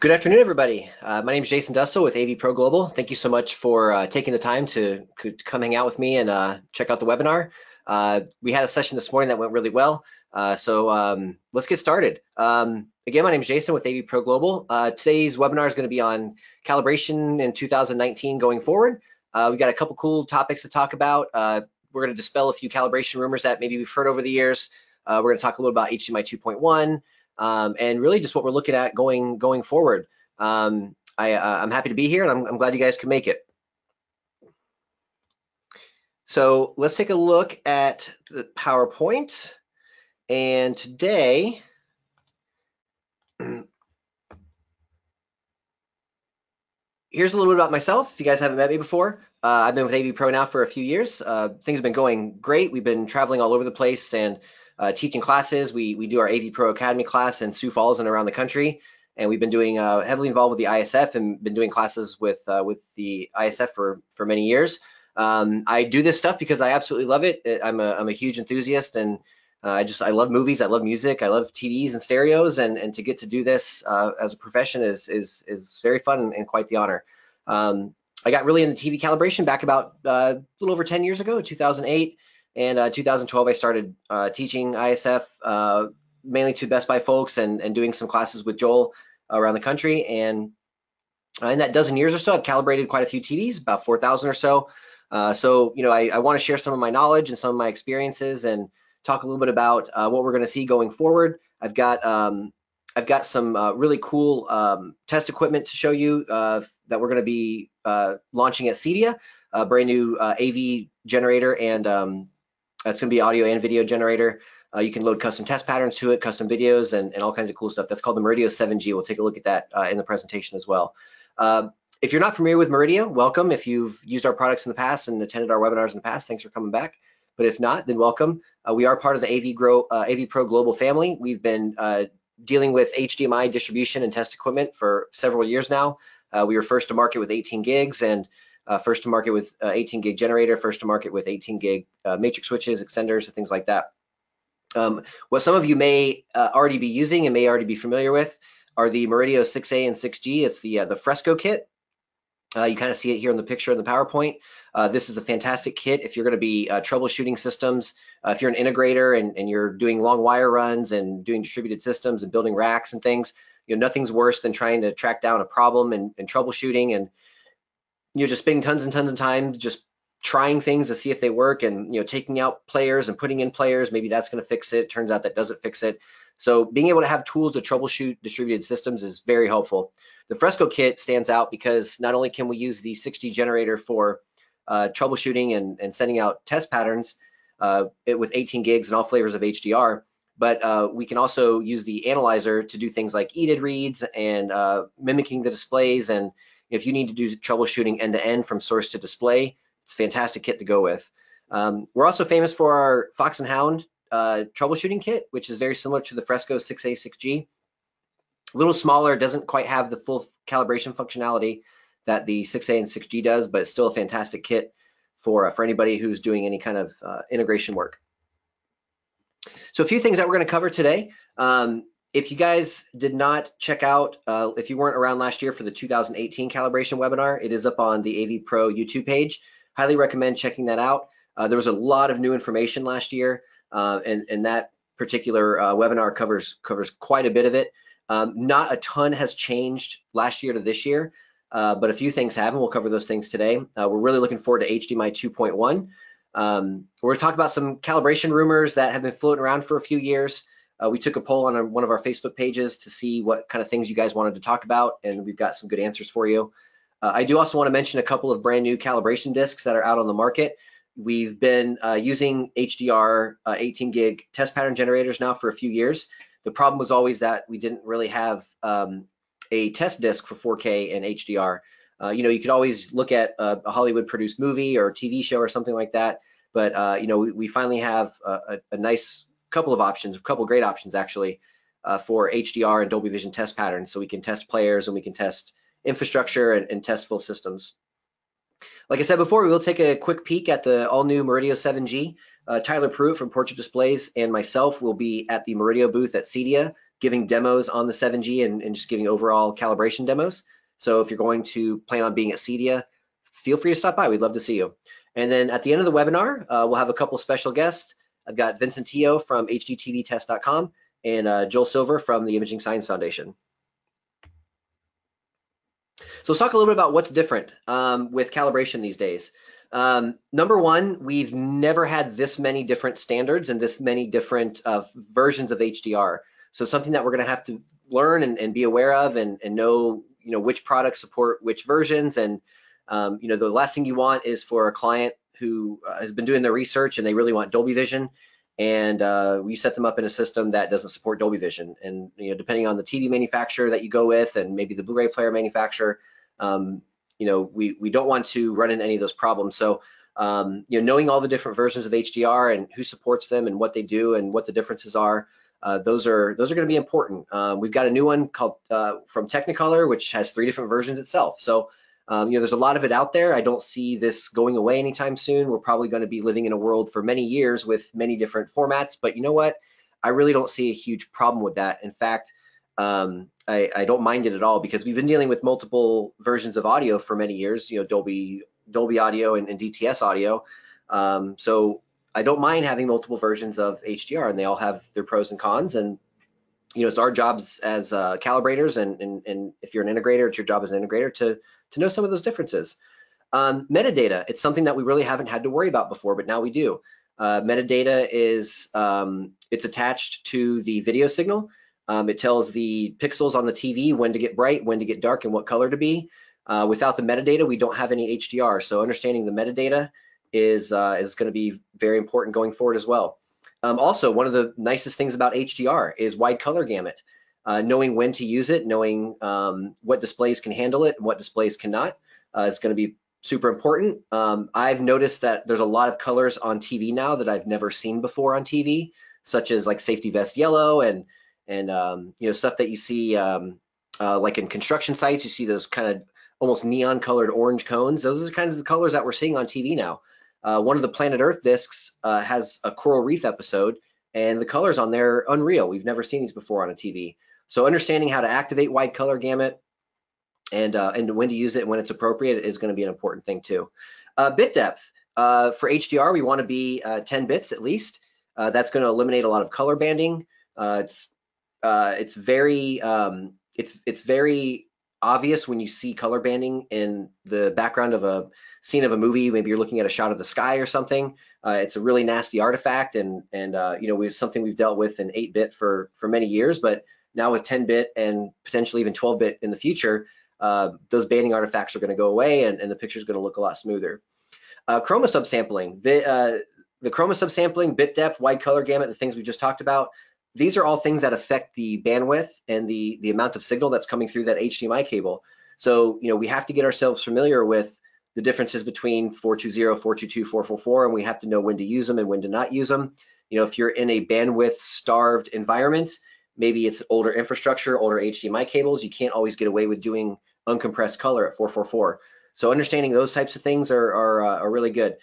Good afternoon, everybody. My name is Jason Dustal with AVPro Global. Thank you so much for taking the time to come hang out with me and check out the webinar. We had a session this morning that went really well, so let's get started. Again, my name is Jason with AVPro Global. Today's webinar is going to be on calibration in 2019 going forward. We've got a couple cool topics to talk about. We're going to dispel a few calibration rumors that maybe we've heard over the years. We're going to talk a little about HDMI 2.1. And really just what we're looking at going forward. I'm happy to be here, and I'm glad you guys could make it. So let's take a look at the PowerPoint. And today, here's a little bit about myself. If you guys haven't met me before, I've been with AVPro now for a few years. Things have been going great. We've been traveling all over the place and teaching classes. We do our AVPro Academy class in Sioux Falls and around the country, and we've been doing heavily involved with the ISF and been doing classes with the ISF for many years. I do this stuff because I absolutely love it. I'm a huge enthusiast, and I love movies, I love music, I love TVs and stereos, and to get to do this as a profession is very fun and quite the honor. I got really into TV calibration back about a little over 10 years ago, 2008. And 2012, I started teaching ISF mainly to Best Buy folks and doing some classes with Joel around the country. And in that dozen years or so, I've calibrated quite a few TVs, about 4,000 or so. So, you know, I want to share some of my knowledge and some of my experiences and talk a little bit about what we're going to see going forward. I've got some really cool test equipment to show you that we're going to be launching at Meridia, a brand new AV generator, and that's going to be audio and video generator. You can load custom test patterns to it, custom videos, and all kinds of cool stuff. That's called the Murideo 7G. We'll take a look at that in the presentation as well. If you're not familiar with Meridia, welcome. If you've used our products in the past and attended our webinars in the past, thanks for coming back. But if not, then welcome. We are part of the AVPro Global family. We've been dealing with HDMI distribution and test equipment for several years now. We were first to market with 18 gigs and first to market with 18 gig generator, first to market with 18 gig matrix switches, extenders, and things like that. What some of you may already be using and may already be familiar with are the Murideo 6A and 6G. It's the Fresco kit. You kind of see it here in the picture in the PowerPoint. This is a fantastic kit if you're going to be troubleshooting systems. If you're an integrator and you're doing long wire runs and doing distributed systems and building racks and things, you know, nothing's worse than trying to track down a problem and troubleshooting, and you're just spending tons and tons of time just trying things to see if they work, and, you know, taking out players and putting in players. Maybe that's going to fix it. Turns out that doesn't fix it. So being able to have tools to troubleshoot distributed systems is very helpful. The Fresco kit stands out because not only can we use the 6G generator for troubleshooting and sending out test patterns with 18 gigs and all flavors of HDR, but we can also use the analyzer to do things like EDID reads and mimicking the displays. And if you need to do troubleshooting end-to-end from source to display, it's a fantastic kit to go with. We're also famous for our Fox and Hound troubleshooting kit, which is very similar to the Fresco 6A, 6G. A little smaller, doesn't quite have the full calibration functionality that the 6A and 6G does, but it's still a fantastic kit for anybody who's doing any kind of integration work. So a few things that we're going to cover today. If you guys did not check out, if you weren't around last year for the 2018 calibration webinar, it is up on the AVPro YouTube page. Highly recommend checking that out. There was a lot of new information last year, and that particular webinar covers quite a bit of it. Not a ton has changed last year to this year, but a few things have, and we'll cover those things today. We're really looking forward to HDMI 2.1. We're going to talk about some calibration rumors that have been floating around for a few years. We took a poll on one of our Facebook pages to see what kind of things you guys wanted to talk about, and we've got some good answers for you. I do also want to mention a couple of brand new calibration discs that are out on the market. We've been using HDR 18 gig test pattern generators now for a few years. The problem was always that we didn't really have a test disc for 4K and HDR. You know, you could always look at a Hollywood produced movie or TV show or something like that, but you know, we finally have a nice couple of options, a couple of great options actually, for HDR and Dolby Vision test patterns, so we can test players and we can test infrastructure and test full systems. Like I said before, we will take a quick peek at the all-new Murideo 7G. Tyler Pruitt from Portrait Displays and myself will be at the Murideo booth at Meridia giving demos on the 7G and just giving overall calibration demos. So if you're going to plan on being at CEDIA, feel free to stop by. We'd love to see you. And then at the end of the webinar, we'll have a couple special guests. I've got Vincent Teo from hdtvtest.com and Joel Silver from the Imaging Science Foundation. So let's talk a little bit about what's different with calibration these days. Number one, we've never had this many different standards and this many different versions of HDR. So something that we're going to have to learn and be aware of and know, which products support which versions. And the last thing you want is for a client who has been doing their research and they really want Dolby Vision, and we set them up in a system that doesn't support Dolby Vision. And depending on the TV manufacturer that you go with and maybe the Blu-ray player manufacturer, we don't want to run into any of those problems. So knowing all the different versions of HDR and who supports them and what they do and what the differences are, those are going to be important. We've got a new one called from Technicolor, which has 3 different versions itself. So there's a lot of it out there. I don't see this going away anytime soon. We're probably going to be living in a world for many years with many different formats, but you know what? I really don't see a huge problem with that. In fact, I don't mind it at all, because we've been dealing with multiple versions of audio for many years, Dolby audio and DTS audio. So I don't mind having multiple versions of HDR, and they all have their pros and cons. And it's our jobs as calibrators, and if you're an integrator, it's your job as an integrator to know some of those differences. Metadata, it's something that we really haven't had to worry about before, but now we do. Metadata is it's attached to the video signal. It tells the pixels on the TV when to get bright, when to get dark, and what color to be. Without the metadata, we don't have any HDR. So understanding the metadata is going to be very important going forward as well. Also, one of the nicest things about HDR is wide color gamut. Knowing when to use it, knowing what displays can handle it and what displays cannot is going to be super important. I've noticed that there's a lot of colors on TV now that I've never seen before on TV, such as like safety vest yellow and stuff that you see like in construction sites. You see those kind of almost neon colored orange cones. Those are the kinds of colors that we're seeing on TV now. One of the Planet Earth discs has a coral reef episode, and the colors on there are unreal. We've never seen these before on a TV. So understanding how to activate wide color gamut and when to use it and when it's appropriate is going to be an important thing too. Bit depth. For HDR, we want to be 10 bits at least. That's going to eliminate a lot of color banding. It's very obvious when you see color banding in the background of a scene of a movie. Maybe you're looking at a shot of the sky or something. It's a really nasty artifact, and something we've dealt with in 8-bit for many years, but now with 10-bit and potentially even 12-bit in the future, those banding artifacts are going to go away, and the picture is going to look a lot smoother. Chroma subsampling, the chroma subsampling, bit depth, wide color gamut, the things we just talked about. These are all things that affect the bandwidth and the amount of signal that's coming through that HDMI cable. So, we have to get ourselves familiar with the differences between 420, 422, 444, and we have to know when to use them and when to not use them. If you're in a bandwidth-starved environment, maybe it's older infrastructure, older HDMI cables, you can't always get away with doing uncompressed color at 444. So understanding those types of things are really good.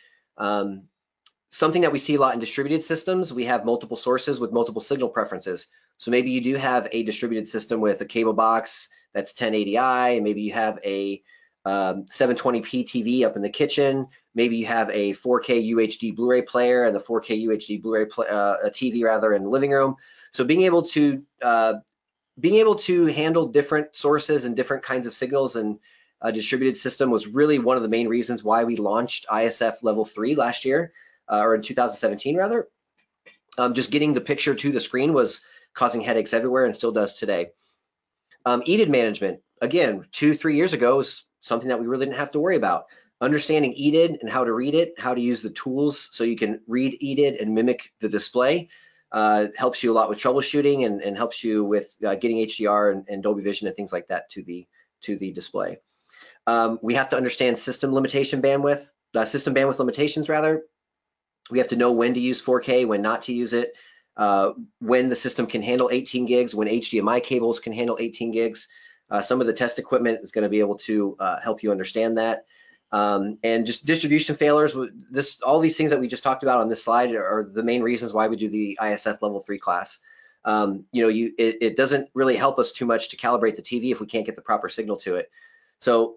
Something that we see a lot in distributed systems, we have multiple sources with multiple signal preferences. So maybe you do have a distributed system with a cable box that's 1080i, and maybe you have a 720p TV up in the kitchen. Maybe you have a 4K UHD Blu-ray player and the 4K UHD Blu-ray TV rather in the living room. So being able to handle different sources and different kinds of signals and a distributed system was really one of the main reasons why we launched ISF Level 3 last year. Or in 2017 rather. Just getting the picture to the screen was causing headaches everywhere and still does today. EDID management, again, 2-3 years ago was something that we really didn't have to worry about. Understanding EDID and how to read it, how to use the tools so you can read EDID and mimic the display helps you a lot with troubleshooting and helps you with getting HDR and Dolby Vision and things like that to the display. We have to understand system bandwidth limitations rather. We have to know when to use 4K, when not to use it, when the system can handle 18 gigs, when HDMI cables can handle 18 gigs. Some of the test equipment is going to be able to help you understand that. And just distribution failures, all these things that we just talked about on this slide are the main reasons why we do the ISF Level 3 class. it doesn't really help us too much to calibrate the TV if we can't get the proper signal to it. So,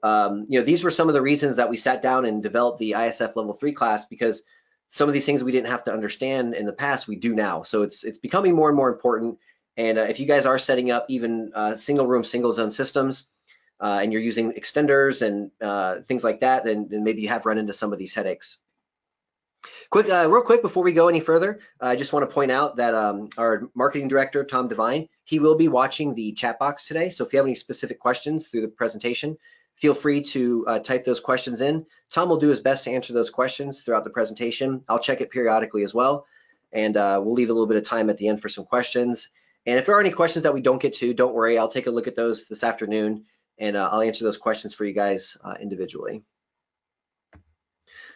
these were some of the reasons that we sat down and developed the ISF Level 3 class, because some of these things we didn't have to understand in the past, we do now. So it's becoming more and more important. And if you guys are setting up even single room, single zone systems, and you're using extenders and things like that, then maybe you have run into some of these headaches. Real quick, before we go any further, I just want to point out that our marketing director, Tom Devine, he will be watching the chat box today. So if you have any specific questions through the presentation, feel free to type those questions in. Tom will do his best to answer those questions throughout the presentation. I'll check it periodically as well. And we'll leave a little bit of time at the end for some questions. And if there are any questions that we don't get to, don't worry, I'll take a look at those this afternoon, and I'll answer those questions for you guys individually.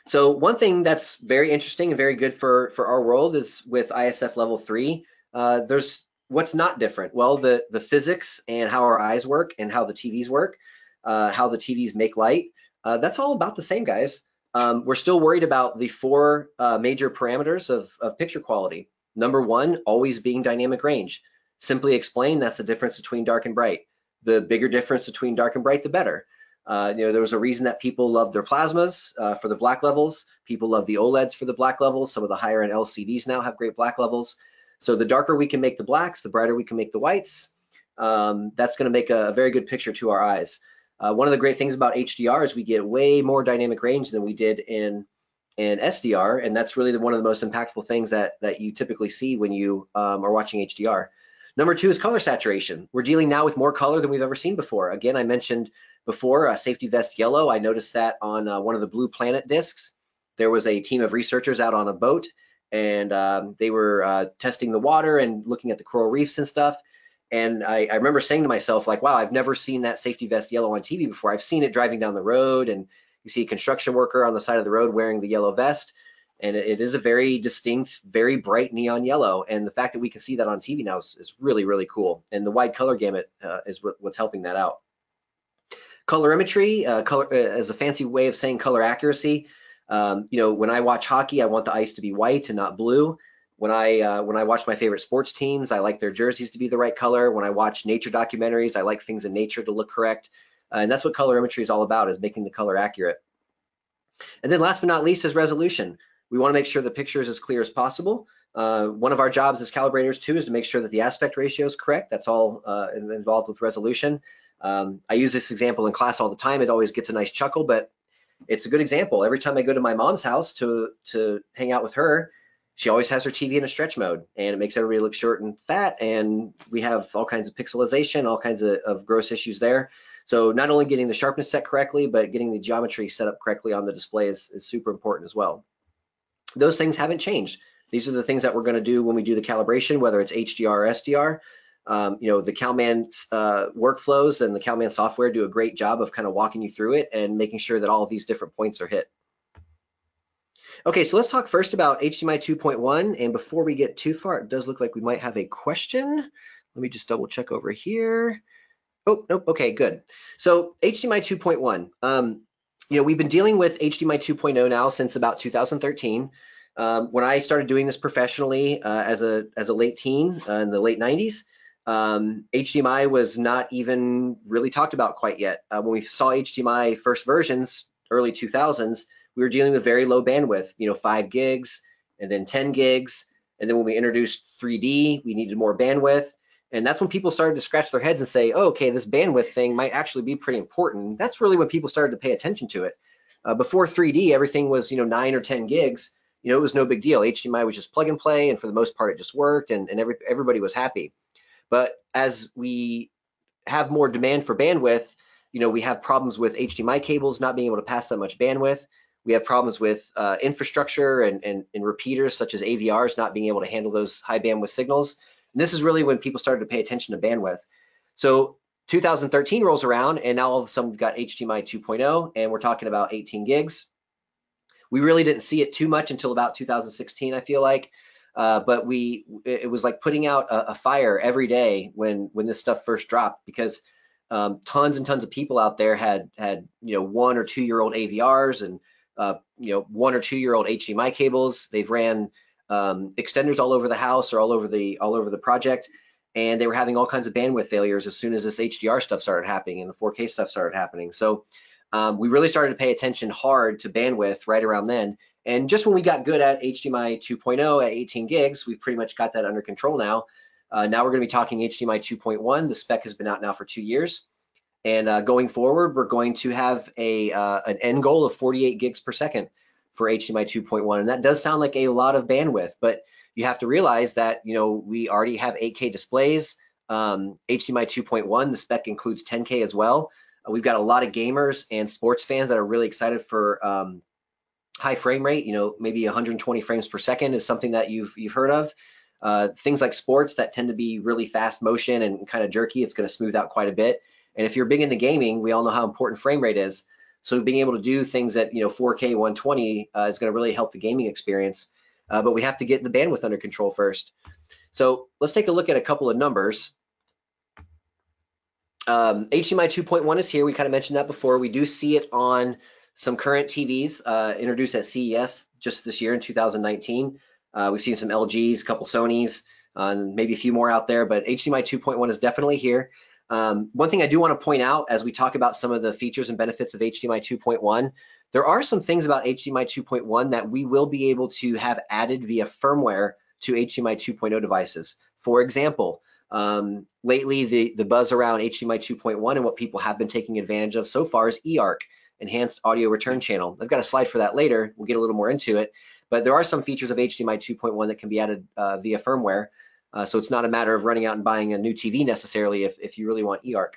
So one thing that's very interesting and very good for our world is with ISF Level 3, there's what's not different. Well, the physics and how our eyes work and how the TVs work, how the TVs make light, that's all about the same, guys. We're still worried about the four major parameters of picture quality. Number one, always being dynamic range. Simply explained, that's the difference between dark and bright. The bigger difference between dark and bright, the better. There was a reason that people love their plasmas for the black levels. People love the OLEDs for the black levels. Some of the higher end LCDs now have great black levels. So the darker we can make the blacks, the brighter we can make the whites. That's going to make a very good picture to our eyes. One of the great things about HDR is we get way more dynamic range than we did in SDR, and that's really one of the most impactful things that you typically see when you are watching HDR. Number two is color saturation. We're dealing now with more color than we've ever seen before. Again, I mentioned before safety vest yellow. I noticed that on one of the Blue Planet discs. There was a team of researchers out on a boat, and they were testing the water and looking at the coral reefs and stuff. And I remember saying to myself, like, wow, I've never seen that safety vest yellow on TV before. I've seen it driving down the road, and you see a construction worker on the side of the road wearing the yellow vest. And it is a very distinct, very bright neon yellow. And the fact that we can see that on TV now is really, really cool. And the wide color gamut is what's helping that out. Colorimetry, color is a fancy way of saying color accuracy. When I watch hockey, I want the ice to be white and not blue. When I watch my favorite sports teams, I like their jerseys to be the right color. When I watch nature documentaries, I like things in nature to look correct. And that's what colorimetry is all about, is making the color accurate. And then last but not least is resolution. We want to make sure the picture is as clear as possible. One of our jobs as calibrators too is to make sure that the aspect ratio is correct. That's all involved with resolution. I use this example in class all the time. It always gets a nice chuckle, but it's a good example. Every time I go to my mom's house to hang out with her, she always has her TV in a stretch mode, and it makes everybody look short and fat, and we have all kinds of pixelization, all kinds of gross issues there. So not only getting the sharpness set correctly, but getting the geometry set up correctly on the display is super important as well. Those things haven't changed. These are the things that we're going to do when we do the calibration, whether it's HDR or SDR. The CalMan workflows and the CalMan software do a great job of kind of walking you through it and making sure that all of these different points are hit. Okay, so let's talk first about HDMI 2.1. And before we get too far, it does look like we might have a question. Let me just double check over here. Oh, nope, okay, good. So HDMI 2.1. We've been dealing with HDMI 2.0 now since about 2013. When I started doing this professionally as a late teen in the late 90s, HDMI was not even really talked about quite yet. When we saw HDMI first versions, early 2000s, we were dealing with very low bandwidth, 5 gigs and then 10 gigs. And then when we introduced 3D, we needed more bandwidth. And that's when people started to scratch their heads and say, oh, okay, this bandwidth thing might actually be pretty important. That's really when people started to pay attention to it. Before 3D, everything was 9 or 10 gigs. It was no big deal. HDMI was just plug and play, and for the most part, it just worked, and everybody was happy. But as we have more demand for bandwidth, we have problems with HDMI cables not being able to pass that much bandwidth. We have problems with infrastructure and repeaters such as AVRs not being able to handle those high bandwidth signals. And this is really when people started to pay attention to bandwidth. So 2013 rolls around, and now all of a sudden we've got HDMI 2.0, and we're talking about 18 gigs. We really didn't see it too much until about 2016, I feel like. But it was like putting out a fire every day when this stuff first dropped, because tons and tons of people out there had 1 or 2 year old AVRs and 1 or 2 year old HDMI cables. They've ran extenders all over the house or all over the project, and they were having all kinds of bandwidth failures as soon as this HDR stuff started happening and the 4K stuff started happening. So we really started to pay attention hard to bandwidth right around then. And just when we got good at HDMI 2.0 at 18 gigs, we've pretty much got that under control now. Now we're going to be talking HDMI 2.1. The spec has been out now for 2 years. And going forward, we're going to have an end goal of 48 gigs per second for HDMI 2.1. And that does sound like a lot of bandwidth, but you have to realize that, you know, we already have 8K displays. HDMI 2.1, the spec includes 10K as well. We've got a lot of gamers and sports fans that are really excited for high frame rate. You know, maybe 120 frames per second is something that you've heard of. Things like sports that tend to be really fast motion and kind of jerky, it's going to smooth out quite a bit. And if you're big into gaming, we all know how important frame rate is. So being able to do things at 4K 120 is going to really help the gaming experience. But we have to get the bandwidth under control first. So let's take a look at a couple of numbers. HDMI 2.1 is here. We kind of mentioned that before. We do see it on some current TVs introduced at CES just this year in 2019. We've seen some LGs, a couple Sonys, and maybe a few more out there, but HDMI 2.1 is definitely here. One thing I do want to point out as we talk about some of the features and benefits of HDMI 2.1, there are some things about HDMI 2.1 that we will be able to have added via firmware to HDMI 2.0 devices. For example, lately the buzz around HDMI 2.1 and what people have been taking advantage of so far is eARC, Enhanced Audio Return Channel. I've got a slide for that later. We'll get a little more into it, but there are some features of HDMI 2.1 that can be added via firmware. So it's not a matter of running out and buying a new TV necessarily if you really want eARC.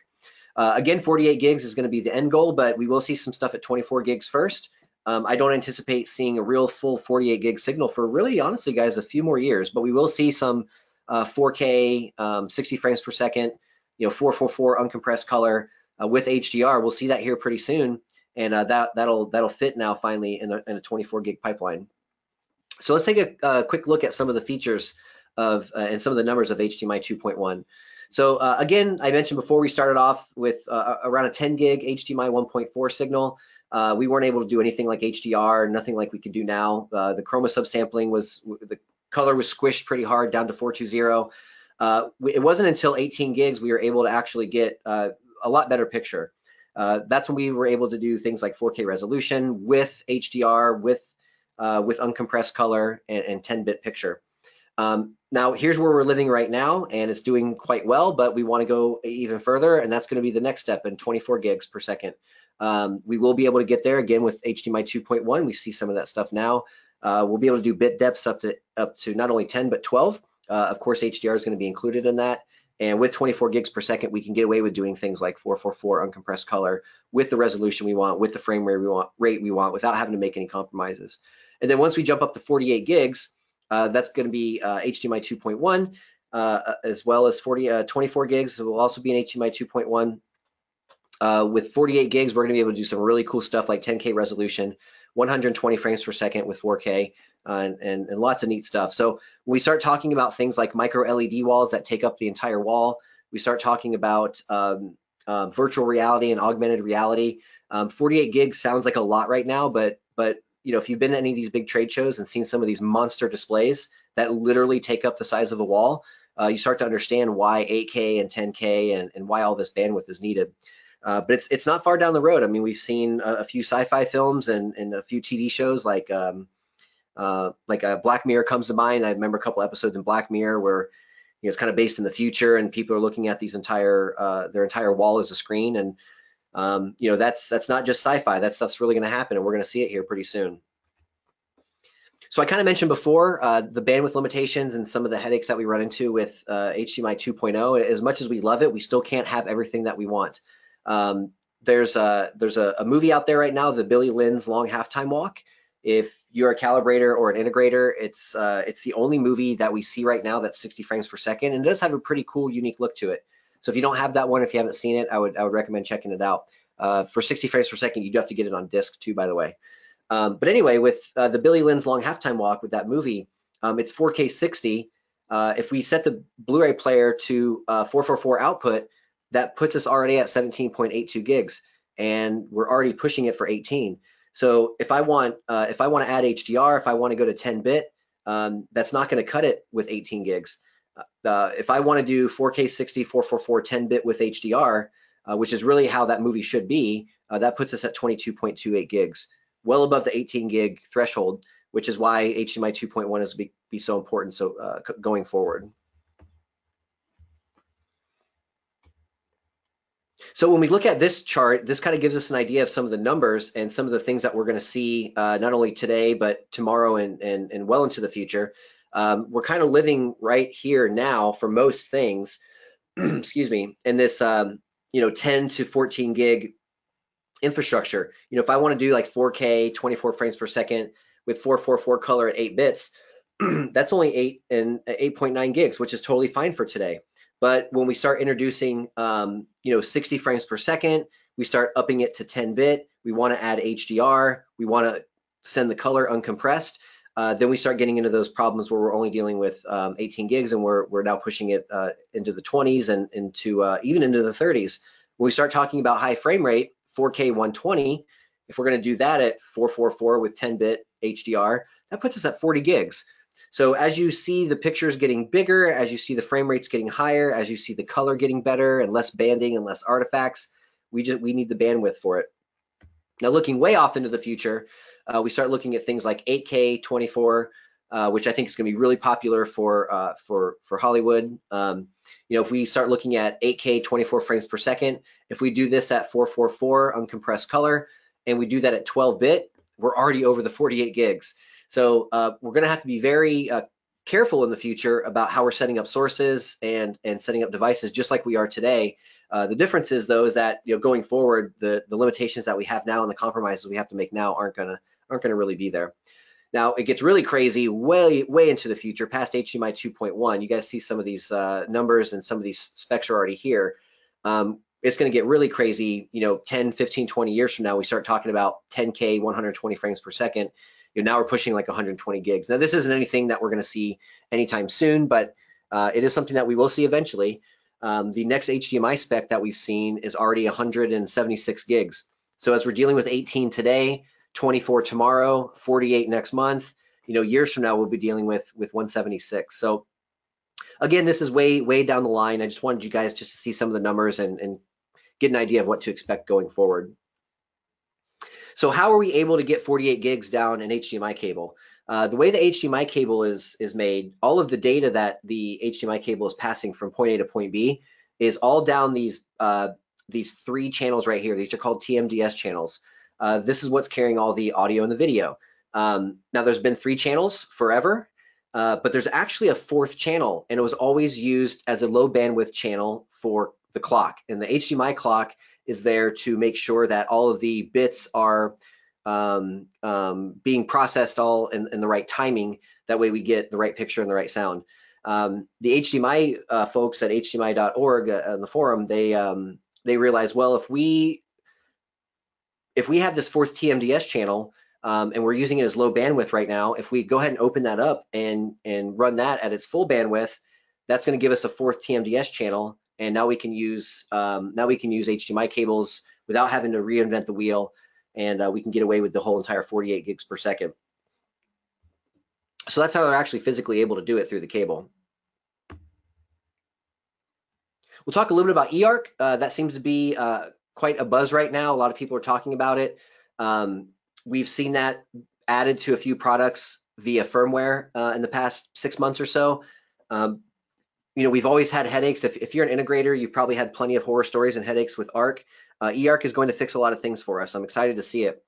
Again, 48 gigs is going to be the end goal, but we will see some stuff at 24 gigs first. I don't anticipate seeing a real full 48 gig signal for really, honestly, guys, a few more years, but we will see some 4K, 60 frames per second, 444 uncompressed color with HDR. We'll see that here pretty soon, and that'll fit now finally in a 24 gig pipeline. So let's take a quick look at some of the features of and some of the numbers of HDMI 2.1. So again, I mentioned before we started off with around a 10 gig HDMI 1.4 signal. We weren't able to do anything like HDR, nothing like we can do now. The chroma subsampling the color was squished pretty hard down to 420. It wasn't until 18 gigs we were able to actually get a lot better picture. That's when we were able to do things like 4K resolution with HDR, with uncompressed color and 10-bit picture. Now here's where we're living right now, and it's doing quite well, but we want to go even further, and that's going to be the next step in 24 gigs per second. We will be able to get there again with HDMI 2.1. We see some of that stuff now. We'll be able to do bit depths up to not only 10 but 12. Of course, HDR is going to be included in that. And with 24 gigs per second, we can get away with doing things like 444 uncompressed color with the resolution we want, with the frame rate we want, without having to make any compromises. And then once we jump up to 48 gigs, that's going to be HDMI 2.1, as well as 24 gigs. So we'll also be in HDMI 2.1. With 48 gigs, we're going to be able to do some really cool stuff like 10K resolution, 120 frames per second with 4K, and lots of neat stuff. So when we start talking about things like micro LED walls that take up the entire wall, we start talking about virtual reality and augmented reality. 48 gigs sounds like a lot right now, but if you've been to any of these big trade shows and seen some of these monster displays that literally take up the size of a wall, you start to understand why 8K and 10K and why all this bandwidth is needed. But it's not far down the road. I mean, we've seen a few sci-fi films and a few TV shows like Black Mirror comes to mind. I remember a couple episodes in Black Mirror where it's kind of based in the future, and people are looking at these their entire wall as a screen, and that's not just sci-fi. That stuff's really going to happen, and we're going to see it here pretty soon. So I kind of mentioned before the bandwidth limitations and some of the headaches that we run into with HDMI 2.0. As much as we love it, we still can't have everything that we want. There's a movie out there right now, the Billy Lynn's Long Halftime Walk. If you're a calibrator or an integrator, it's the only movie that we see right now that's 60 frames per second, and it does have a pretty cool, unique look to it. So if you don't have that one, if you haven't seen it, I would recommend checking it out. For 60 frames per second, you do have to get it on disc too, by the way. But anyway, with the Billy Lynn's Long Halftime Walk, with that movie, it's 4K 60. If we set the Blu-ray player to 444 output, that puts us already at 17.82 gigs, and we're already pushing it for 18. So if I want to add HDR, if I want to go to 10-bit, that's not going to cut it with 18 gigs. If I want to do 4K 60, 444, 10-bit with HDR, which is really how that movie should be, that puts us at 22.28 gigs, well above the 18 gig threshold, which is why HDMI 2.1 is be so important going forward. So when we look at this chart, this kind of gives us an idea of some of the numbers and some of the things that we're going to see not only today, but tomorrow and well into the future. We're kind of living right here now for most things, excuse me, in this 10 to 14 gig infrastructure. If I want to do like 4K, 24 frames per second with 444 color at 8 bits, that's only 8.9 gigs, which is totally fine for today. But when we start introducing 60 frames per second, we start upping it to 10-bit, we want to add HDR, we want to send the color uncompressed, then we start getting into those problems where we're only dealing with 18 gigs, and we're now pushing it into the 20s and into even into the 30s. When we start talking about high frame rate, 4K 120, if we're going to do that at 444 with 10-bit HDR, that puts us at 40 gigs. So as you see the pictures getting bigger, as you see the frame rates getting higher, as you see the color getting better and less banding and less artifacts, we need the bandwidth for it. Now, looking way off into the future, we start looking at things like 8K 24, which I think is going to be really popular for Hollywood. If we start looking at 8K 24 frames per second, if we do this at 444 uncompressed color, and we do that at 12-bit, we're already over the 48 gigs. So we're going to have to be very careful in the future about how we're setting up sources and setting up devices, just like we are today. The difference is, though, is that going forward, the limitations that we have now and the compromises we have to make now aren't gonna really be there. Now it gets really crazy way into the future, past HDMI 2.1. You guys see some of these numbers and some of these specs are already here. It's going to get really crazy. 10, 15, 20 years from now, we start talking about 10K 120 frames per second. Now we're pushing like 120 gigs. Now this isn't anything that we're going to see anytime soon, but it is something that we will see eventually. The next HDMI spec that we've seen is already 176 gigs. So as we're dealing with 18 today, 24 tomorrow, 48 next month, years from now we'll be dealing with 176. So again, this is way down the line. I just wanted you guys just to see some of the numbers and get an idea of what to expect going forward. So how are we able to get 48 gigs down an HDMI cable? The way the HDMI cable is made, all of the data that the HDMI cable is passing from point A to point B is all down these 3 channels right here. These are called TMDS channels. This is what's carrying all the audio and the video. Now there's been 3 channels forever, but there's actually a 4th channel, and it was always used as a low bandwidth channel for the clock. And the HDMI clock is there to make sure that all of the bits are being processed all in the right timing. That way we get the right picture and the right sound. The HDMI folks at hdmi.org on the forum, they realize, well, if we have this 4th TMDS channel and we're using it as low bandwidth right now, if we go ahead and open that up and run that at its full bandwidth, that's going to give us a 4th TMDS channel, and now we can use HDMI cables without having to reinvent the wheel, and we can get away with the whole entire 48 gigs per second. So that's how they're actually physically able to do it through the cable. We'll talk a little bit about eARC. That seems to be quite a buzz right now. A lot of people are talking about it. We've seen that added to a few products via firmware in the past 6 months or so. We've always had headaches. If you're an integrator, you've probably had plenty of horror stories and headaches with ARC. eARC is going to fix a lot of things for us. I'm excited to see it.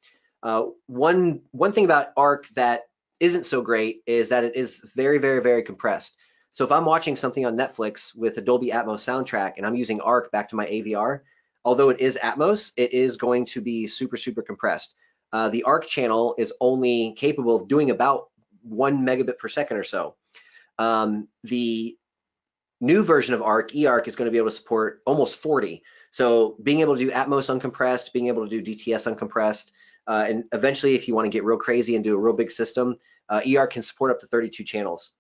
One thing about ARC that isn't so great is that it is very compressed. So if I'm watching something on Netflix with a Dolby Atmos soundtrack and I'm using ARC back to my AVR, although it is Atmos, it is going to be super compressed. The ARC channel is only capable of doing about 1 megabit per second or so. The new version of ARC, eARC, is going to be able to support almost 40. So being able to do Atmos uncompressed, being able to do DTS uncompressed, and eventually if you want to get real crazy and do a real big system, eARC can support up to 32 channels.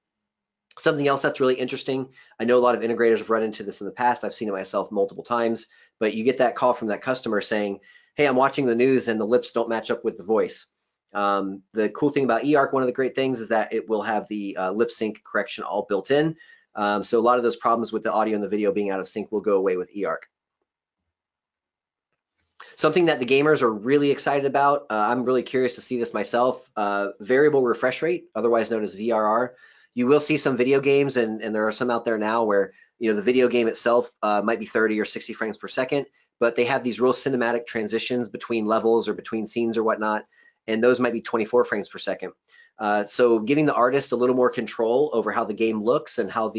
Something else that's really interesting, I know a lot of integrators have run into this in the past, I've seen it myself multiple times, but you get that call from that customer saying, hey, I'm watching the news and the lips don't match up with the voice. The cool thing about eARC, one of the great things is that it will have the lip sync correction all built in. So a lot of those problems with the audio and the video being out of sync will go away with eARC. Something that the gamers are really excited about, I'm really curious to see this myself, variable refresh rate, otherwise known as VRR. You will see some video games, and there are some out there now where the video game itself might be 30 or 60 frames per second, but they have these real cinematic transitions between levels or between scenes or whatnot, and those might be 24 frames per second. So giving the artist a little more control over how the game looks and how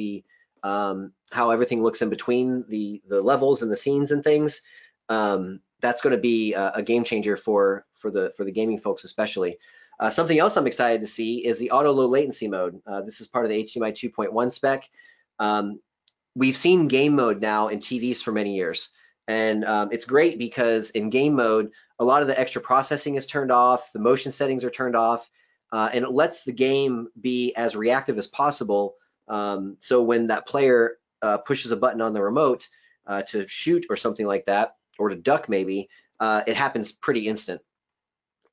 how everything looks in between the levels and the scenes and things, that's going to be a game changer for the gaming folks especially. Something else I'm excited to see is the auto low latency mode. This is part of the HDMI 2.1 spec. We've seen game mode now in TVs for many years, and it's great because in game mode, a lot of the extra processing is turned off, the motion settings are turned off, and it lets the game be as reactive as possible. So when that player pushes a button on the remote to shoot or something like that, or to duck maybe, it happens pretty instant.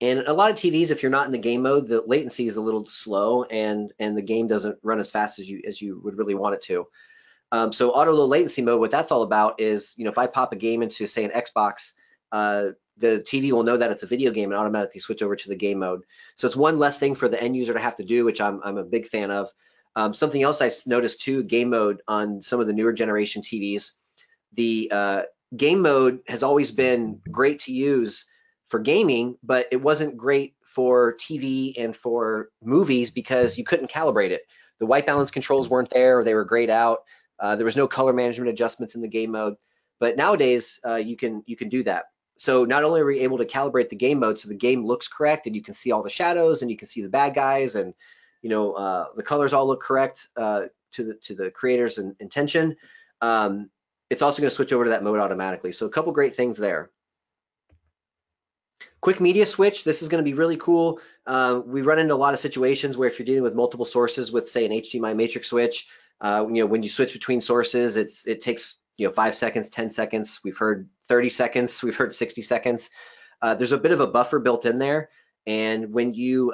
And a lot of TVs, if you're not in the game mode, the latency is a little slow, and the game doesn't run as fast as you would really want it to. So auto low latency mode, what that's all about is, if I pop a game into, say, an Xbox, the TV will know that it's a video game and automatically switch over to the game mode. So it's one less thing for the end user to have to do, which I'm a big fan of. Something else I've noticed too, game mode on some of the newer generation TVs, the game mode has always been great to use for gaming, but it wasn't great for TV and for movies because you couldn't calibrate it. The white balance controls weren't there, or they were grayed out. There was no color management adjustments in the game mode, but nowadays you can do that. So not only are we able to calibrate the game mode so the game looks correct and you can see all the shadows and you can see the bad guys, and the colors all look correct to the creator's intention. It's also going to switch over to that mode automatically. So a couple great things there. Quick media switch, this is going to be really cool. We run into a lot of situations where if you're dealing with multiple sources with, say, an HDMI matrix switch, when you switch between sources, it takes 5 seconds, 10 seconds. We've heard 30 seconds, we've heard 60 seconds. There's a bit of a buffer built in there, and when you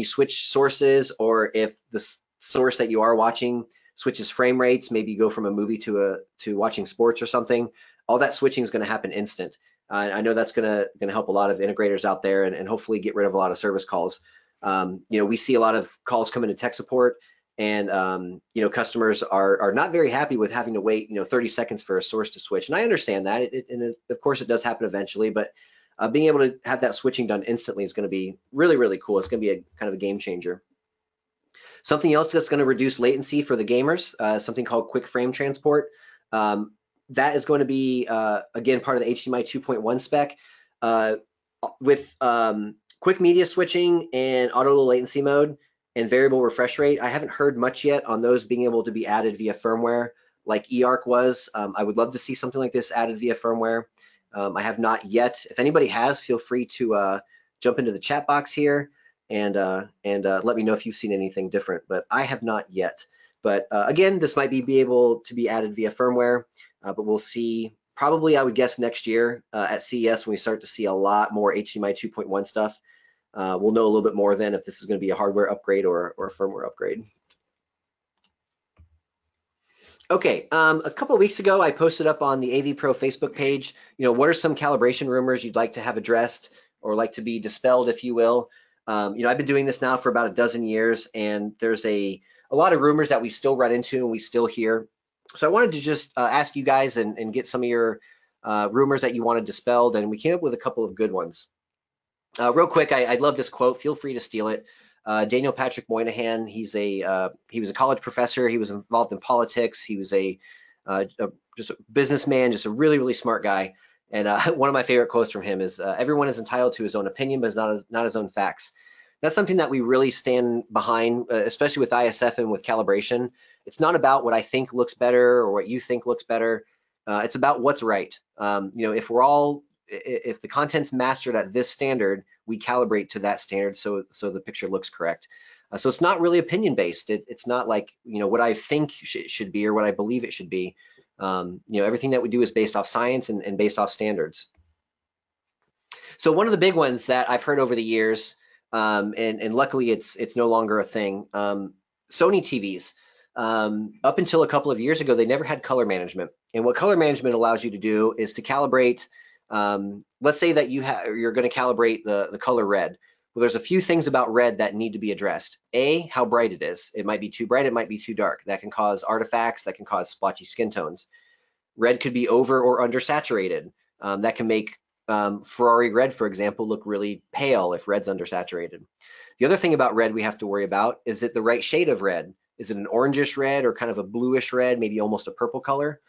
switch sources, or if the source that you are watching switches frame rates, maybe you go from a movie to watching sports or something, all that switching is going to happen instant. I know that's going to help a lot of integrators out there, and hopefully get rid of a lot of service calls. We see a lot of calls come into tech support, and customers are not very happy with having to wait 30 seconds for a source to switch. And I understand that, and of course it does happen eventually, but being able to have that switching done instantly is going to be really, really cool. It's going to be a kind of a game changer. Something else that's going to reduce latency for the gamers, something called quick frame transport. That is going to be, again, part of the HDMI 2.1 spec. With quick media switching and auto low latency mode and variable refresh rate, I haven't heard much yet on those being able to be added via firmware like eARC was. I would love to see something like this added via firmware. I have not yet. If anybody has, feel free to jump into the chat box here and let me know if you've seen anything different, but I have not yet. But again, this might be able to be added via firmware, but we'll see probably, I would guess, next year at CES when we start to see a lot more HDMI 2.1 stuff. We'll know a little bit more then if this is going to be a hardware upgrade or a firmware upgrade. Okay, a couple of weeks ago, I posted up on the AVPro Facebook page, what are some calibration rumors you'd like to have addressed or like to be dispelled, if you will. I've been doing this now for about a dozen years, and there's a lot of rumors that we still run into and we still hear. So I wanted to just ask you guys and get some of your rumors that you wanted dispelled, and we came up with a couple of good ones. Real quick, I love this quote. Feel free to steal it. Daniel Patrick Moynihan, he was a college professor. He was involved in politics. He was just a businessman, just a really, really smart guy. And one of my favorite quotes from him is, everyone is entitled to his own opinion, but not his own facts. That's something that we really stand behind, especially with ISF and with calibration. It's not about what I think looks better or what you think looks better. It's about what's right. If the content's mastered at this standard, we calibrate to that standard so the picture looks correct. So it's not really opinion based. It's not like what I think should be or what I believe it should be. Everything that we do is based off science and based off standards. So one of the big ones that I've heard over the years and luckily it's no longer a thing. Sony TVs, up until a couple of years ago, they never had color management. And what color management allows you to do is to calibrate. Let's say that you're going to calibrate the color red. Well, there's a few things about red that need to be addressed. A, how bright it is. It might be too bright, it might be too dark. That can cause artifacts, that can cause splotchy skin tones. Red could be over or undersaturated. That can make Ferrari red, for example, look really pale if red's undersaturated. The other thing about red we have to worry about is it the right shade of red? Is it an orangish red or kind of a bluish red, maybe almost a purple color?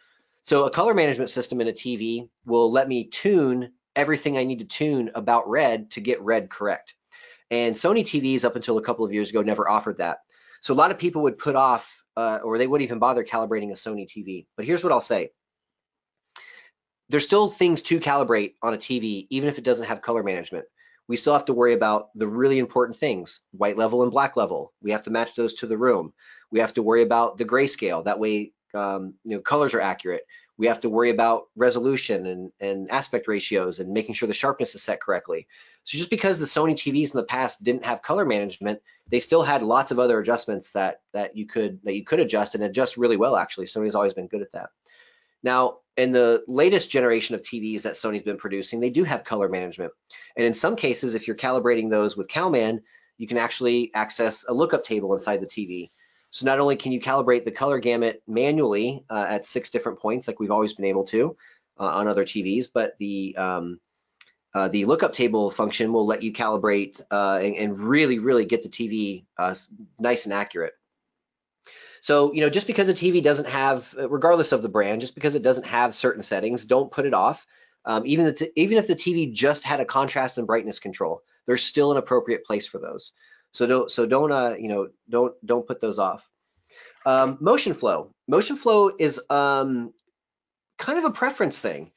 So a color management system in a TV will let me tune everything I need to tune about red to get red correct. And Sony TVs up until a couple of years ago never offered that. So a lot of people would put off or they wouldn't even bother calibrating a Sony TV. But here's what I'll say. There's still things to calibrate on a TV, even if it doesn't have color management. We still have to worry about the really important things, white level and black level. We have to match those to the room. We have to worry about the grayscale. That way, colors are accurate. We have to worry about resolution and aspect ratios and making sure the sharpness is set correctly. So just because the Sony TVs in the past didn't have color management, they still had lots of other adjustments that you could adjust and adjust really well. Actually, Sony's always been good at that. Now, in the latest generation of TVs that Sony's been producing, they do have color management. And in some cases, if you're calibrating those with CalMan, you can actually access a lookup table inside the TV. So not only can you calibrate the color gamut manually at 6 different points, like we've always been able to on other TVs, but the lookup table function will let you calibrate and really get the TV nice and accurate. So, just because a TV doesn't have, regardless of the brand, just because it doesn't have certain settings, don't put it off. Even if the TV just had a contrast and brightness control, there's still an appropriate place for those. So don't put those off. Motion flow. Motion flow is kind of a preference thing.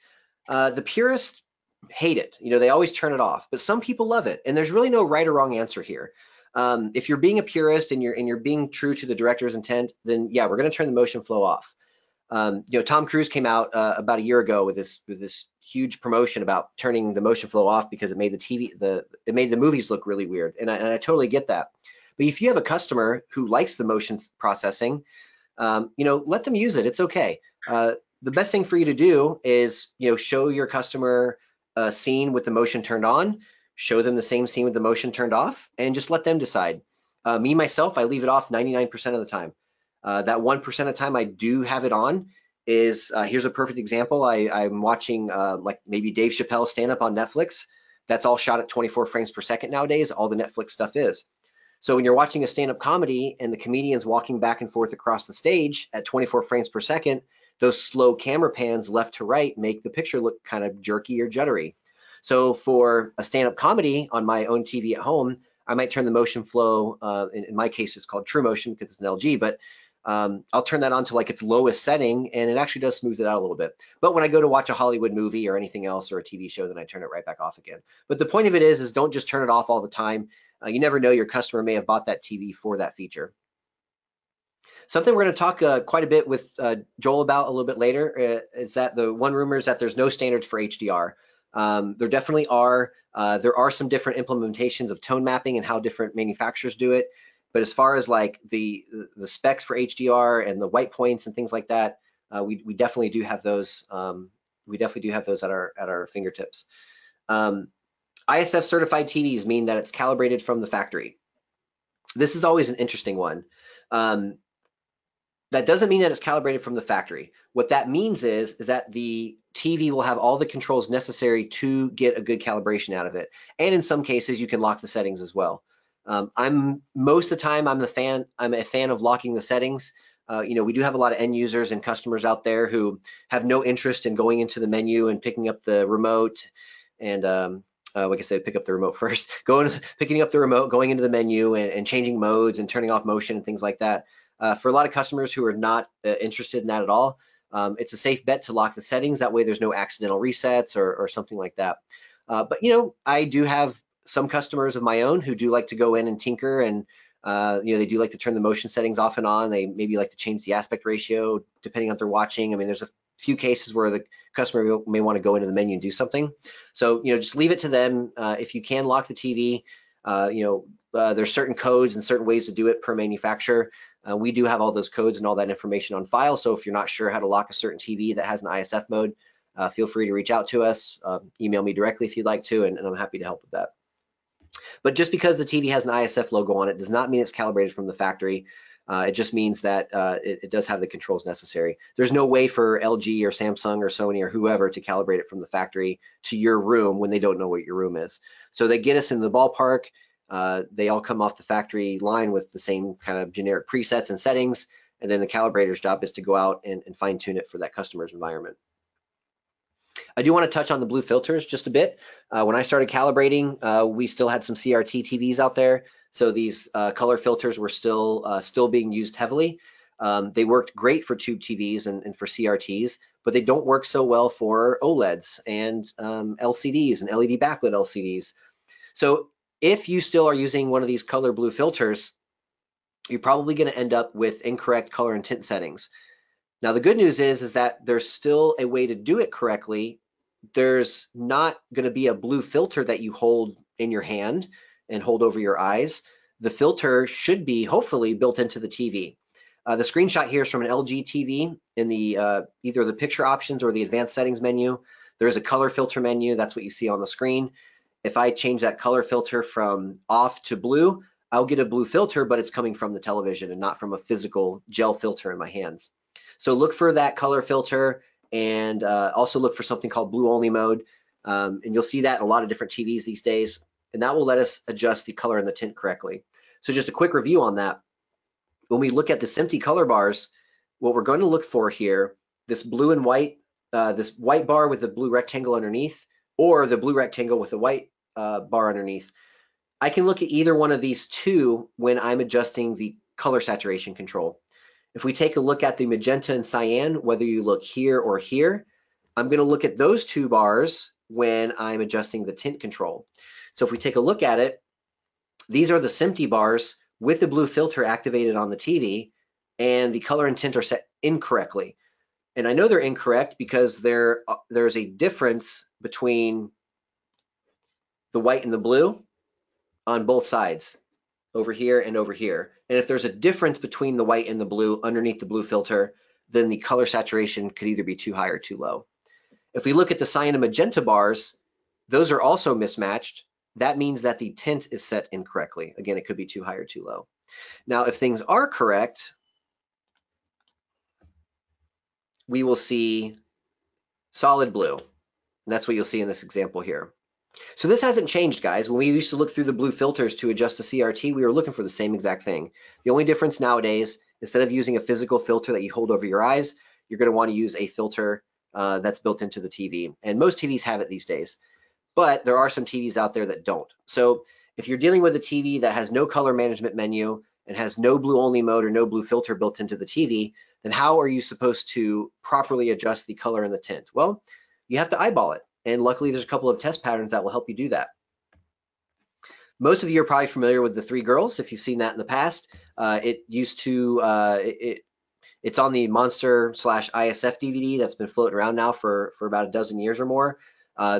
The purists hate it. They always turn it off, but some people love it, and there's really no right or wrong answer here. If you're being a purist and you're being true to the director's intent, then yeah, we're going to turn the motion flow off. Tom Cruise came out about a year ago with this huge promotion about turning the motion flow off because it made the movies look really weird, and I totally get that. But if you have a customer who likes the motion processing, let them use it. It's okay. The best thing for you to do is show your customer a scene with the motion turned on, show them the same scene with the motion turned off, and just let them decide. Me, myself, I leave it off 99% of the time. That 1% of the time I do have it on is, here's a perfect example. I'm watching like maybe Dave Chappelle stand up on Netflix. That's all shot at 24 frames per second nowadays, all the Netflix stuff is. So when you're watching a stand-up comedy and the comedian's walking back and forth across the stage at 24 frames per second, those slow camera pans left to right make the picture look kind of jerky or juddery. So for a stand-up comedy on my own TV at home, I might turn the motion flow, in my case it's called True Motion because it's an LG, but I'll turn that on to like its lowest setting, and it actually does smooth it out a little bit. But when I go to watch a Hollywood movie or anything else or a TV show, then I turn it right back off again. But the point of it is don't just turn it off all the time. You never know, your customer may have bought that TV for that feature. Something we're going to talk quite a bit with Joel about a little bit later is that the one rumor is that there's no standards for HDR. There definitely are. There are some different implementations of tone mapping and how different manufacturers do it. But as far as like the specs for HDR and the white points and things like that, we definitely do have those. We definitely do have those at our fingertips. ISF certified TVs mean that it's calibrated from the factory. This is always an interesting one. That doesn't mean that it's calibrated from the factory. What that means is that the TV will have all the controls necessary to get a good calibration out of it. And in some cases, you can lock the settings as well. Most of the time, I'm a fan of locking the settings. We do have a lot of end users and customers out there who have no interest in going into the menu and picking up the remote and like I said, pick up the remote first, picking up the remote, going into the menu and changing modes and turning off motion and things like that. For a lot of customers who are not interested in that at all, it's a safe bet to lock the settings. That way there's no accidental resets or something like that. But I do have some customers of my own who do like to go in and tinker and they do like to turn the motion settings off and on. They maybe like to change the aspect ratio depending on what they're watching. I mean, there's a few cases where the customer may want to go into the menu and do something. So just leave it to them. If you can lock the TV, There's certain codes and certain ways to do it per manufacturer. We do have all those codes and all that information on file. So if you're not sure how to lock a certain TV that has an ISF mode, feel free to reach out to us, email me directly if you'd like to, and I'm happy to help with that. But just because the TV has an ISF logo on it does not mean it's calibrated from the factory. It just means that it does have the controls necessary. There's no way for LG or Samsung or Sony or whoever to calibrate it from the factory to your room when they don't know what your room is. So they get us in the ballpark. They all come off the factory line with the same kind of generic presets and settings, and then the calibrator's job is to go out and fine tune it for that customer's environment. I do want to touch on the blue filters just a bit. When I started calibrating, we still had some CRT TVs out there, so these color filters were still being used heavily. They worked great for tube TVs and for CRTs, but they don't work so well for OLEDs and LCDs and LED backlit LCDs. So if you still are using one of these color blue filters, you're probably going to end up with incorrect color and tint settings. Now, the good news is that there's still a way to do it correctly. There's not going to be a blue filter that you hold in your hand and hold over your eyes. The filter should be hopefully built into the TV. The screenshot here is from an LG TV in the either the picture options or the advanced settings menu. There's a color filter menu. That's what you see on the screen. If I change that color filter from off to blue, I'll get a blue filter, but it's coming from the television and not from a physical gel filter in my hands. So look for that color filter, and also look for something called blue only mode. And you'll see that in a lot of different TVs these days, and that will let us adjust the color and the tint correctly. So just a quick review on that. When we look at the SMPTE color bars, what we're going to look for here, this blue and white, this white bar with the blue rectangle underneath, or the blue rectangle with the white bar underneath. I can look at either one of these two when I'm adjusting the color saturation control. If we take a look at the magenta and cyan, whether you look here or here, I'm going to look at those two bars when I'm adjusting the tint control. So if we take a look at it, these are the SMPTE bars with the blue filter activated on the TV, and the color and tint are set incorrectly. And I know they're incorrect because there's a difference between the white and the blue on both sides, over here and over here. And if there's a difference between the white and the blue underneath the blue filter, then the color saturation could either be too high or too low. If we look at the cyan and magenta bars, those are also mismatched. That means that the tint is set incorrectly. Again, it could be too high or too low. Now, if things are correct, we will see solid blue. And that's what you'll see in this example here. So this hasn't changed, guys. When we used to look through the blue filters to adjust the CRT, we were looking for the same exact thing. The only difference nowadays, instead of using a physical filter that you hold over your eyes, you're going to want to use a filter that's built into the TV. And most TVs have it these days, but there are some TVs out there that don't. So if you're dealing with a TV that has no color management menu and has no blue only mode or no blue filter built into the TV, then how are you supposed to properly adjust the color and the tint? Well, you have to eyeball it. And luckily, there's a couple of test patterns that will help you do that. Most of you are probably familiar with the Three Girls, if you've seen that in the past. It's on the Monster/ISF DVD that's been floating around now for about a dozen years or more.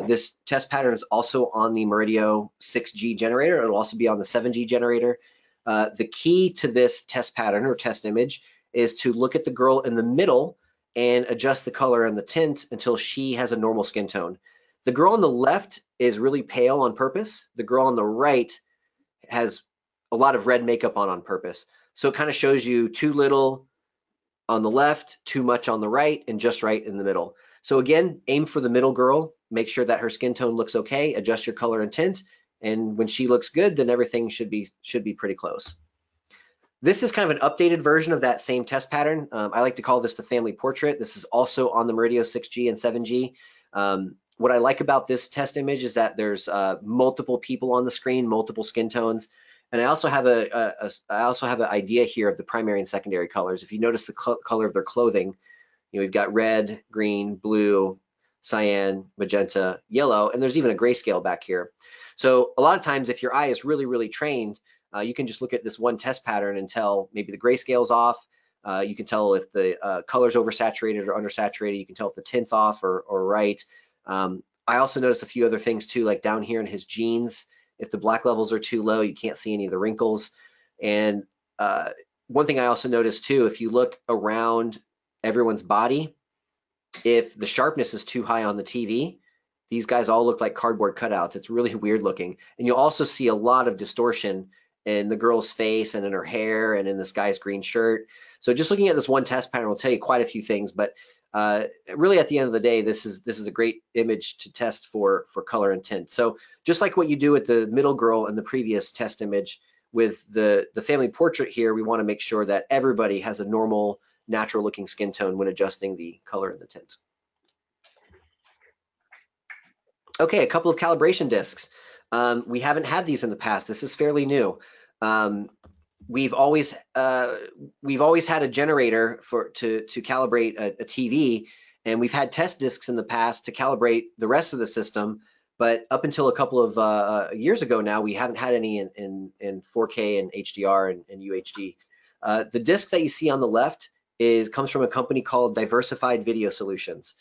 This test pattern is also on the Murideo 6G generator. It'll also be on the 7G generator. The key to this test pattern or test image is to look at the girl in the middle and adjust the color and the tint until she has a normal skin tone. The girl on the left is really pale on purpose. The girl on the right has a lot of red makeup on purpose. So it kind of shows you too little on the left, too much on the right, and just right in the middle. So again, aim for the middle girl. Make sure that her skin tone looks okay. Adjust your color and tint. And when she looks good, then everything should be pretty close. This is kind of an updated version of that same test pattern. I like to call this the family portrait. This is also on the Murideo 6G and 7G. What I like about this test image is that there's multiple people on the screen, multiple skin tones, and I also have an idea here of the primary and secondary colors. If you notice the color of their clothing, we've got red, green, blue, cyan, magenta, yellow, and there's even a grayscale back here. So a lot of times, if your eye is really, really trained, you can just look at this one test pattern and tell maybe the grayscale's off. You can tell if the color's oversaturated or undersaturated. You can tell if the tint's off or right. I also noticed a few other things too, like down here in his jeans, If the black levels are too low, you can't see any of the wrinkles. And one thing I also noticed too, if you look around everyone's body, if the sharpness is too high on the TV, these guys all look like cardboard cutouts. It's really weird looking. And you'll also see a lot of distortion in the girl's face and in her hair and in this guy's green shirt. So just looking at this one test pattern will tell you quite a few things, but really at the end of the day, this is a great image to test for color and tint. So just like what you do with the middle girl in the previous test image, with the family portrait here, we want to make sure that everybody has a normal, natural looking skin tone when adjusting the color and the tint. Okay, a couple of calibration discs. We haven't had these in the past. This is fairly new. We've always had a generator to calibrate a TV, and we've had test discs in the past to calibrate the rest of the system. But up until a couple of years ago now, we haven't had any in 4K and HDR and UHD. The disc that you see on the left comes from a company called Diversified Video Solutions.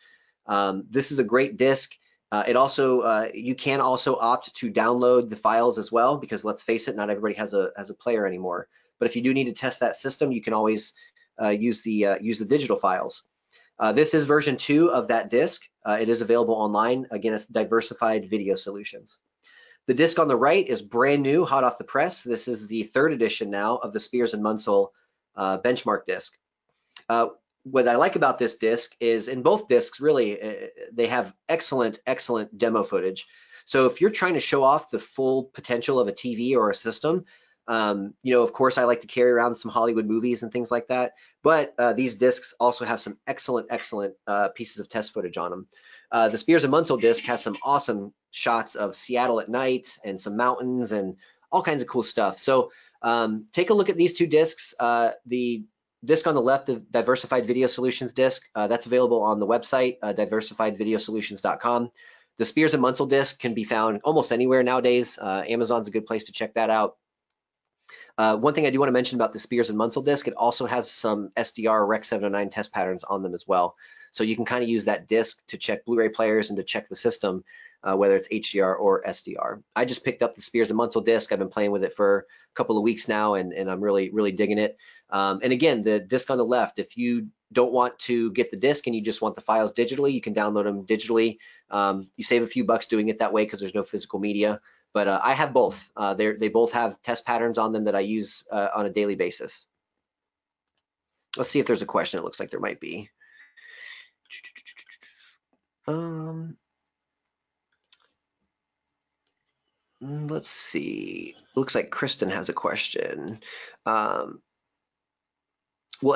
This is a great disc. You can also opt to download the files as well, because let's face it, not everybody has a player anymore. But if you do need to test that system, you can always use the digital files. This is version 2 of that disc. It is available online. Again, it's Diversified Video Solutions. The disc on the right is brand new, hot off the press. This is the 3rd edition now of the Spears and Munsell benchmark disc. What I like about this disc is in both discs, really, they have excellent demo footage. So if you're trying to show off the full potential of a TV or a system, of course, I like to carry around some Hollywood movies and things like that. But these discs also have some excellent pieces of test footage on them. The Spears and Munsell disc has some awesome shots of Seattle at night and some mountains and all kinds of cool stuff. So take a look at these two discs. The disc on the left, the Diversified Video Solutions disc, that's available on the website, diversifiedvideosolutions.com. The Spears and Munsell disc can be found almost anywhere nowadays. Amazon's a good place to check that out. One thing I do want to mention about the Spears and Munsell disc, it also has some SDR Rec 709 test patterns on them as well. So you can kind of use that disc to check Blu-ray players and to check the system, whether it's HDR or SDR. I just picked up the Spears and Munsell disc. I've been playing with it for a couple of weeks now, and I'm really digging it. And again, the disc on the left, if you don't want to get the disc and you just want the files digitally, you can download them digitally. You save a few bucks doing it that way because there's no physical media. But I have both. They both have test patterns on them that I use on a daily basis. Let's see if there's a question. It looks like there might be. Let's see. Looks like Kristen has a question. Will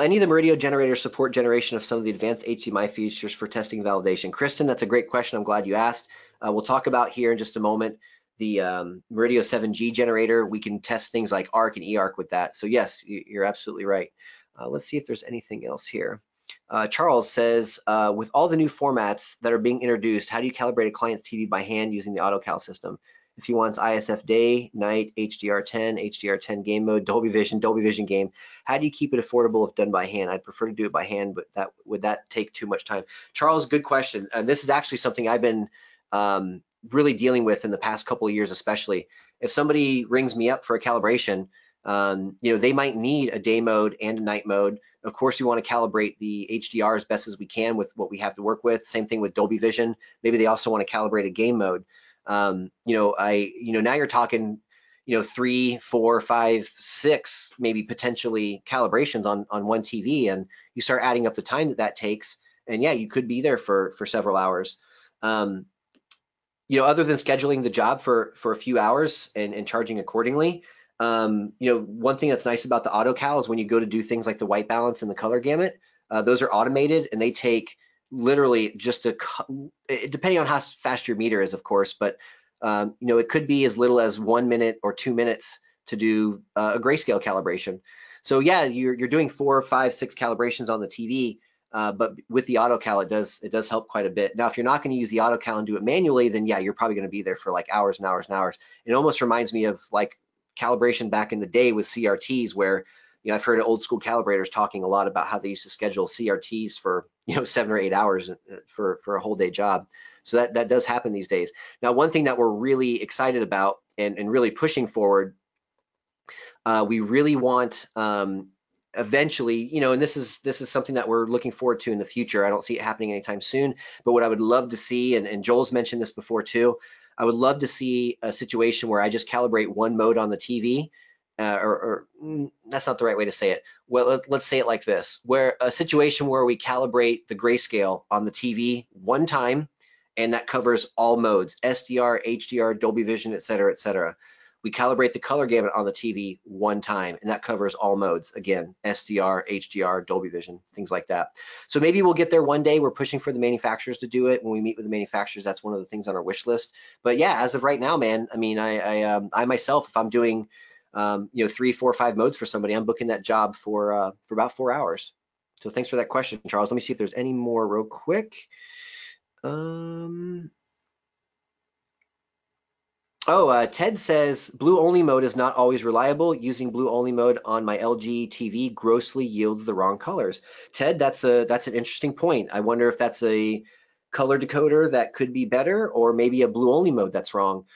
any of the Meridio generators support generation of some of the advanced HDMI features for testing validation? Kristen, that's a great question. I'm glad you asked. We'll talk about here in just a moment the Murideo 7G generator. We can test things like ARC and eARC with that. So yes, you're absolutely right. Let's see if there's anything else here. Charles says, with all the new formats that are being introduced, how do you calibrate a client's TV by hand using the AutoCal system? If he wants ISF day, night, HDR10, HDR10 game mode, Dolby Vision game, how do you keep it affordable if done by hand? I'd prefer to do it by hand, but would that take too much time? Charles, good question. And this is actually something I've been really dealing with in the past couple of years, especially. If somebody rings me up for a calibration, they might need a day mode and a night mode. Of course, we want to calibrate the HDR as best as we can with what we have to work with. Same thing with Dolby Vision. Maybe they also want to calibrate a game mode. Now you're talking, 3, 4, 5, 6, maybe potentially calibrations on one TV, and you start adding up the time that takes, and yeah, you could be there for several hours. Other than scheduling the job for a few hours and charging accordingly, one thing that's nice about the AutoCal is when you go to do things like the white balance and the color gamut, those are automated and they take literally just depending on how fast your meter is, of course, but it could be as little as 1 minute or 2 minutes to do a grayscale calibration. So yeah, you're doing 4, 5, 6 calibrations on the TV, but with the AutoCal, it does help quite a bit. Now, if you're not going to use the AutoCal and do it manually, then yeah, you're probably going to be there for like hours and hours and hours. It almost reminds me of like calibration back in the day with CRTs, where I've heard old school calibrators talking a lot about how they used to schedule CRTs for 7 or 8 hours for a whole day job. So that does happen these days. Now, one thing that we're really excited about and really pushing forward, we really want eventually, you know, and this is something that we're looking forward to in the future. I don't see it happening anytime soon, but what I would love to see, and Joel's mentioned this before too, I would love to see a situation where I just calibrate one mode on the TV, that's not the right way to say it. Well, let's say it like this, where a situation where we calibrate the grayscale on the TV one time, and that covers all modes, SDR, HDR, Dolby Vision, et cetera, et cetera. We calibrate the color gamut on the TV one time, and that covers all modes. Again, SDR, HDR, Dolby Vision, things like that. So maybe we'll get there one day. We're pushing for the manufacturers to do it. When we meet with the manufacturers, that's one of the things on our wish list. But yeah, as of right now, man, I mean, I myself, if I'm doing, you know, 3, 4, 5 modes for somebody, I'm booking that job for about 4 hours. So thanks for that question, Charles. Let me see if there's any more real quick. Ted says, blue only mode is not always reliable. Using blue only mode on my LG TV grossly yields the wrong colors. Ted, that's an interesting point. I wonder if that's a color decoder that could be better, or maybe a blue only mode that's wrong.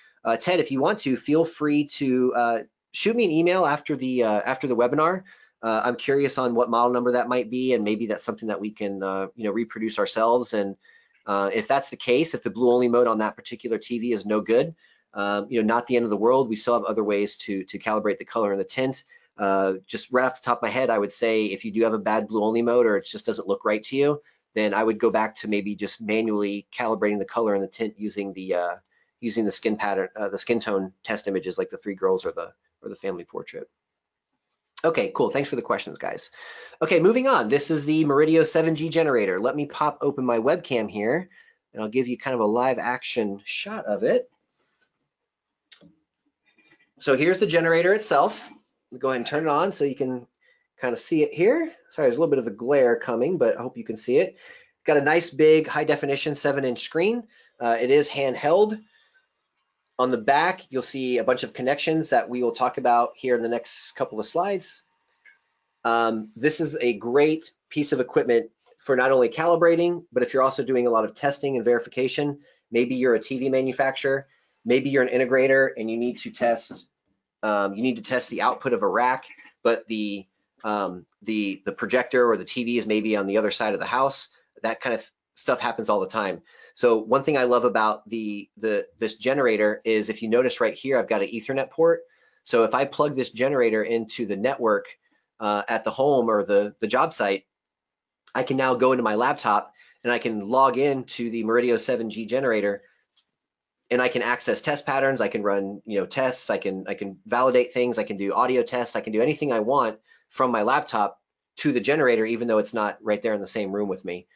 Ted, if you want to, feel free to shoot me an email after the webinar. I'm curious on what model number that might be, and maybe that's something that we can you know, reproduce ourselves. And if that's the case, if the blue only mode on that particular TV is no good, you know, not the end of the world. We still have other ways to calibrate the color and the tint. Just right off the top of my head, I would say if you do have a bad blue only mode, or it just doesn't look right to you, then I would go back to maybe just manually calibrating the color and the tint using the skin pattern, the skin tone test images, like the 3 girls or the family portrait. Okay, cool. Thanks for the questions, guys. Okay, moving on. This is the Murideo 7G generator. Let me pop open my webcam here, and I'll give you kind of a live action shot of it. So here's the generator itself. Go ahead and turn it on so you can kind of see it here. Sorry, there's a little bit of a glare coming, but I hope you can see it. Got a nice big high definition 7-inch screen. It is handheld. On the back, you'll see a bunch of connections that we will talk about here in the next couple of slides. This is a great piece of equipment for not only calibrating, but if you're also doing a lot of testing and verification. Maybe you're a TV manufacturer, maybe you're an integrator, and you need to test the output of a rack, but the projector or the TV is maybe on the other side of the house. That kind of stuff happens all the time. So one thing I love about this generator is, if you notice right here, I've got an Ethernet port. So if I plug this generator into the network at the home or the job site, I can now go into my laptop and I can log into the Murideo 7G generator, and I can access test patterns. I can run, you know, tests. I can validate things. I can do audio tests. I can do anything I want from my laptop to the generator, even though it's not right there in the same room with me.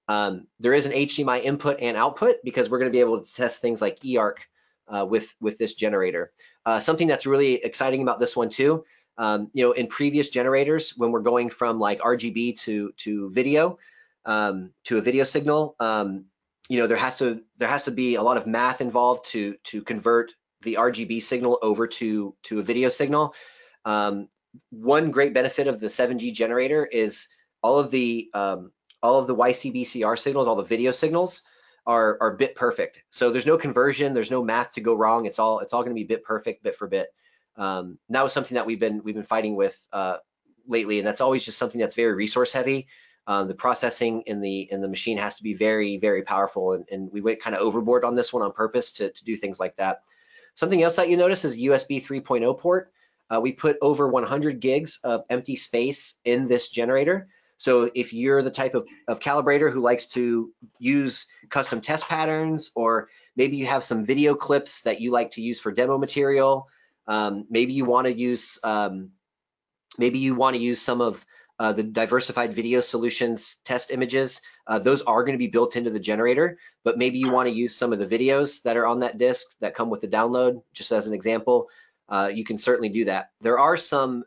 There is an HDMI input and output, because we're going to be able to test things like eARC with this generator. Something that's really exciting about this one too, you know, in previous generators, when we're going from like RGB to video, to a video signal, you know, there has to be a lot of math involved to convert the RGB signal over to a video signal. One great benefit of the 7G generator is all of the YCBCR signals, all the video signals are bit perfect. So there's no conversion, there's no math to go wrong. It's all going to be bit perfect, bit for bit. That was something that we've been fighting with lately, and that's always just something that's very resource heavy. The processing in the machine has to be very, very powerful, and we went kind of overboard on this one on purpose to do things like that. Something else that you notice is USB 3.0 port. We put over 100 gigs of empty space in this generator. So if you're the type of calibrator who likes to use custom test patterns, or maybe you have some video clips that you like to use for demo material, maybe you want to use some of the diversified video solutions test images, those are going to be built into the generator, but maybe you want to use some of the videos that are on that disk that come with the download, just as an example. You can certainly do that. There are some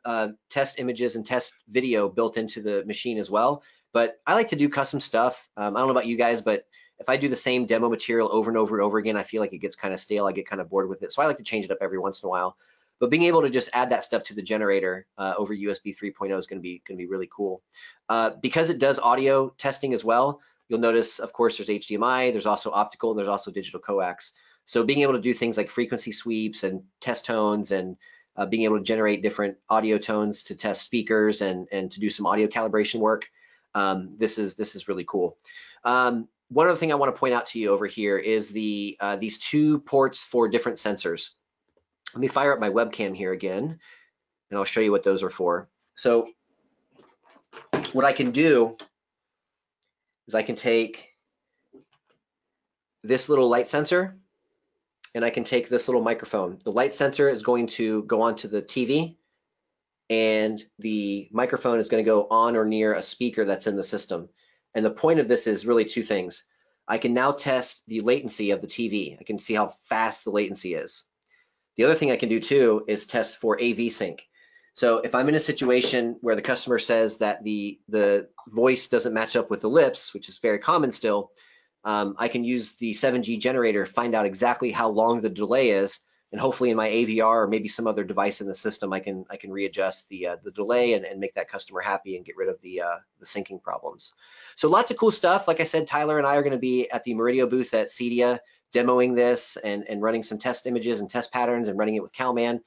test images and test video built into the machine as well, but I like to do custom stuff. I don't know about you guys, but if I do the same demo material over and over and over again, I feel like it gets kind of stale. I get kind of bored with it. So I like to change it up every once in a while. But being able to just add that stuff to the generator over USB 3.0 is going to be really cool. Because it does audio testing as well, you'll notice, of course, there's HDMI, there's also optical, and there's also digital coax. So being able to do things like frequency sweeps and test tones and being able to generate different audio tones to test speakers and to do some audio calibration work, this is really cool. One other thing I want to point out to you over here is these 2 ports for different sensors. Let me fire up my webcam here again, and I'll show you what those are for. So what I can do is I can take this little light sensor and I can take this little microphone. The light sensor is going to go onto the TV, and the microphone is going to go on or near a speaker that's in the system. And the point of this is really 2 things. I can now test the latency of the TV. I can see how fast the latency is. The other thing I can do too is test for AV sync. So if I'm in a situation where the customer says that the voice doesn't match up with the lips, which is very common still, I can use the 7G generator, find out exactly how long the delay is, and hopefully in my AVR or maybe some other device in the system, I can readjust the delay and make that customer happy and get rid of the syncing problems. So lots of cool stuff. Like I said, Tyler and I are going to be at the Murideo booth at Cedia demoing this and running some test images and test patterns and running it with CalMan.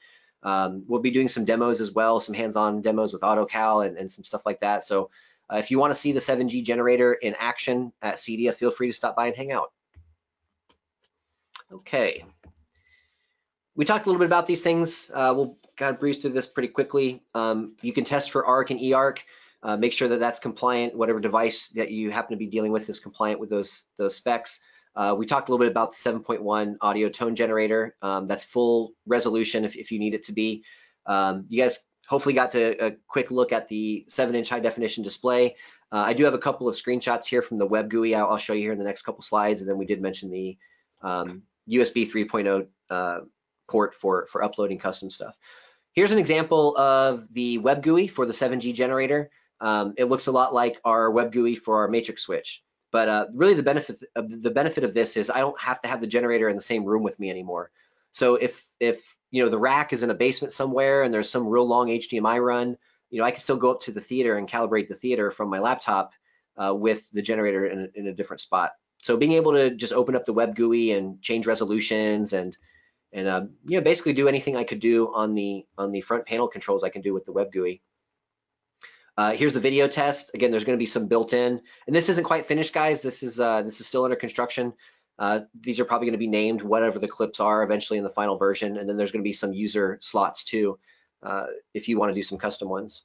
We'll be doing some demos as well, some hands-on demos with AutoCal and some stuff like that. So if you want to see the 7G generator in action at Cedia, feel free to stop by and hang out. Okay. We talked a little bit about these things. We'll kind of breeze through this pretty quickly. You can test for ARC and eARC. Make sure that that's compliant. Whatever device that you happen to be dealing with is compliant with those specs. We talked a little bit about the 7.1 audio tone generator. That's full resolution if you need it to be. You guys hopefully got a quick look at the 7-inch high definition display. I do have a couple of screenshots here from the web GUI I'll show you here in the next couple slides, and then we did mention the USB 3.0 port for uploading custom stuff. Here's an example of the web GUI for the 7G generator. It looks a lot like our web GUI for our matrix switch, but really the benefit of this is I don't have to have the generator in the same room with me anymore. So if you know the rack is in a basement somewhere and there's some real long HDMI run, you know I can still go up to the theater and calibrate the theater from my laptop with the generator in a different spot. So being able to just open up the web GUI and change resolutions and you know, basically do anything I could do on the front panel controls I can do with the web GUI. Here's the video test. Again, there's going to be some built-in, and this isn't quite finished, guys. This is still under construction. These are probably going to be named whatever the clips are eventually in the final version, and then there's going to be some user slots too, if you want to do some custom ones.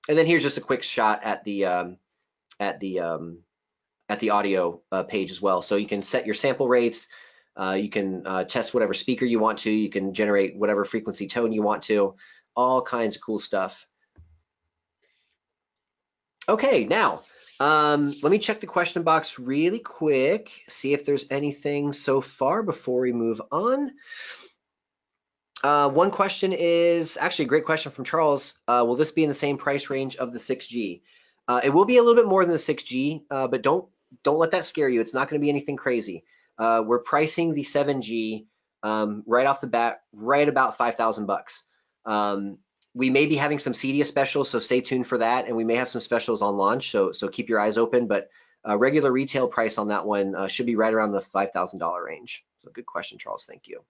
And then here's just a quick shot at the audio page as well. So you can set your sample rates. You can test whatever speaker you want to. You can generate whatever frequency tone you want to. All kinds of cool stuff. Okay, now let me check the question box really quick, see if there's anything so far before we move on. One question is actually a great question from Charles. Will this be in the same price range of the 6G? It will be a little bit more than the 6G, but don't let that scare you. It's not going to be anything crazy. We're pricing the 7G right off the bat, right about $5,000. We may be having some Cedia specials, so stay tuned for that, and we may have some specials on launch, so keep your eyes open. But regular retail price on that one should be right around the $5,000 range. So good question, Charles. Thank you.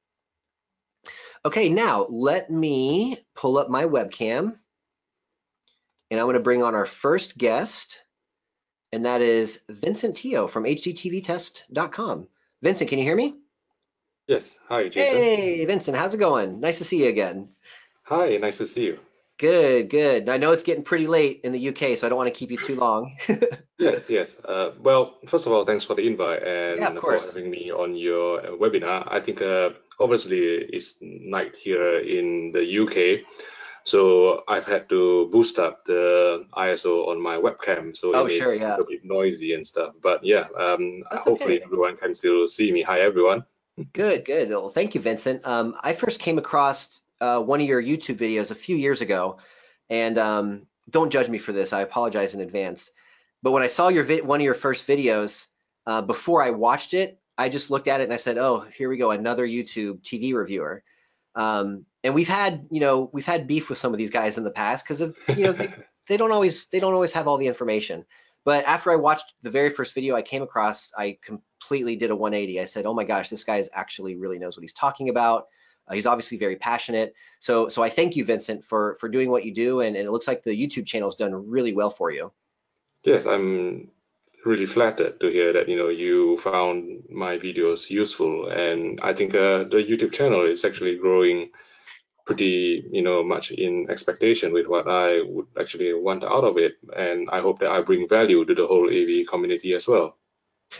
Okay, now let me pull up my webcam, and I'm going to bring on our first guest, and that is Vincent Teo from hdtvtest.com. Vincent, can you hear me? Yes. Hi, Jason. Hey, Vincent, how's it going? Nice to see you again. Hi, nice to see you. Good, good. I know it's getting pretty late in the UK, so I don't want to keep you too long. Yes. Well, first of all, thanks for the invite Yeah, of and for course. having me on your webinar. I think obviously it's night here in the UK, so I've had to boost up the ISO on my webcam, so it may Sure, be a yeah. little bit noisy and stuff. But yeah, That's hopefully okay. everyone can still see me. Hi, everyone. Good, good. Well, thank you, Vincent. I first came across one of your YouTube videos a few years ago, and don't judge me for this. I apologize in advance. But when I saw one of your first videos, before I watched it, I just looked at it and I said, "Oh, here we go, another YouTube TV reviewer." And we've had beef with some of these guys in the past because of they don't always have all the information. But after I watched the very first video I came across, I completely did a 180. I said, oh my gosh, this guy actually really knows what he's talking about. He's obviously very passionate. So I thank you, Vincent, for doing what you do, and it looks like the YouTube channel has done really well for you. Yes, I'm really flattered to hear that you found my videos useful, and I think the YouTube channel is actually growing pretty much in expectation with what I would actually want out of it, and I hope that I bring value to the whole AV community as well.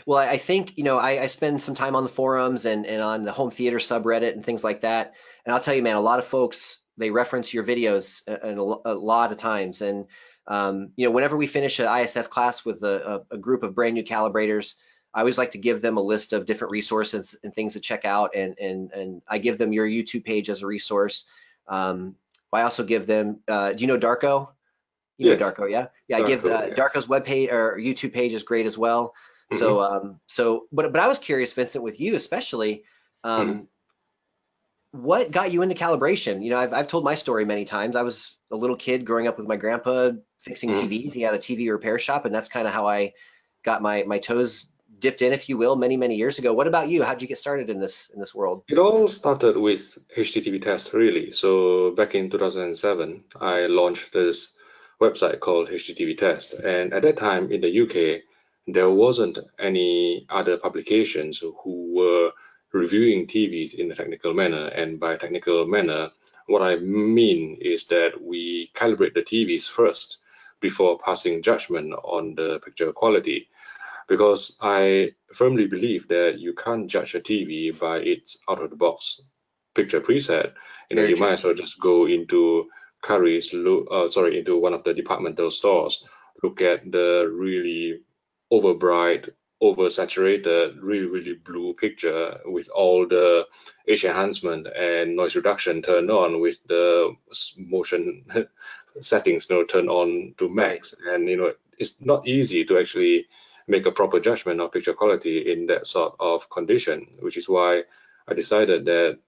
Well, I think, I spend some time on the forums and on the home theater subreddit and things like that. And I'll tell you, man, a lot of folks, they reference your videos a lot of times. And, whenever we finish an ISF class with a group of brand new calibrators, I always like to give them a list of different resources and things to check out. And I give them your YouTube page as a resource. I also give them, do you know Darko? You know Yes, Darko, yeah? Yeah, I give yes. Darko's web page or YouTube page is great as well. But I was curious, Vincent, with you especially, Mhm. what got you into calibration? I've told my story many times. I was a little kid growing up with my grandpa fixing Mhm. TVs. He had a TV repair shop, and that's kind of how I got my toes dipped in, if you will, many years ago. What about you? How'd you get started in this world? It all started with HDTV test, really. So back in 2007, I launched this website called HDTV test, and at that time in the UK, there wasn't any other publications who were reviewing TVs in a technical manner. And by technical manner, what I mean is that we calibrate the TVs first before passing judgment on the picture quality, because I firmly believe that you can't judge a TV by its out of the box picture preset. Very You true. might as well just go into Curry's, into one of the departmental stores, look at the really overbright, oversaturated, really blue picture with all the edge enhancement and noise reduction turned on, with the motion settings turned on to Right. max. And it's not easy to actually make a proper judgment of picture quality in that sort of condition, which is why I decided that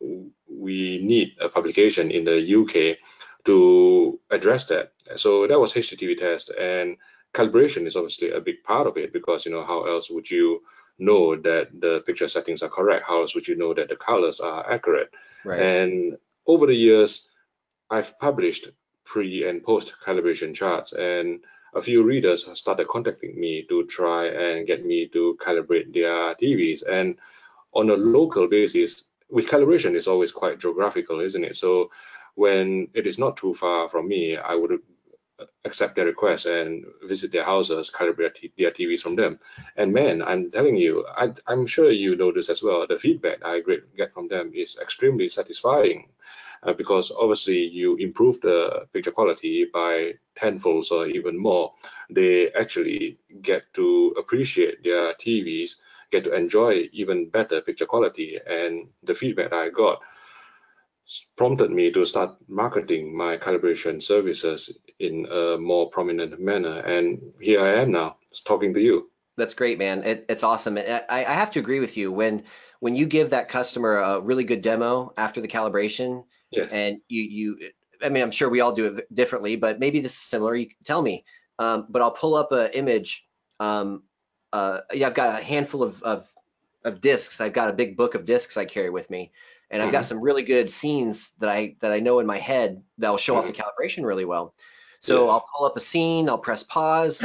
we need a publication in the UK to address that. So that was HTTV test, and calibration is obviously a big part of it, because how else would you know that the picture settings are correct? How else would you know that the colors are accurate? Right. And over the years, I've published pre and post calibration charts, and a few readers started contacting me to try and get me to calibrate their TVs. And on a local basis, with calibration, it's always quite geographical, isn't it? So when it is not too far from me, I would accept their request and visit their houses, calibrate their TVs from them. And man, I'm telling you, I'm sure you know this as well. The feedback I get from them is extremely satisfying, because obviously you improve the picture quality by tenfolds or even more. They actually get to appreciate their TVs, get to enjoy even better picture quality. And the feedback I got prompted me to start marketing my calibration services in a more prominent manner. And here I am now talking to you. That's great, man. It's awesome. I have to agree with you. When you give that customer a really good demo after the calibration, Yes. and I mean, I'm sure we all do it differently, but maybe this is similar. You can tell me. But I'll pull up an image. Yeah, I've got a handful of discs. I've got a big book of discs I carry with me, and I've got Hmm. some really good scenes that I know in my head that will show off the Hmm. calibration really well. So Yes. I'll pull up a scene. I'll press pause.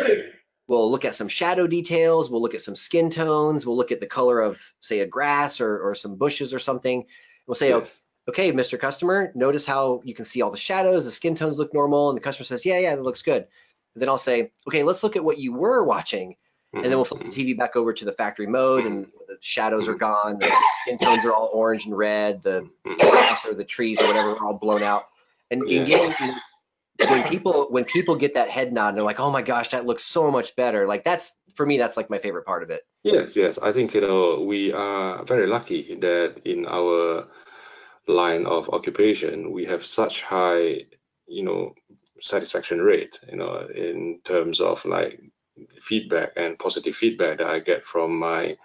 We'll look at some shadow details. We'll look at some skin tones. We'll look at the color of, say, a grass or some bushes or something. We'll say, Yes. okay, Mr. Customer, notice how you can see all the shadows, the skin tones look normal. And the customer says, yeah, that looks good. And then I'll say, okay, let's look at what you were watching. And then we'll flip the Hmm. TV back over to the factory mode, and Hmm. the shadows are Hmm. gone. The skin tones are all orange and red. The Hmm. grass or the trees or whatever are all blown out. And Yeah. again, when people get that head nod and they're like, oh my gosh, that looks so much better, like that's, for me, that's like my favorite part of it. Yes, yes. I think, we are very lucky that in our line of occupation, we have such high, you know, satisfaction rate, in terms of like feedback and positive feedback that I get from my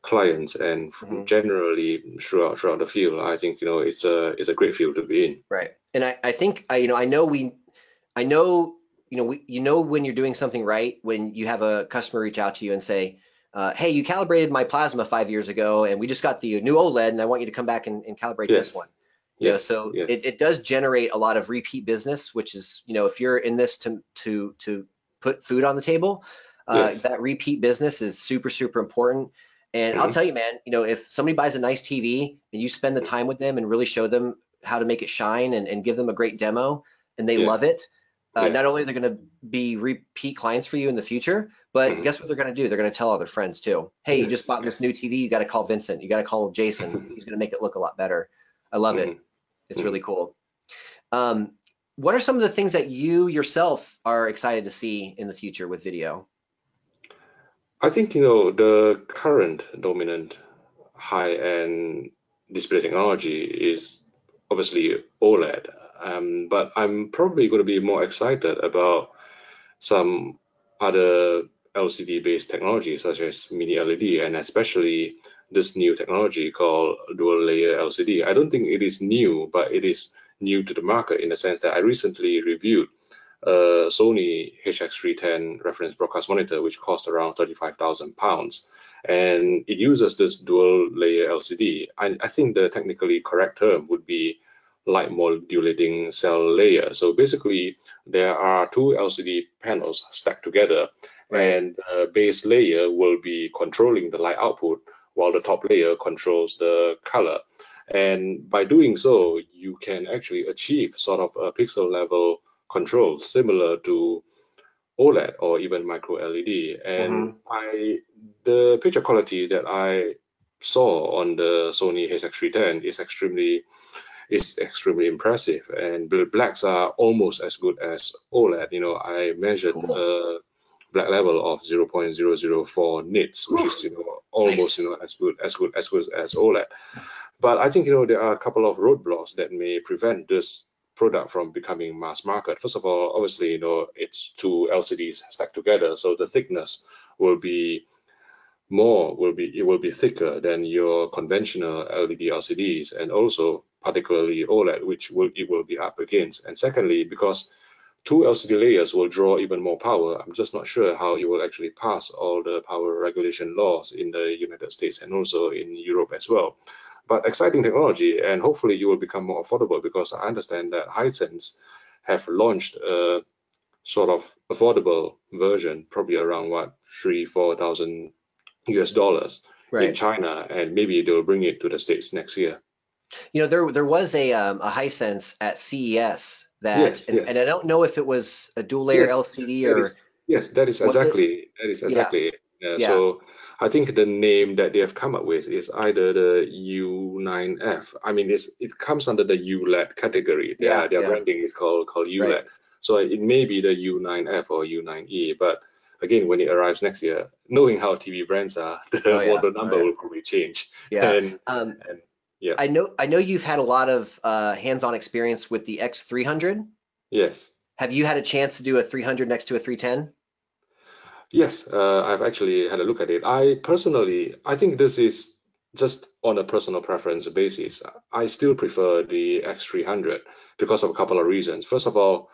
clients and Hmm. generally throughout the field. I think, it's a great field to be in. Right. And I think I know when you're doing something right when you have a customer reach out to you and say, hey, you calibrated my plasma 5 years ago, and we just got the new OLED, and I want you to come back and calibrate this one. So it does generate a lot of repeat business, which is, if you're in this to put food on the table, that repeat business is super, super important. And I'll tell you, man, if somebody buys a nice TV and you spend the time with them and really show them how to make it shine and give them a great demo, and they love it, not only are they going to be repeat clients for you in the future, but guess what they're going to do? They're going to tell all their friends too. Hey, you just bought this new TV. You got to call Vincent. You got to call Jason. He's going to make it look a lot better. I love it. It's really cool. What are some of the things that you yourself are excited to see in the future with video? I think, the current dominant high-end display technology is obviously OLED. But I'm probably going to be more excited about some other LCD-based technology, such as mini LED, and especially this new technology called dual layer LCD. I don't think it is new, but it is new to the market in the sense that I recently reviewed a Sony HX310 reference broadcast monitor, which cost around £35,000, and it uses this dual layer LCD. I think the technically correct term would be light modulating cell layer. So basically, there are two LCD panels stacked together, and the base layer will be controlling the light output, while the top layer controls the color. And by doing so, you can actually achieve sort of a pixel level control similar to OLED or even micro LED. And the picture quality that I saw on the Sony HX310 is extremely impressive, and the blacks are almost as good as OLED. I measured a black level of 0.004 nits, which is almost as good as OLED. But I think there are a couple of roadblocks that may prevent this product from becoming mass market. First of all, obviously, it's two LCDs stacked together, so the thickness will be thicker than your conventional LED LCDs, and also particularly OLED, which it will be up against. And secondly, because two LCD layers will draw even more power, I'm just not sure how it will actually pass all the power regulation laws in the United States and also in Europe as well. But exciting technology, and hopefully it will become more affordable, because I understand that Hisense have launched a sort of affordable version, probably around $3,000-4,000 in China, and maybe they'll bring it to the States next year. There was a Hisense at CES that, and I don't know if it was a dual layer LCD or. That is exactly it. So I think the name that they have come up with is either the U9F. I mean, it comes under the ULED category. Their branding is called ULED. So it may be the U9F or U9E, but again, when it arrives next year, knowing how TV brands are, the model number will probably change. I know you've had a lot of hands-on experience with the X300. Yes. Have you had a chance to do a 300 next to a 310? Yes, I've actually had a look at it. I think this is just on a personal preference basis. I still prefer the X300 because of a couple of reasons. First of all,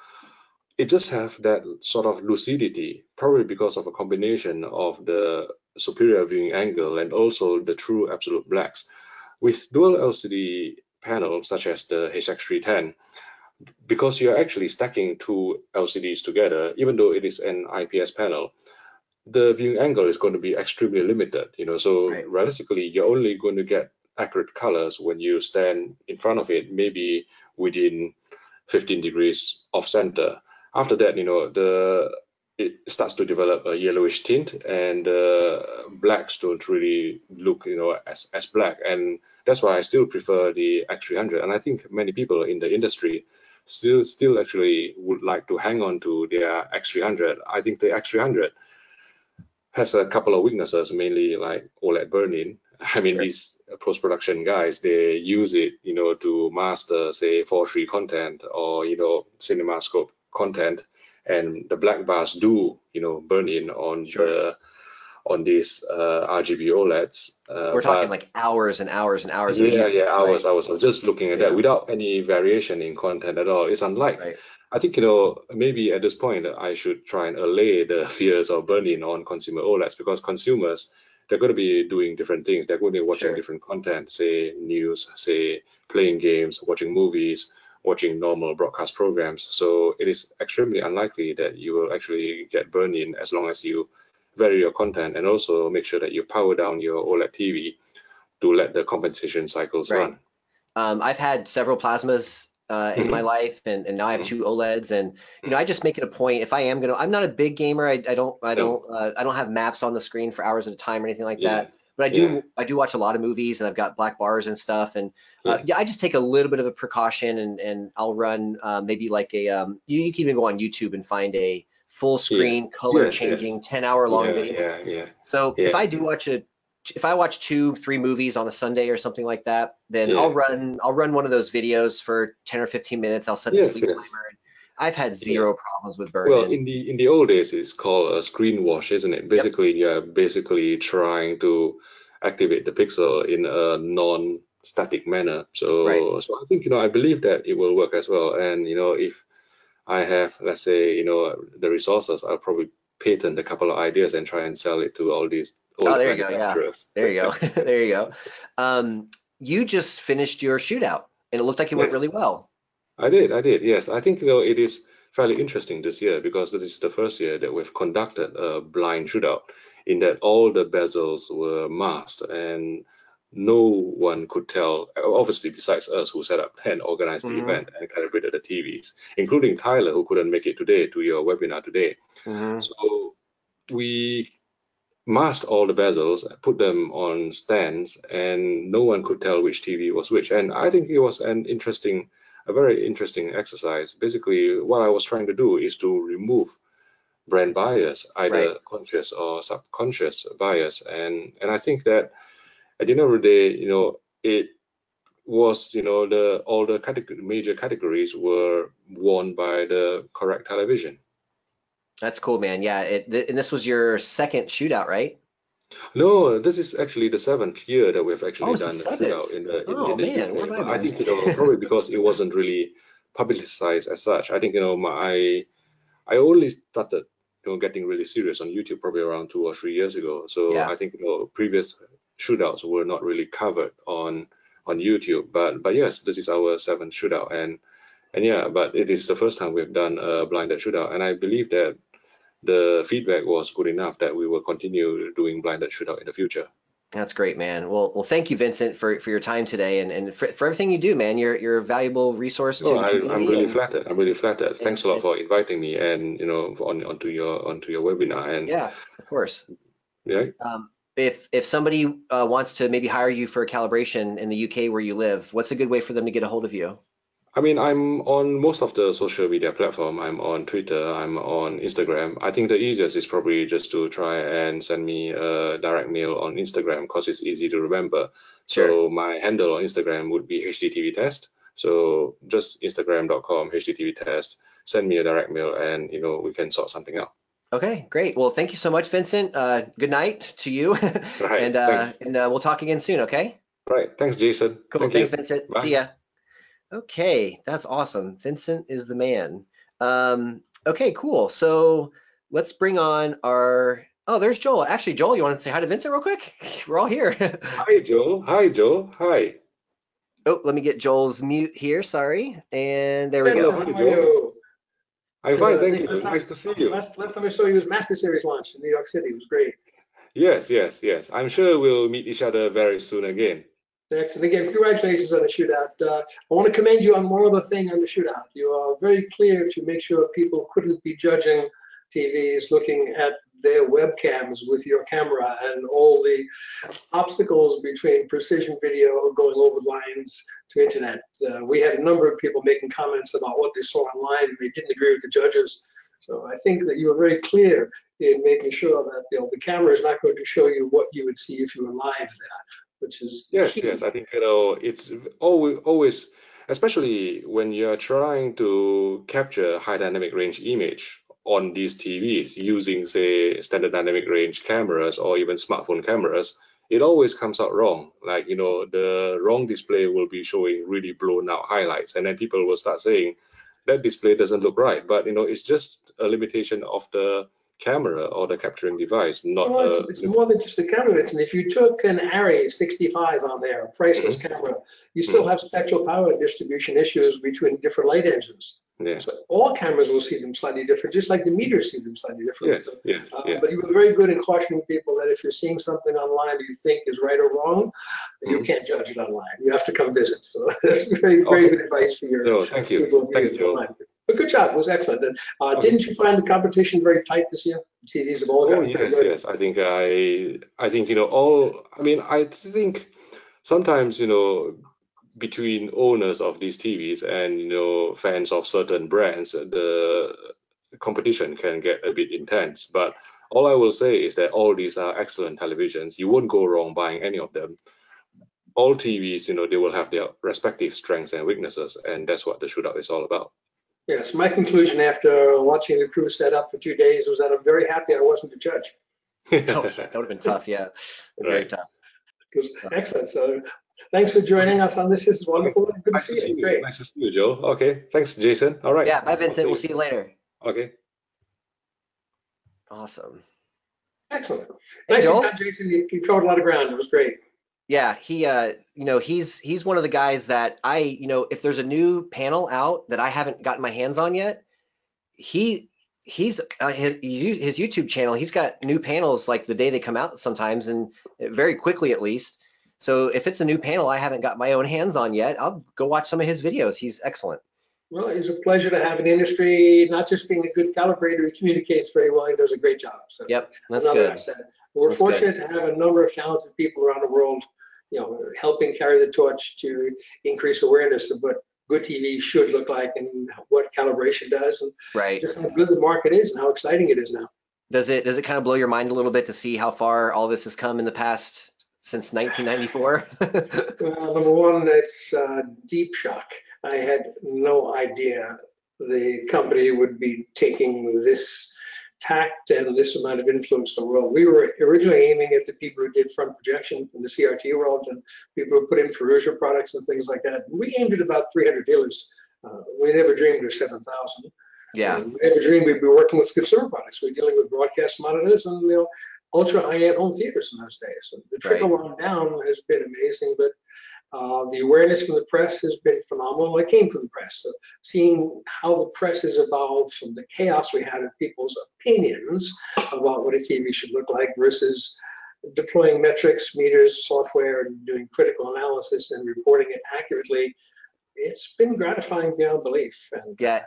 it just have that sort of lucidity, probably because of a combination of the superior viewing angle and also the true absolute blacks. With dual LCD panels such as the HX310, because you're actually stacking two LCDs together, even though it is an IPS panel, the viewing angle is going to be extremely limited. So realistically, you're only going to get accurate colors when you stand in front of it, maybe within 15 degrees off center. After that, it starts to develop a yellowish tint, and blacks don't really look, as black. And that's why I still prefer the X300. And I think many people in the industry still actually would like to hang on to their X300. I think the X300 has a couple of weaknesses, mainly like OLED burn-in. I mean, these post-production guys, they use it, to master, say, 4:3 content or, CinemaScope content, and the black bars do, burn in on these RGB OLEDs. We're talking like hours and hours and hours. Hours. I was just looking at that without any variation in content at all. It's unlike. I think, maybe at this point I should try and allay the fears of burn-in on consumer OLEDs, because consumers they're going to be doing different things. They're going to be watching Sure. different content, say news, say playing games, watching movies, watching normal broadcast programs. So it is extremely unlikely that you will actually get burned in, as long as you vary your content and also make sure that you power down your OLED TV to let the compensation cycles Right. run. I've had several plasmas in my life, and now I have two OLEDs, and I just make it a point, if I am gonna, I'm not a big gamer. I don't have maps on the screen for hours at a time or anything like Yeah, that. But I do watch a lot of movies, and I've got black bars and stuff, and I just take a little bit of a precaution, and I'll run maybe like a you can even go on YouTube and find a full screen color changing 10-hour long video. So if I watch 2-3 movies on a Sunday or something like that, then I'll run one of those videos for 10 or 15 minutes. I'll set the sleep timer. And I've had zero problems with burn-in. Well, in the old days, it's called a screen wash, isn't it? Basically, you're basically trying to activate the pixel in a non-static manner. So I think, I believe that it will work as well. And, if I have, let's say, the resources, I'll probably patent a couple of ideas and try and sell it to all these old manufacturers. There you go. There you go. You just finished your shootout, and it looked like it went really well. I did. Yes, I think it is fairly interesting this year, because this is the first year that we've conducted a blind shootout, in that all the bezels were masked and no one could tell, obviously besides us who set up and organized the event and calibrated the TVs, including Tyler, who couldn't make it today to your webinar today. So we masked all the bezels, put them on stands, and no one could tell which TV was which. And I think it was a very interesting exercise. Basically, what I was trying to do is to remove brand bias, either conscious or subconscious bias. And I think that at the end of the day, it was, all the major categories were won by the correct television. That's cool, man. Yeah, and this was your second shootout, right? No, this is actually the 7th year that we've actually done the a shootout in the man, UK. But I think, probably because it wasn't really publicized as such. I think, I only started, getting really serious on YouTube probably around 2 or 3 years ago. So I think, previous shootouts were not really covered on YouTube. But yes, this is our 7th shootout, and yeah, but it is the first time we've done a blinded shootout, and I believe that the feedback was good enough that we will continue doing blinded shootout in the future. That's great, man. Well, thank you, Vincent, for your time today, and for everything you do, man. You're a valuable resource to the community. I'm really flattered. I'm really flattered. Thanks a lot for inviting me, and onto your webinar. And yeah, of course. Yeah. If somebody wants to maybe hire you for a calibration in the UK where you live, what's a good way for them to get a hold of you? I mean, I'm on most of the social media platform. I'm on Twitter, I'm on Instagram. I think the easiest is probably just to try and send me a direct mail on Instagram, because it's easy to remember. So my handle on Instagram would be HDTV Test. So just instagram.com HDTV Test. Send me a direct mail, and we can sort something out. Okay, great. Well, thank you so much, Vincent. Good night to you. Right. And we'll talk again soon. Okay. Right. Thanks, Jason. Cool. Thanks, Vincent. Bye. See ya. Okay, that's awesome. Vincent is the man. Okay, cool. So let's bring on our, there's Joel. Actually, Joel, you want to say hi to Vincent real quick? We're all here. Hi, Joel. Hi, Joel. Hi. Oh, let me get Joel's mute here. Sorry. And there we go. How are you? I'm fine, thank you. Nice to see you. Last time I saw you was Master Series launch in New York City. It was great. Yes. I'm sure we'll meet each other very soon again. Excellent. Again, congratulations on the shootout. I want to commend you on one other thing on the shootout. You are very clear to make sure people couldn't be judging TVs looking at their webcams with your camera, and all the obstacles between precision video going over lines to internet. We had a number of people making comments about what they saw online, and they didn't agree with the judges. So I think that you were very clear in making sure that the camera is not going to show you what you would see if you were live there, which is key. Yes. I think it's always, especially when you're trying to capture high dynamic range image on these TVs using, say, standard dynamic range cameras or even smartphone cameras, it always comes out wrong. Like, the wrong display will be showing really blown out highlights, and then people will start saying that display doesn't look right. But, it's just a limitation of the camera or the capturing device, not well, it's more than just the camera. And if you took an Arri 65 on there, a priceless camera, you still have spectral power distribution issues between different light engines. Yeah. So all cameras will see them slightly different, just like the meters see them slightly different. Yes, So, yes, yes. But you were very good in cautioning people that if you're seeing something online that you think is right or wrong, you can't judge it online. You have to come visit. So that's very, very good advice for your thank you. people Thanks, Joe. online. But good job, it was excellent. And didn't you find the competition very tight this year? TVs have all gotten pretty good. Yes. I think I think sometimes between owners of these TVs and fans of certain brands, the competition can get a bit intense. But all I will say is that all these are excellent televisions. You won't go wrong buying any of them. All TVs, they will have their respective strengths and weaknesses, and that's what the shootout is all about. Yes, my conclusion after watching the crew set up for 2 days was that I'm very happy I wasn't the judge. That would have been tough, yeah. Very tough. Excellent. So thanks for joining us on this. This is wonderful. Good to see you. Great. Nice to see you, Joe. Okay, thanks, Jason. All right. Yeah, bye, Vincent. We'll see you later. Okay. Awesome. Excellent. Hey, Nice Joel. job, Jason. You covered a lot of ground. It was great. Yeah, he he's one of the guys that if there's a new panel out that I haven't gotten my hands on yet, he's his YouTube channel, he's got new panels like the day they come out sometimes, and very quickly at least. So if it's a new panel I haven't got my own hands on yet, I'll go watch some of his videos. He's excellent. Well, it's a pleasure to have an industry, not just being a good calibrator, he communicates very well, he does a great job. So yep, that's good. We're fortunate to have a number of talented people around the world, helping carry the torch to increase awareness of what good TV should look like and what calibration does, and just how good the market is and how exciting it is now. Does it kind of blow your mind a little bit to see how far all this has come in the past since 1994? Well, number one, it's deep shock. I had no idea the company would be taking this tact and this amount of influence in the world. We were originally aiming at the people who did front projection in the CRT world and people who put in Ferrugia products and things like that. We aimed at about 300 dealers. We never dreamed of 7,000. Yeah. We never dreamed we'd be working with consumer products. We're dealing with broadcast monitors and ultra high-end home theaters in those days. So the trickle on down has been amazing, but the awareness from the press has been phenomenal. I came from the press, so seeing how the press has evolved from the chaos we had of people's opinions about what a TV should look like versus deploying metrics, meters, software, and doing critical analysis and reporting it accurately, it's been gratifying beyond belief. And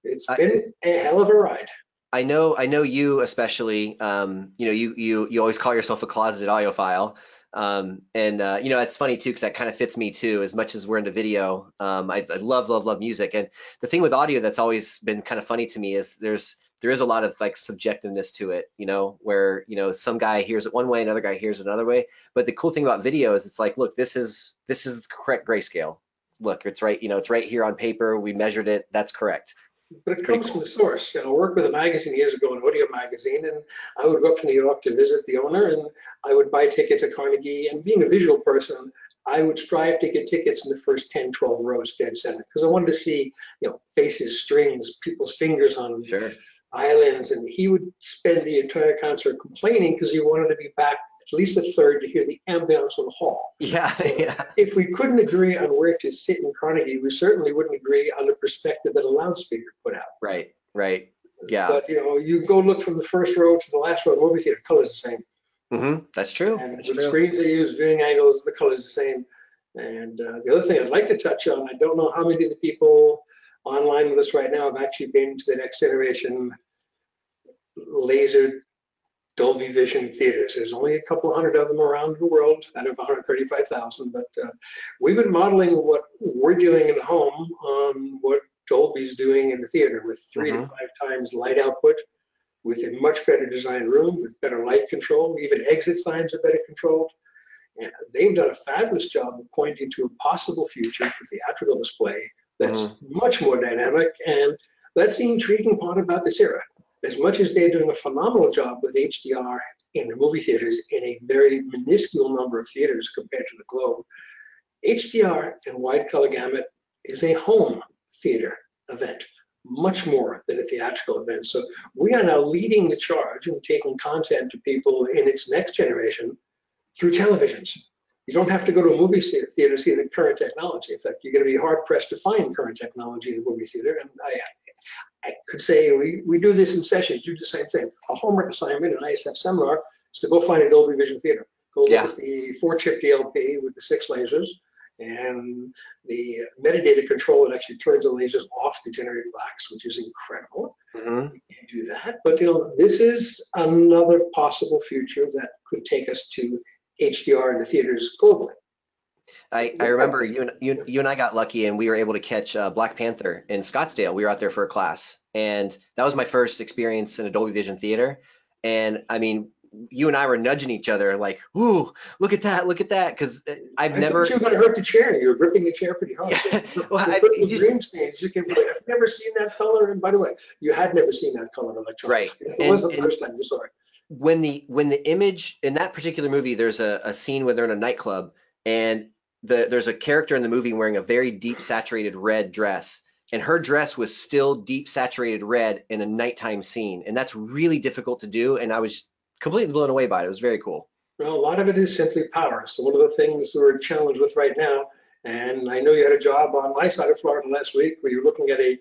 it's been a hell of a ride. I know you especially. You always call yourself a closeted audiophile. It's funny too, because that kind of fits me too. As much as we're into video, I love music. And the thing with audio that's always been kind of funny to me is there is a lot of like subjectiveness to it, where some guy hears it one way, another guy hears it another way. But the cool thing about video is it's like, look, this is the correct grayscale. Look, it's right, it's right here on paper. We measured it. That's correct. But it comes from the source. I worked with a magazine years ago, an audio magazine, and I would go up to New York to visit the owner, and I would buy tickets at Carnegie. And being a visual person, I would strive to get tickets in the first 10, 12 rows dead center, because I wanted to see, faces, strings, people's fingers on islands. And he would spend the entire concert complaining because he wanted to be back at least a third to hear the ambiance of the hall. Yeah. If we couldn't agree on where to sit in Carnegie, we certainly wouldn't agree on the perspective that a loudspeaker put out. Right. Yeah. But you go look from the first row to the last row of the movie theater, color's the same. Mm-hmm. That's true. And the screens they use, viewing angles, the color's the same. And the other thing I'd like to touch on, I don't know how many of the people online with us right now have actually been to the next generation laser Dolby Vision theaters. There's only a couple hundred of them around the world out of 135,000, but we've been modeling what we're doing at home on what Dolby's doing in the theater with 3 to 5 times light output, with a much better designed room, with better light control. Even exit signs are better controlled. And they've done a fabulous job of pointing to a possible future for theatrical display that's much more dynamic. And that's the intriguing part about this era. As much as they're doing a phenomenal job with HDR in the movie theaters in a very minuscule number of theaters compared to the globe, HDR and wide color gamut is a home theater event. much more than a theatrical event. So we are now leading the charge and taking content to people in its next generation through televisions. You don't have to go to a movie theater to see the current technology. In fact, you're going to be hard pressed to find current technology in the movie theater. And I could say we do this in sessions, do the same thing. A homework assignment in an ISF seminar is to go find a Dolby Vision theater. Go look at the 4-chip DLP with the 6 lasers and the metadata control that actually turns the lasers off to generate blacks, which is incredible. We can't do that, but this is another possible future that could take us to HDR in the theaters globally. I remember you and I got lucky and we were able to catch Black Panther in Scottsdale. We were out there for a class, and that was my first experience in a Dolby Vision theater. And I mean, you and I were nudging each other like, "Ooh, look at that, because I've never." You were going to hurt the chair. You were gripping the chair pretty hard. Yeah. Well, dream scenes. I've never seen that color. And by the way, you had never seen that color electronics. Right. It was the first time you saw it. When the image in that particular movie, there's a scene where they're in a nightclub, and there's a character in the movie wearing a very deep saturated red dress, and her dress was still deep saturated red in a nighttime scene, and that's really difficult to do. And I was completely blown away by it. It was very cool. Well, a lot of it is simply power. So one of the things we're challenged with right now, and I know you had a job on my side of Florida last week where you're looking at a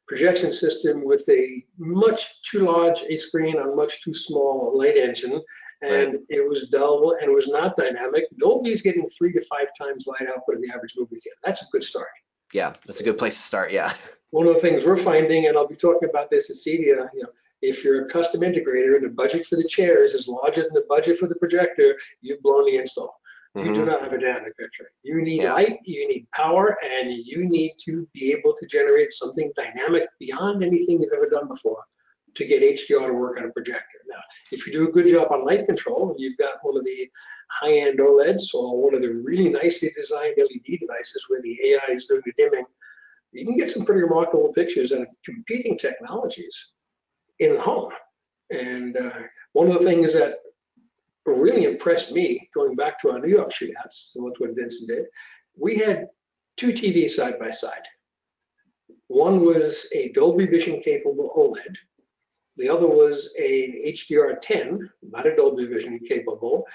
projection system with a much too large a screen on much too small light engine, and it was dull and it was not dynamic. Dolby's getting 3 to 5 times light output of the average movie theater. That's a good start. Yeah, that's a good place to start. Yeah. One of the things we're finding, and I'll be talking about this at CEDIA, if you're a custom integrator and the budget for the chairs is larger than the budget for the projector, you've blown the install. You do not have a dynamic picture. You need light, you need power, and you need to be able to generate something dynamic beyond anything you've ever done before to get HDR to work on a projector. Now, if you do a good job on light control, you've got one of the high-end OLEDs or one of the really nicely designed LED devices where the AI is doing the dimming, you can get some pretty remarkable pictures out of competing technologies in the home. And one of the things that really impressed me, going back to our New York shootouts, so what Vincent did, we had 2 TVs side by side. One was a Dolby Vision capable OLED. The other was a HDR10, not a Dolby Vision capable,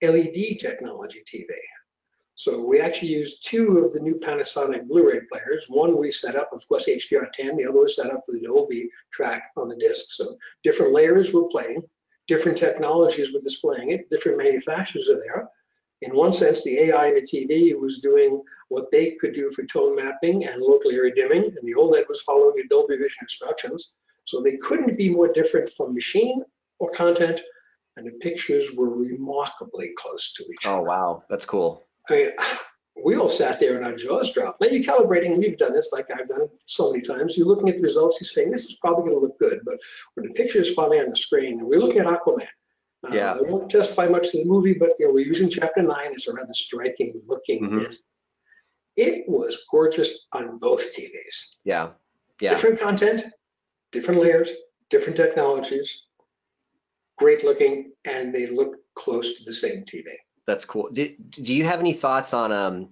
LED technology TV. So we actually used 2 of the new Panasonic Blu-ray players. One we set up, of course, HDR10. The other was set up for the Dolby track on the disc. So different layers were playing, different technologies were displaying it, different manufacturers are there. In one sense, the AI in the TV was doing what they could do for tone mapping and local area dimming, and the OLED was following the Dolby Vision instructions. So they couldn't be more different from machine or content, and the pictures were remarkably close to each other. Oh, wow, that's cool. I mean, we all sat there and our jaws dropped. Now you're calibrating, and you've done this like I've done it so many times. You're looking at the results, you're saying this is probably going to look good, but when the picture is finally on the screen, and we're looking at Aquaman. I won't testify much to the movie, but we're using Chapter 9. It's a rather striking looking disc. It was gorgeous on both TVs. Yeah. Different content, different layers, different technologies, great looking, and they look close to the same TV. That's cool. Do you have any thoughts on,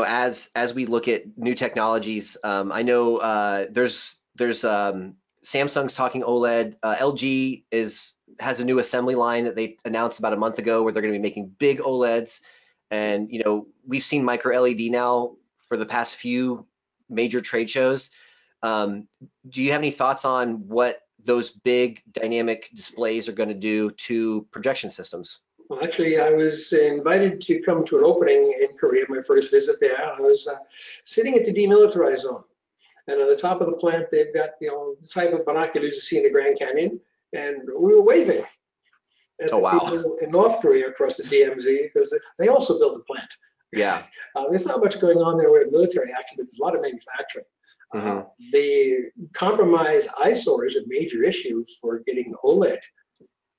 as we look at new technologies? I know there's Samsung's talking OLED. LG has a new assembly line that they announced about a month ago where they're going to be making big OLEDs. And we've seen micro LED now for the past few major trade shows. Do you have any thoughts on what those big dynamic displays are going to do to projection systems? Well, actually, I was invited to come to an opening in Korea, my first visit there. I was sitting at the demilitarized zone. And on the top of the plant, they've got, the type of binoculars you see in the Grand Canyon. And we were waving at the people in North Korea across the DMZ because they also built a plant. Yeah. There's not much going on there with military action, but there's a lot of manufacturing. The compromise I saw is a major issue for getting OLED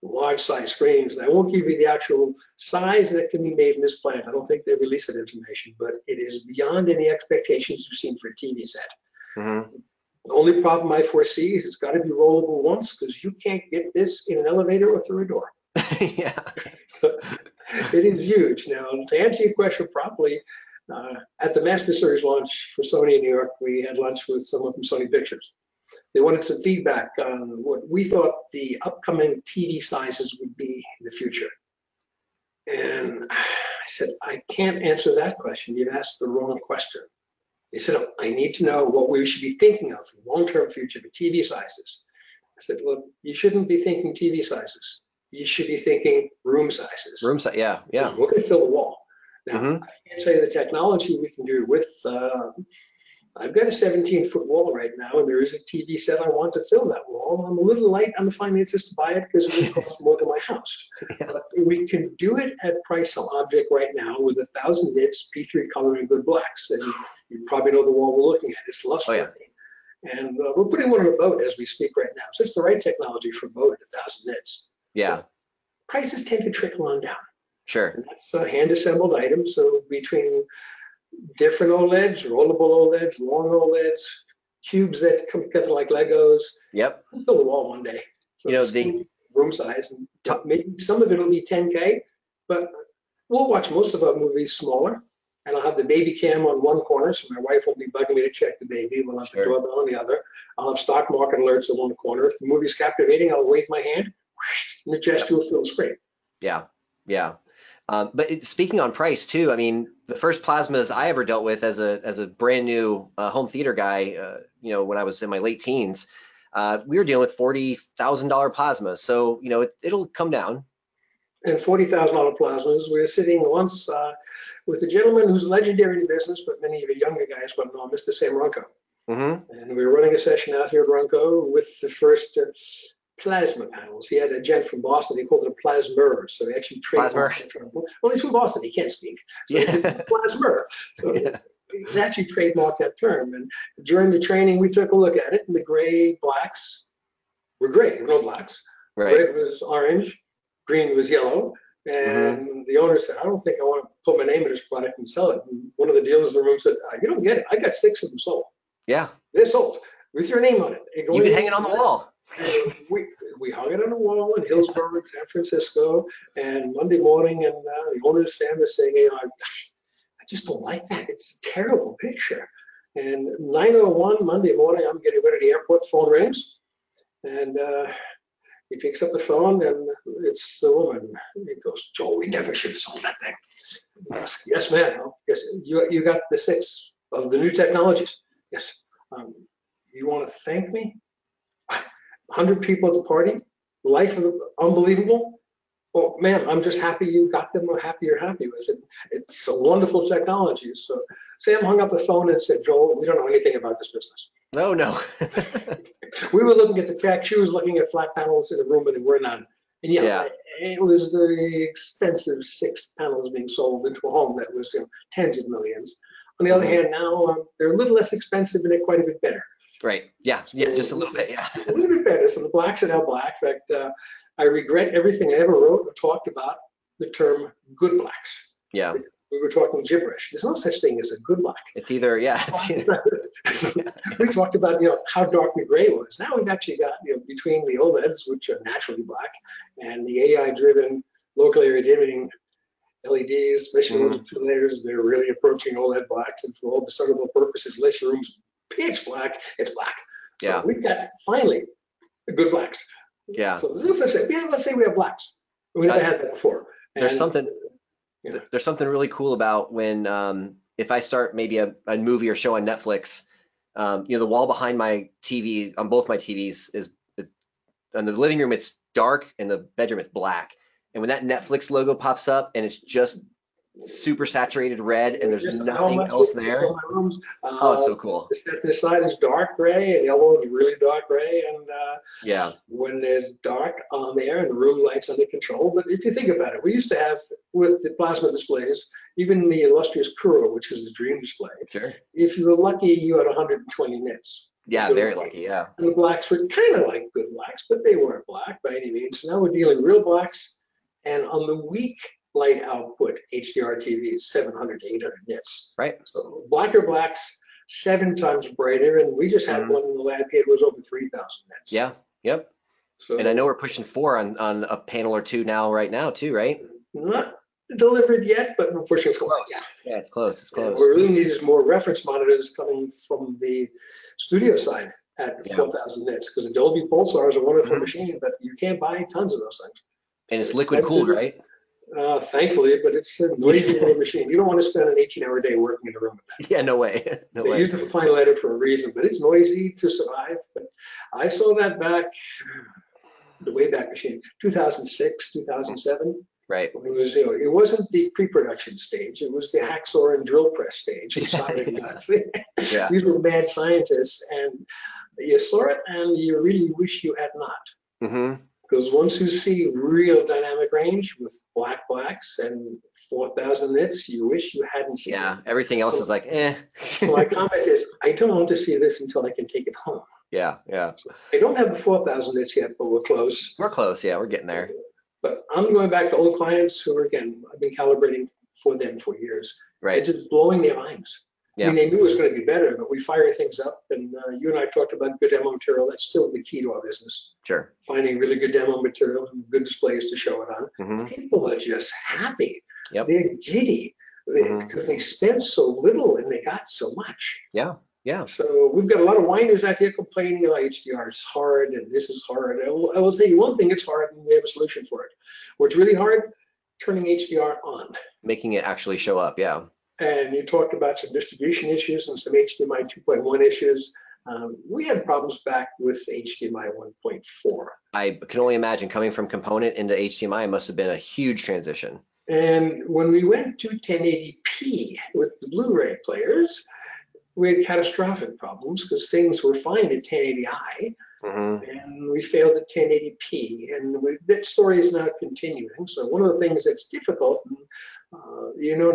large size screens. And I won't give you the actual size that can be made in this plant. I don't think they release that information, but it is beyond any expectations you've seen for a TV set. The only problem I foresee is it's got to be rollable once because you can't get this in an elevator or through a door. Yeah. So it is huge. Now, to answer your question properly, at the Master Series launch for Sony in New York, we had lunch with someone from Sony Pictures. They wanted some feedback on what we thought the upcoming TV sizes would be in the future. And I said, I can't answer that question. You've asked the wrong question. They said, oh, I need to know what we should be thinking of in the long-term future for TV sizes. I said, well, you shouldn't be thinking TV sizes. You should be thinking room sizes. Room size, yeah. We're going to fill the wall. Now, Mm-hmm. I can't tell you the technology we can do with, I've got a 17-foot wall right now, and there is a TV set I want to fill that wall. I'm a little light on the finances to buy it because it would cost more than my house. Yeah. But we can do it at price on object right now with 1,000 nits, P3 color, and good blacks. And you probably know the wall we're looking at. It's luster. Oh, yeah. And we're putting one on a boat as we speak right now. So it's the right technology for a boat at 1,000 nits. Yeah. But prices tend to trickle on down. Sure. And that's a hand-assembled item. So between different OLEDs, rollable OLEDs, long OLEDs, cubes that come together like Legos, Yep. we'll fill the wall one day. So You know, the room size, and maybe some of it will be 10K, but we'll watch most of our movies smaller. And I'll have the baby cam on one corner, so my wife won't be bugging me to check the baby. We'll have the doorbell on the other. I'll have stock market alerts on one corner. If the movie's captivating, I'll wave my hand, and the gesture will fill the screen. Yeah. Yeah. But speaking on price too, I mean, the first plasmas I ever dealt with as a brand new home theater guy, you know, when I was in my late teens, we were dealing with $40,000 plasmas. So, you know, it'll come down. And $40,000 plasmas. We were sitting once with a gentleman who's legendary in the business, but many of the younger guys won't know him, Mr. Sam Runco. Mm-hmm. And we were running a session out here at Runco with the first plasma panels. He had a gent from Boston. He called it a plasmer. So he actually trademarked it. Well, he's from Boston. He can't speak. So Yeah. Plasmer. So Yeah. he actually trademarked that term. And during the training, we took a look at it, and the gray blacks were gray. There were no blacks. Right. Red was orange. Green was yellow. And the owner said, I don't think I want to put my name in this product and sell it. And one of the dealers in the room said, you don't get it. I got 6 of them sold. Yeah. They're sold with your name on it. You can hang it on the wall. We hung it on the wall in Hillsborough, San Francisco, and Monday morning, and the owner Sam is saying, you know, I just don't like that. It's a terrible picture. And 9:01 Monday morning, I'm getting ready to the airport. Phone rings, and he picks up the phone, and it's the woman. He goes, Joe, we never should have sold that thing. He goes, yes, ma'am. Yes, you got the 6 of the new technologies. Yes. You want to thank me? 100 people at the party, life is unbelievable. Oh, ma'am, I'm just happy you got them. I'm happy you're happy with it. It's a wonderful technology. So Sam hung up the phone and said, Joel, we don't know anything about this business. No, no. We were looking at the track. She was looking at flat panels in a room, and there were none. And yeah, it was the expensive 6 panels being sold into a home that was, you know, tens of millions. On the other hand, now they're a little less expensive, and they're quite a bit better. Right. Yeah. Yeah. Just a little bit. Yeah. A little bit better. So the blacks are now black. In fact, I regret everything I ever wrote or talked about the term good blacks. Yeah. We were talking gibberish. There's no such thing as a good black. It's either, yeah. So we talked about, you know, how dark the gray was. Now we've actually got, you know, between the OLEDs, which are naturally black, and the AI-driven local area dimming LEDs, especially those 2 layers, they're really approaching OLED blacks. And for all discernible purposes, unless your room's pitch black, it's black. Yeah. So we've got finally good blacks. Yeah. So let's say we have blacks. We never had that before. There's something really cool about when if I start maybe a movie or show on Netflix, you know, the wall behind my TV on both my TVs is in the living room it's dark, and the bedroom it's black. And when that Netflix logo pops up and it's just super saturated red and there's nothing else there. Oh, it's so cool. The side is dark gray, and the other one's really dark gray. And yeah, when there's dark on there and the room lights under control. But if you think about it, we used to have with the plasma displays, even the illustrious Kuro, which is the dream display. Sure. If you were lucky, you had 120 nits. Yeah, very lucky. Yeah. And the blacks were kind of like good blacks, but they weren't black by any means. So now we're dealing real blacks, and on the weak light output HDR TVs, 700 to 800 nits. Right. So blacker blacks, 7 times brighter, and we just had one in the lab. It was over 3,000 nits. Yeah. Yep. So, and I know we're pushing 4 on a panel or 2 now, right now, too, right? Not delivered yet, but we're pushing close. Yeah, it's close. It's close. And what we really need is more reference monitors coming from the studio side. at 4,000 nits, because the Dolby Pulsar is a wonderful machine, but you can't buy tons of those things. And it's liquid cooled, right? Thankfully, but it's a noisy little machine. You don't want to spend an 18-hour day working in a room with that. Yeah, no way. No They way. use the final edit for a reason, but it's noisy to survive. But I saw that back, the Wayback Machine, 2006, 2007. Right. It was, it wasn't the pre-production stage. It was the hacksaw and drill press stage. Yeah. These were mad scientists, and you saw it, and you really wish you had not. Mm-hmm. Because once you see real dynamic range with blacks and 4,000 nits, you wish you hadn't seen it. Yeah, everything else is like, eh. So my comment is, I don't want to see this until I can take it home. Yeah, yeah. I don't have the 4,000 nits yet, but we're close. We're close, yeah, we're getting there. But I'm going back to old clients who are, again, I've been calibrating for them for years. Right. It's just blowing their minds. Yeah. I mean, they knew it was going to be better, but we fire things up, and you and I talked about good demo material. That's still the key to our business. Sure. Finding really good demo material and good displays to show it on. Mm-hmm. People are just happy. Yep. They're giddy because they spent so little and they got so much. Yeah, yeah. So we've got a lot of whiners out here complaining about HDR. It's hard and this is hard. I will tell you one thing, it's hard, and we have a solution for it. What's really hard? Turning HDR on. Making it actually show up, yeah. And you talked about some distribution issues and some HDMI 2.1 issues. We had problems back with HDMI 1.4. I can only imagine coming from component into HDMI must have been a huge transition. And when we went to 1080p with the Blu-ray players, we had catastrophic problems because things were fine at 1080i, and we failed at 1080p. And that story is now continuing. So one of the things that's difficult,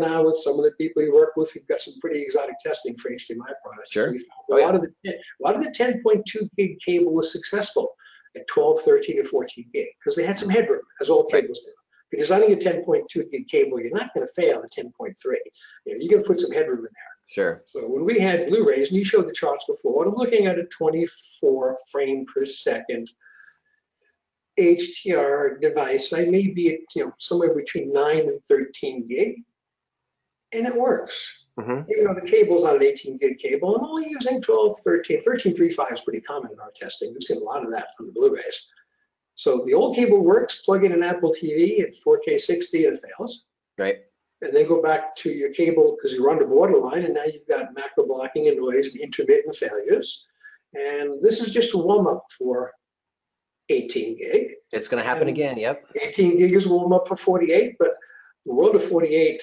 now with some of the people you work with, we've got some pretty exotic testing for HDMI products. Sure. So a lot of the 10.2 gig cable was successful at 12, 13, or 14 gig because they had some headroom, as all cables do. If you're designing a 10.2 gig cable, you're not going to fail at 10.3. You're going to put some headroom in there. Sure. So when we had Blu-rays, and you showed the charts before, I'm looking at a 24 frame per second HDR device. I may be at somewhere between 9 and 13 gig, and it works. The cable's not an 18 gig cable. I'm only using 12, 13. 13.35 is pretty common in our testing. We've seen a lot of that on the Blu-rays. So the old cable works. Plug in an Apple TV at 4K 60, and it fails. Right. And then go back to your cable because you're under borderline, and now you've got macro blocking and noise and intermittent failures. And this is just a warm up for 18 gig. It's going to happen again, yep. 18 gig is a warm up for 48, but the world of 48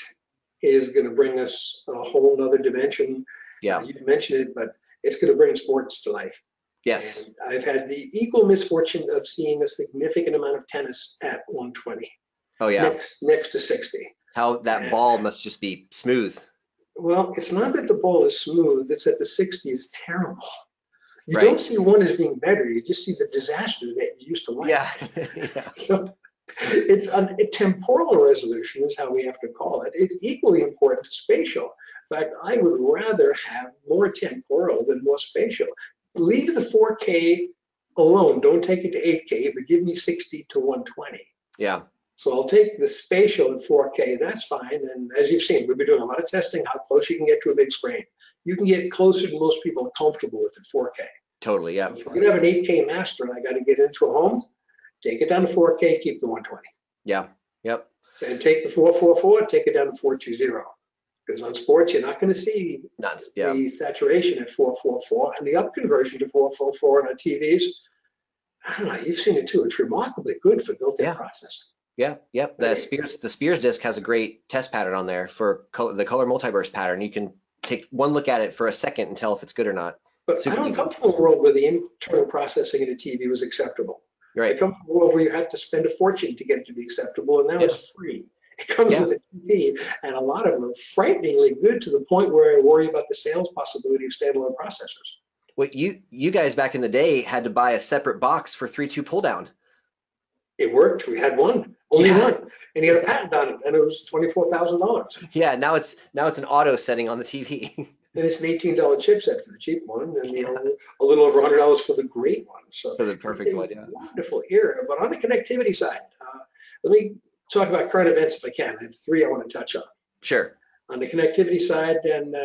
is going to bring us a whole nother dimension. Yeah. You mentioned it, but it's going to bring sports to life. Yes. And I've had the equal misfortune of seeing a significant amount of tennis at 120. Oh, yeah. Next to 60. How that ball must just be smooth. Well, it's not that the ball is smooth, it's that the 60 is terrible. You Right. don't see one as being better, you just see the disaster that you used to like. Yeah. So it's a temporal resolution is how we have to call it. It's equally important to spatial. In fact, I would rather have more temporal than more spatial. Leave the 4K alone, don't take it to 8K, but give me 60 to 120. Yeah. So I'll take the spatial in 4K, that's fine. And as you've seen, we've been doing a lot of testing, how close you can get to a big screen. You can get closer than most people are comfortable with at 4K. Totally, yeah. If we're gonna have an 8K master and I gotta get into a home, take it down to 4K, keep the 120. Yeah, yep. And take the 444, take it down to 420. Because on sports, you're not gonna see the saturation at 444, and the up conversion to 444 on our TVs, I don't know, you've seen it too, it's remarkably good for built-in processing. Yeah, yep. The Spears disc has a great test pattern on there for the color multiburst pattern. You can take one look at it for a second and tell if it's good or not. But I don't come from a world where the internal processing in a TV was acceptable. Right. I come from a world where you had to spend a fortune to get it to be acceptable, and now it's free. It comes with a TV, and a lot of them are frighteningly good to the point where I worry about the sales possibility of standalone processors. Well, you guys back in the day had to buy a separate box for 3.2 pull down. It worked. We had one, only one, and he had a patent on it, and it was $24,000. Yeah, now it's an auto setting on the TV. And it's an $18 chipset for the cheap one, and a little over $100 for the great one. So for the perfect one, yeah. Wonderful era. But on the connectivity side, let me talk about current events if I can. I have three I want to touch on. Sure. On the connectivity side, then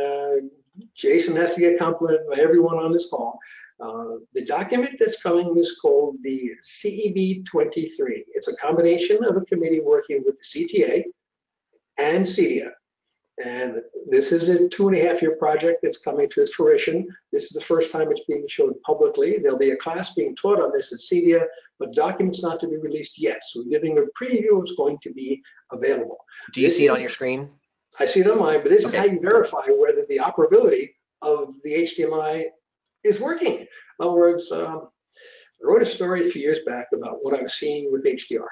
Jason has to get complimented by everyone on this call. The document that's coming is called the CEB23. It's a combination of a committee working with the CTA and CEDIA. And this is a 2.5-year project that's coming to its fruition. This is the first time it's being shown publicly. There'll be a class being taught on this at CEDIA, but the document's not to be released yet. So we're giving a preview of what's going to be available. Do you see it on your screen? I see it on mine, but this is how you verify whether the operability of the HDMI is working. In other words, I wrote a story a few years back about what I was seeing with HDR.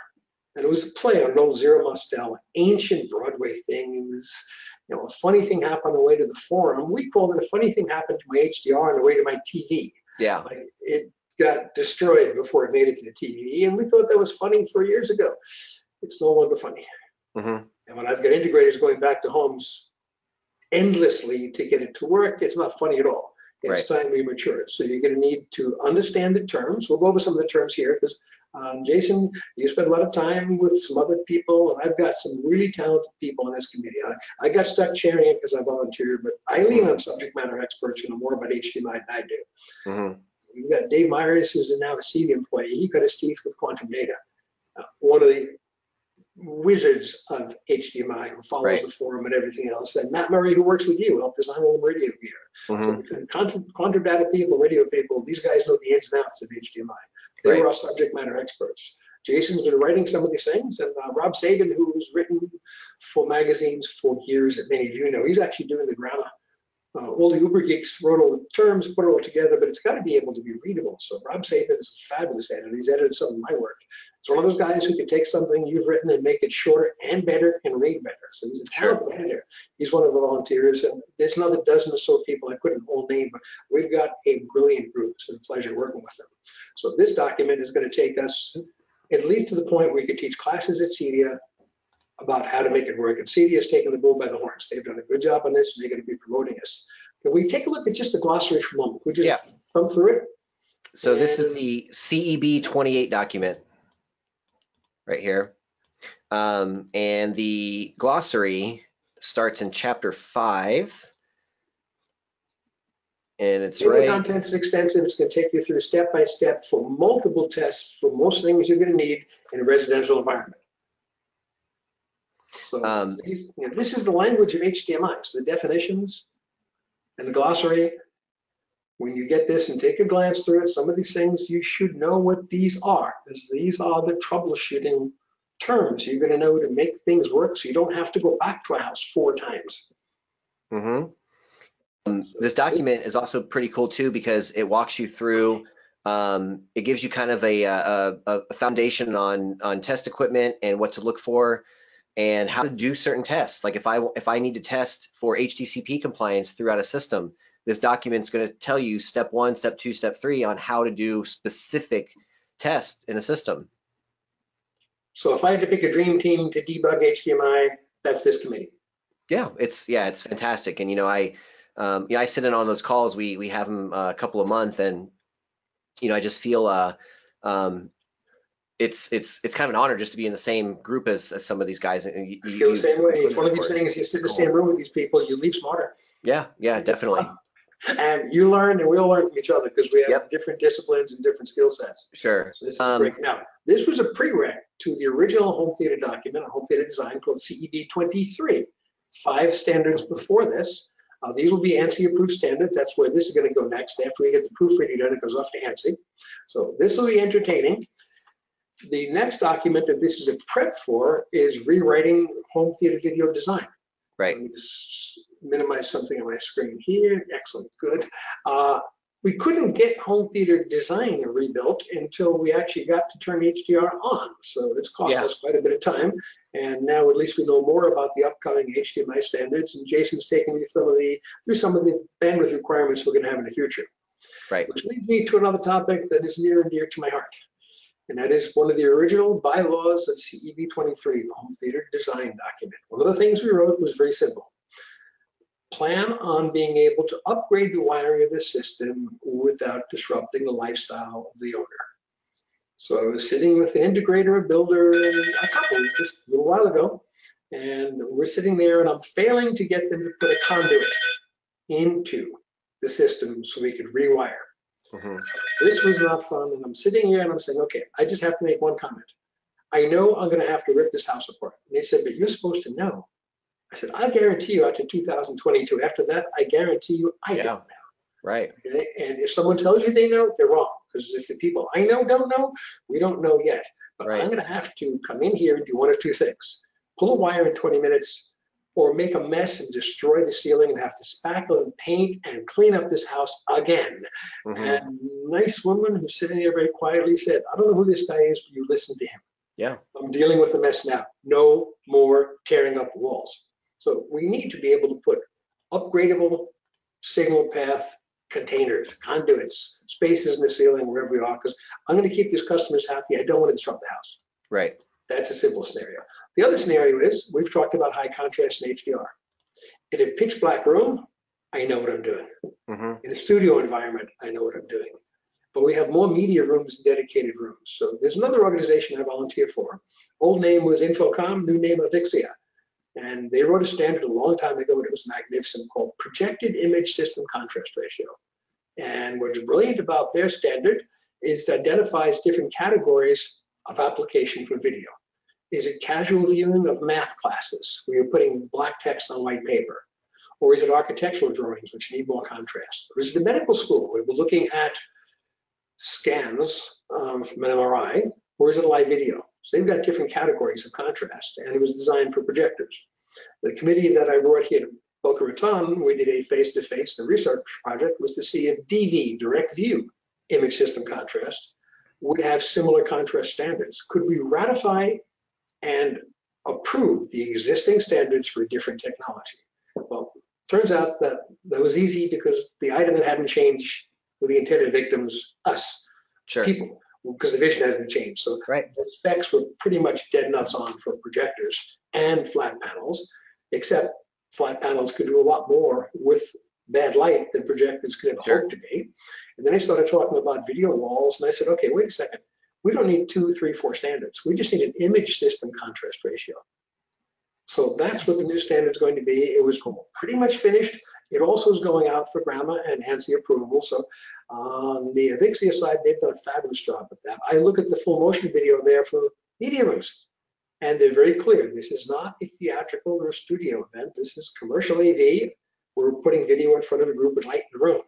And it was a play on an old Zero Mostel, ancient Broadway thing. It was, a funny thing happened on the way to the forum. We called it a funny thing happened to my HDR on the way to my TV. Yeah. Like, it got destroyed before it made it to the TV, and we thought that was funny 4 years ago. It's no longer funny. Mm-hmm. And when I've got integrators going back to homes endlessly to get it to work, it's not funny at all. It's time we mature it. So you're going to need to understand the terms. We'll go over some of the terms here because Jason, you spend a lot of time with some other people, and I've got some really talented people on this committee. I got stuck chairing it because I volunteered, but I lean on subject matter experts who know more about HDMI than I do. Mm-hmm. We've got Dave Myers, who's now a CEDIA employee. He cut his teeth with quantum data. One of the wizards of HDMI who follows the forum and everything else, and Matt Murray, who works with you, helped design all the Meridia gear. So between quantum data people, radio people, these guys know the ins and outs of HDMI. They were all subject matter experts. Jason's been writing some of these things, and Rob Sagan, who's written for magazines for years, that many of you know, he's actually doing the grammar. All the Uber geeks wrote all the terms, put it all together, but it's got to be able to be readable. So Rob Saban is a fabulous editor. He's edited some of my work. It's one of those guys who can take something you've written and make it shorter and better and read better. So he's a talented editor. He's one of the volunteers, and there's another dozen or so people I couldn't all name, but we've got a brilliant group. It's been a pleasure working with them. So this document is going to take us at least to the point where you can teach classes at CEDIA about how to make it work. And CEDIA has taken the bull by the horns. They've done a good job on this, and they're going to be promoting us. Can we take a look at just the glossary for a moment? We just thumb through it. So this is the CEB 28 document right here. And the glossary starts in chapter 5. And it's The content is extensive. It's going to take you through step by step for multiple tests for most things you're going to need in a residential environment. So this is the language of HDMI. So the definitions and the glossary, when you get this and take a glance through it, some of these things you should know what these are, because these are the troubleshooting terms you're going to know to make things work so you don't have to go back to a house 4 times. This document is also pretty cool too because it walks you through, it gives you kind of a foundation on test equipment and what to look for and how to do certain tests. Like if I need to test for HDCP compliance throughout a system, this document is going to tell you step 1, step 2, step 3 on how to do specific tests in a system. So if I had to pick a dream team to debug HDMI, that's this committee. Yeah, it's fantastic. And I sit in on those calls. We have them a couple a month, and I just feel it's kind of an honor just to be in the same group as some of these guys. I feel the same way. It's one of these things, you sit in the same room with these people, you leave smarter. Yeah, definitely. And you learn, and we all learn from each other because we have different disciplines and different skill sets. Sure. So this is great. Now, this was a prereq to the original home theater document, a home theater design called CEB 23. 5 standards before this. These will be ANSI approved standards. That's where this is going to go next. After we get the proofreading done, it goes off to ANSI. So this will be entertaining. The next document that this is a prep for is rewriting home theater video design. Right. Let me just minimize something on my screen here. Excellent, good. We couldn't get home theater design rebuilt until we actually got to turn HDR on. So it's cost us quite a bit of time. And now at least we know more about the upcoming HDMI standards. And Jason's taking me through some of the bandwidth requirements we're going to have in the future. Right. Which leads me to another topic that is near and dear to my heart. And that is one of the original bylaws of CEB 23, the home theater design document. One of the things we wrote was very simple. Plan on being able to upgrade the wiring of the system without disrupting the lifestyle of the owner. So I was sitting with an integrator, a builder, a couple just a little while ago, and we're sitting there and I'm failing to get them to put a conduit into the system so we could rewire. This was not fun. And I'm sitting here and I'm saying, okay, I just have to make one comment. I know I'm going to have to rip this house apart. And they said, but you're supposed to know. I said, I guarantee you out to 2022. After that, I guarantee you I don't know. Right. Okay? And if someone tells you they know, they're wrong. Because if the people I know don't know, we don't know yet. But I'm going to have to come in here and do one of two things. Pull a wire in 20 minutes or make a mess and destroy the ceiling and have to spackle and paint and clean up this house again. And nice woman who's sitting there very quietly said, I don't know who this guy is, but you listen to him. Yeah. I'm dealing with the mess now. No more tearing up walls. So we need to be able to put upgradable signal path containers, conduits, spaces in the ceiling wherever we are, because I'm going to keep these customers happy. I don't want to disrupt the house. Right. That's a simple scenario. The other scenario is we've talked about high contrast and HDR. In a pitch black room, I know what I'm doing. In a studio environment, I know what I'm doing. But we have more media rooms and dedicated rooms. So there's another organization I volunteer for. Old name was Infocom, new name Avixia. And they wrote a standard a long time ago, and it was magnificent, called Projected Image System Contrast Ratio. And what's brilliant about their standard is it identifies different categories of application for video. Is it casual viewing of math classes, where you're putting black text on white paper? Or is it architectural drawings, which need more contrast? Or is it a medical school, where we're looking at scans from an MRI? Or is it a live video? So they've got different categories of contrast, and it was designed for projectors. The committee that I brought here to Boca Raton, we did a face-to-face, the research project was to see if DV, direct view image system contrast, would have similar contrast standards. Could we ratify and approve the existing standards for different technology? Well, turns out that was easy because the item that hadn't changed were the intended victims, us, people, because the vision hadn't changed. So the specs were pretty much dead nuts on for projectors and flat panels, except flat panels could do a lot more with bad light than projectors could have hoped to be. And then I started talking about video walls, and I said, okay, wait a second. We don't need 2, 3, 4 standards. We just need an image system contrast ratio. So that's what the new standard is going to be. It was pretty much finished. It also is going out for GRAMA and ANSI approval. So on the Avixia side, they've done a fabulous job with that. I look at the full motion video there for media rooms, and they're very clear. This is not a theatrical or a studio event. This is commercial AV. We're putting video in front of a group with light in the room.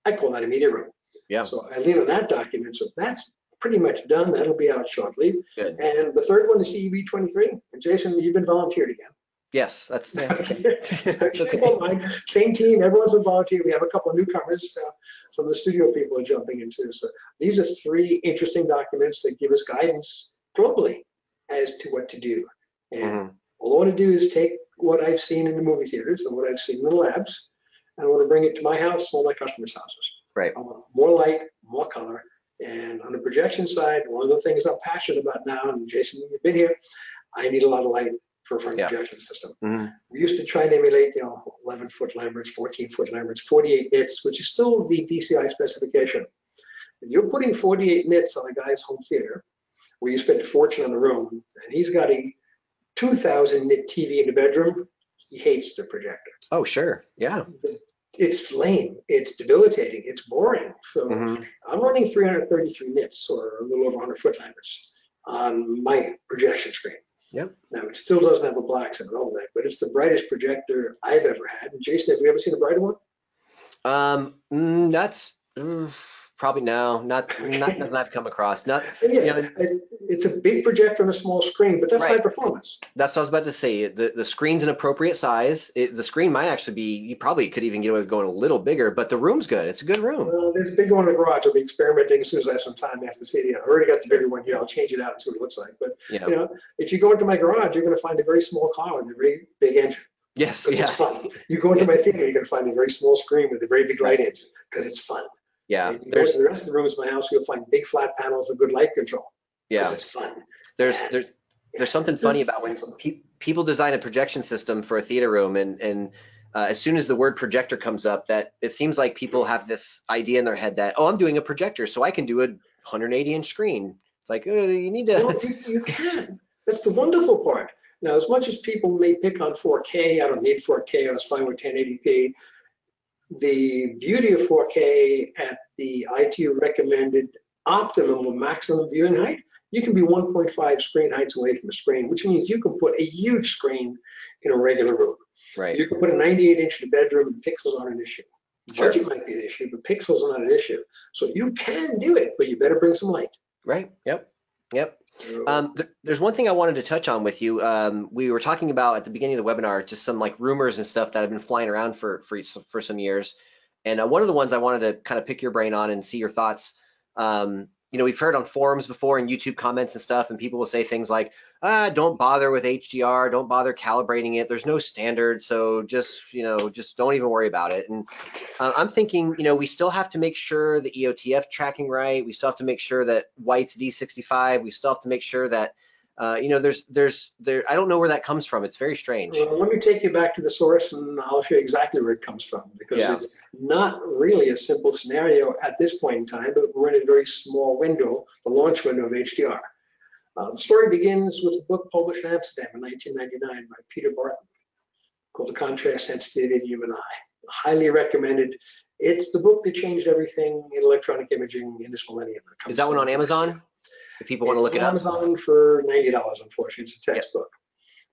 I call that a media room. Yeah. So I lean on that document. So that's pretty much done. That'll be out shortly. Good. And the third one is CEV23. And Jason, you've been volunteered again. Yes, that's okay. Same team, everyone's been volunteered. We have a couple of newcomers. Some of the studio people are jumping into. So these are 3 interesting documents that give us guidance globally as to what to do. And all I want to do is take what I've seen in the movie theaters and what I've seen in the labs, and I want to bring it to my house, all my customers' houses. Right. I want more light, more color. And on the projection side, one of the things I'm passionate about now, and Jason, you've been here, I need a lot of light for a front projection system. We used to try and emulate, 11-foot Lamberts, 14-foot Lamberts, 48 nits, which is still the DCI specification. If you're putting 48 nits on a guy's home theater, where you spend a fortune on the room, and he's got a 2,000 nit TV in the bedroom, he hates the projector. Oh, sure. Yeah. It's lame, it's debilitating, it's boring. So I'm running 333 nits, or a little over 100 foot Lamberts on my projection screen. Yep. Now it still doesn't have the blacks in it all that, but it's the brightest projector I've ever had. And Jason, have you ever seen a brighter one? That's probably not that I've come across. It's a big projector on a small screen, but that's high performance. That's what I was about to say. The screen's an appropriate size. The screen might actually be, you probably could even get away with going a little bigger, but the room's good. It's a good room. There's a big one in the garage. I'll be experimenting as soon as I have some time after seeing it. I've already got the bigger one here. I'll change it out and see what it looks like. But if you go into my garage, you're going to find a very small car with a very big engine. Yes, it's fun. You go into my theater, you're going to find a very small screen with a very big light engine because it's fun. Yeah, and you go to the rest of the rooms in my house, you'll find big flat panels with good light control. Yeah, it's fun. There's something funny about when people design a projection system for a theater room, and as soon as the word projector comes up, that it seems like people have this idea in their head that, oh, I'm doing a projector, so I can do a 180-inch screen. It's like, oh, you need to. Well, you can. That's the wonderful part. Now, as much as people may pick on 4K, I don't need 4K. I was fine with 1080p. The beauty of 4K at the ITU recommended optimum or maximum viewing height, you can be 1.5 screen heights away from a screen, which means you can put a huge screen in a regular room. Right. You can put a 98-inch in the bedroom and pixels aren't an issue. Sure. Budget might be an issue, but pixels are not an issue. So you can do it, but you better bring some light. Right. Yep. Yep. There's one thing I wanted to touch on with you. We were talking about at the beginning of the webinar, just some like rumors and stuff that have been flying around for some years. And one of the ones I wanted to kind of pick your brain on and see your thoughts. You know, we've heard on forums before and YouTube comments and stuff, and people will say things like, don't bother with HDR, don't bother calibrating it. There's no standard, so just, you know, just don't even worry about it. And I'm thinking, you know, we still have to make sure the EOTF tracking right. We still have to make sure that white's D65. We still have to make sure that, you know, I don't know where that comes from. It's very strange. Well, let me take you back to the source and I'll show you exactly where it comes from, because it's not really a simple scenario at this point in time, but we're in a very small window, the launch window of HDR. The story begins with a book published in Amsterdam in 1999 by Peter Barton called The Contrast Sensitivity of the Human Eye. Highly recommended. It's the book that changed everything in electronic imaging in this millennium. Is that one on Amazon? If people want to look it up. Amazon for $90, unfortunately. It's a textbook.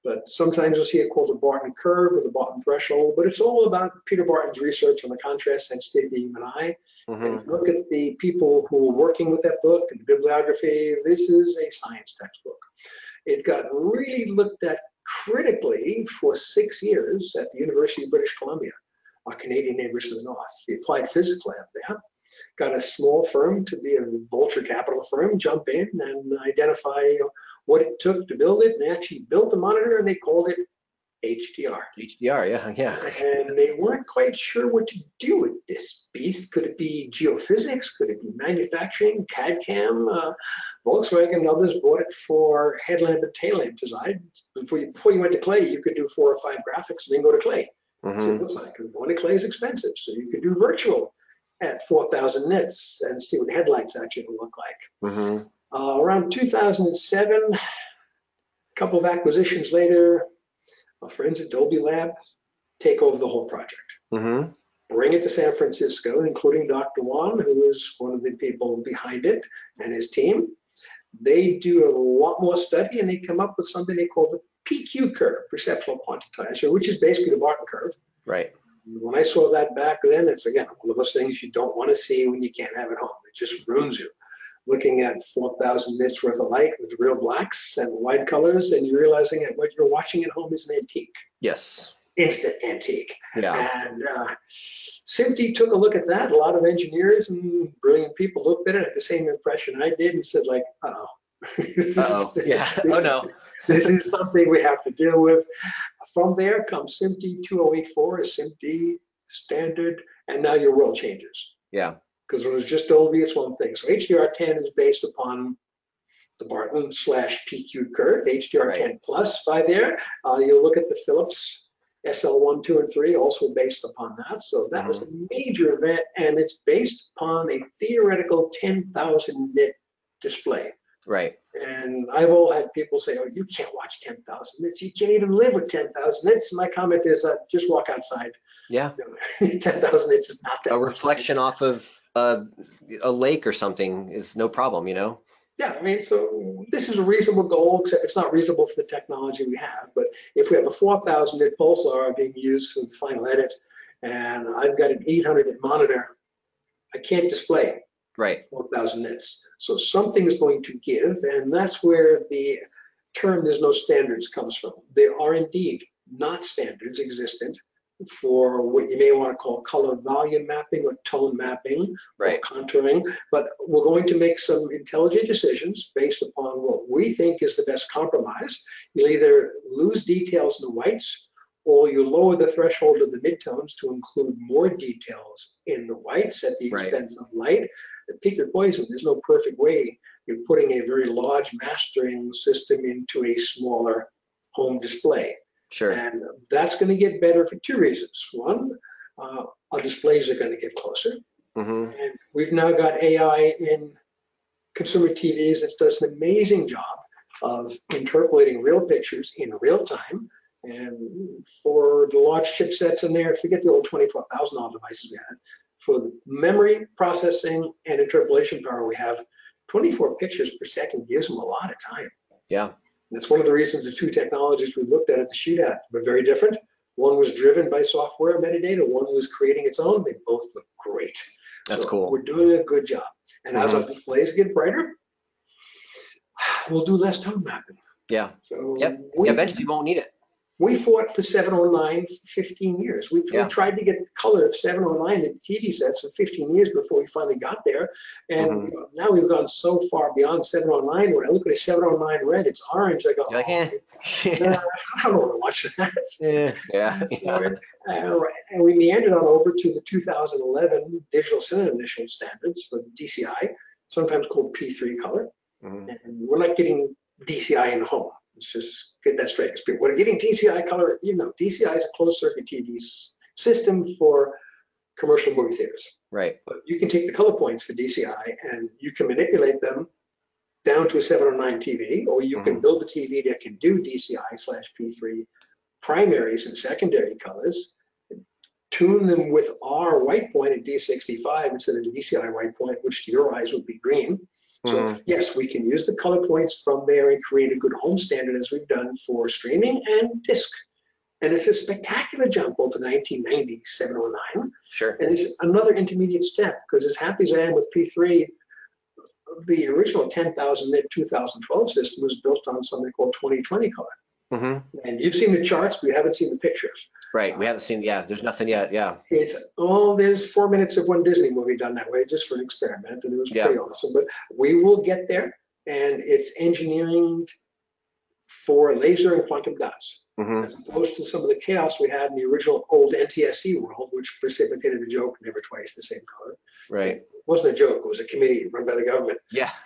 But sometimes you'll see it called the Barton curve or the Barton threshold, but it's all about Peter Barton's research on the contrast sensitivity of the human eye. And if you look at the people who are working with that book and the bibliography, this is a science textbook. It got really looked at critically for 6 years at the University of British Columbia, our Canadian neighbors to the north. The Applied Physics Lab there got a small firm to be a venture capital firm, jump in and identify what it took to build it, and they actually built the monitor and they called it HDR. HDR, yeah. And they weren't quite sure what to do with this beast. Could it be geophysics? Could it be manufacturing, CAD/CAM? Volkswagen and others bought it for headlamp and tail lamp design. Before you went to clay, you could do 4 or 5 graphics and then go to clay. See what it looks like. Because going to clay is expensive, so you could do virtual at 4,000 nits and see what headlights actually look like. Around 2007, a couple of acquisitions later, our friends at Dolby Lab take over the whole project. Bring it to San Francisco, including Dr. Wan, who is one of the people behind it, and his team. They do a lot more study and they come up with something they call the PQ curve, perceptual quantizer, which is basically the Barton curve. Right. When I saw that back then, it's again one of those things you don't want to see when you can't have it home. It just ruins you. Looking at 4,000 nits worth of light with real blacks and white colors, and you're realizing that what you're watching at home is an antique. Yes. Instant antique. Yeah. And SMPTE took a look at that. A lot of engineers and brilliant people looked at it, had the same impression I did, and said like, uh-oh. Yeah. Oh no. This is something we have to deal with. From there comes SMPTE 2084, SMPTE standard, and now your world changes. Yeah. Because when it was just Dolby, it's one thing. So HDR10 is based upon the Barton / PQ curve, HDR10 plus by there. You'll look at the Philips SL1, 2, and 3, also based upon that. So that was a major event, and it's based upon a theoretical 10,000 nit display. Right. And I've all had people say, oh, you can't watch 10,000 nits. You can't even live with 10,000 nits. My comment is just walk outside. Yeah. 10,000 nits is not that a reflection off of a lake or something is no problem, you know? Yeah, I mean, so this is a reasonable goal, except it's not reasonable for the technology we have. But if we have a 4,000 nit pulsar being used for the final edit, and I've got an 800 nit monitor, I can't display 4,000 nits. So something is going to give, and that's where the term "there's no standards" comes from. There are indeed not standards existent for what you may want to call color volume mapping or tone mapping or contouring, but we're going to make some intelligent decisions based upon what we think is the best compromise. You'll either lose details in the whites, or you lower the threshold of the midtones to include more details in the whites at the expense of light. Pick your poison. There's no perfect way. You're putting a very large mastering system into a smaller home display. Sure. And that's going to get better for 2 reasons. One, our displays are going to get closer. And we've now got AI in consumer TVs that does an amazing job of interpolating real pictures in real time And for the large chipsets in there, forget the old $24,000 devices we had. For the memory, processing, and interpolation power we have, 24 pictures per second gives them a lot of time. Yeah. That's one of the reasons the two technologies we looked at the shootout were very different. One was driven by software metadata, one was creating its own. They both look great. That's so cool. We're doing a good job. And as our displays get brighter, we'll do less tone mapping. Yeah. So Yep. Eventually you won't need it. We fought for 709 for 15 years. We tried to get the color of 709 in TV sets for 15 years before we finally got there. And now we've gone so far beyond 709. When I look at a 709 red, it's orange. I go, You're like, eh. Nah, I don't want to watch that. Yeah. And we meandered on over to the 2011 digital cinema initial standards for DCI, sometimes called P3 color. And we're not getting DCI in the home. Let's just get that straight. We're getting DCI color. DCI is a closed circuit TV system for commercial movie theaters. Right. But you can take the color points for DCI and you can manipulate them down to a 709 TV, or you can build a TV that can do DCI/P3 primaries and secondary colors, tune them with our white point at D65 instead of the DCI white point, which to your eyes would be green. So yes, we can use the color points from there and create a good home standard as we've done for streaming and disc. And it's a spectacular jump over 1990 709. Sure. And it's another intermediate step, because as happy as I am with P3, the original 10,000 nit 2012 system was built on something called 2020 color. And you've seen the charts, we haven't seen the pictures. Right, we haven't seen, there's nothing yet, There's 4 minutes of one Disney movie done that way, just for an experiment, and it was pretty awesome. But we will get there, and it's engineering for laser and quantum dots, as opposed to some of the chaos we had in the original old NTSC world, which precipitated the joke, never twice the same color. Right. It wasn't a joke, it was a committee run by the government.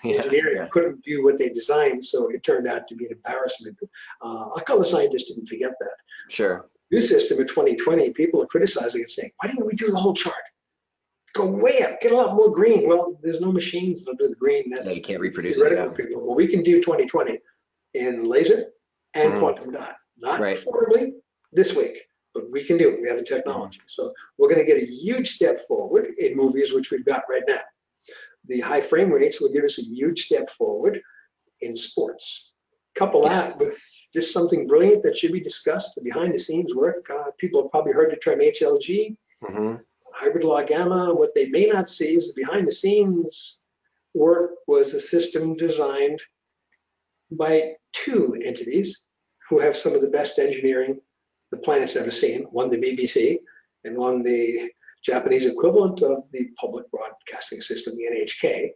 Engineering couldn't do what they designed, so it turned out to be an embarrassment. Our color scientists didn't forget that. Sure. New system in 2020, people are criticizing it, saying, why didn't we do the whole chart? Go way up, get a lot more green. Well, there's no machines that'll do the green. You can't reproduce it. People. Well, we can do 2020 in laser and quantum dot. Not affordably this week, but we can do it. We have the technology. So we're going to get a huge step forward in movies, which we've got right now. The high frame rates will give us a huge step forward in sports. Couple that with just something brilliant that should be discussed, the behind the scenes work. People have probably heard the term HLG, hybrid law gamma. What they may not see is the behind the scenes work was a system designed by two entities who have some of the best engineering the planet's ever seen. One, the BBC, and one, the Japanese equivalent of the public broadcasting system, the NHK.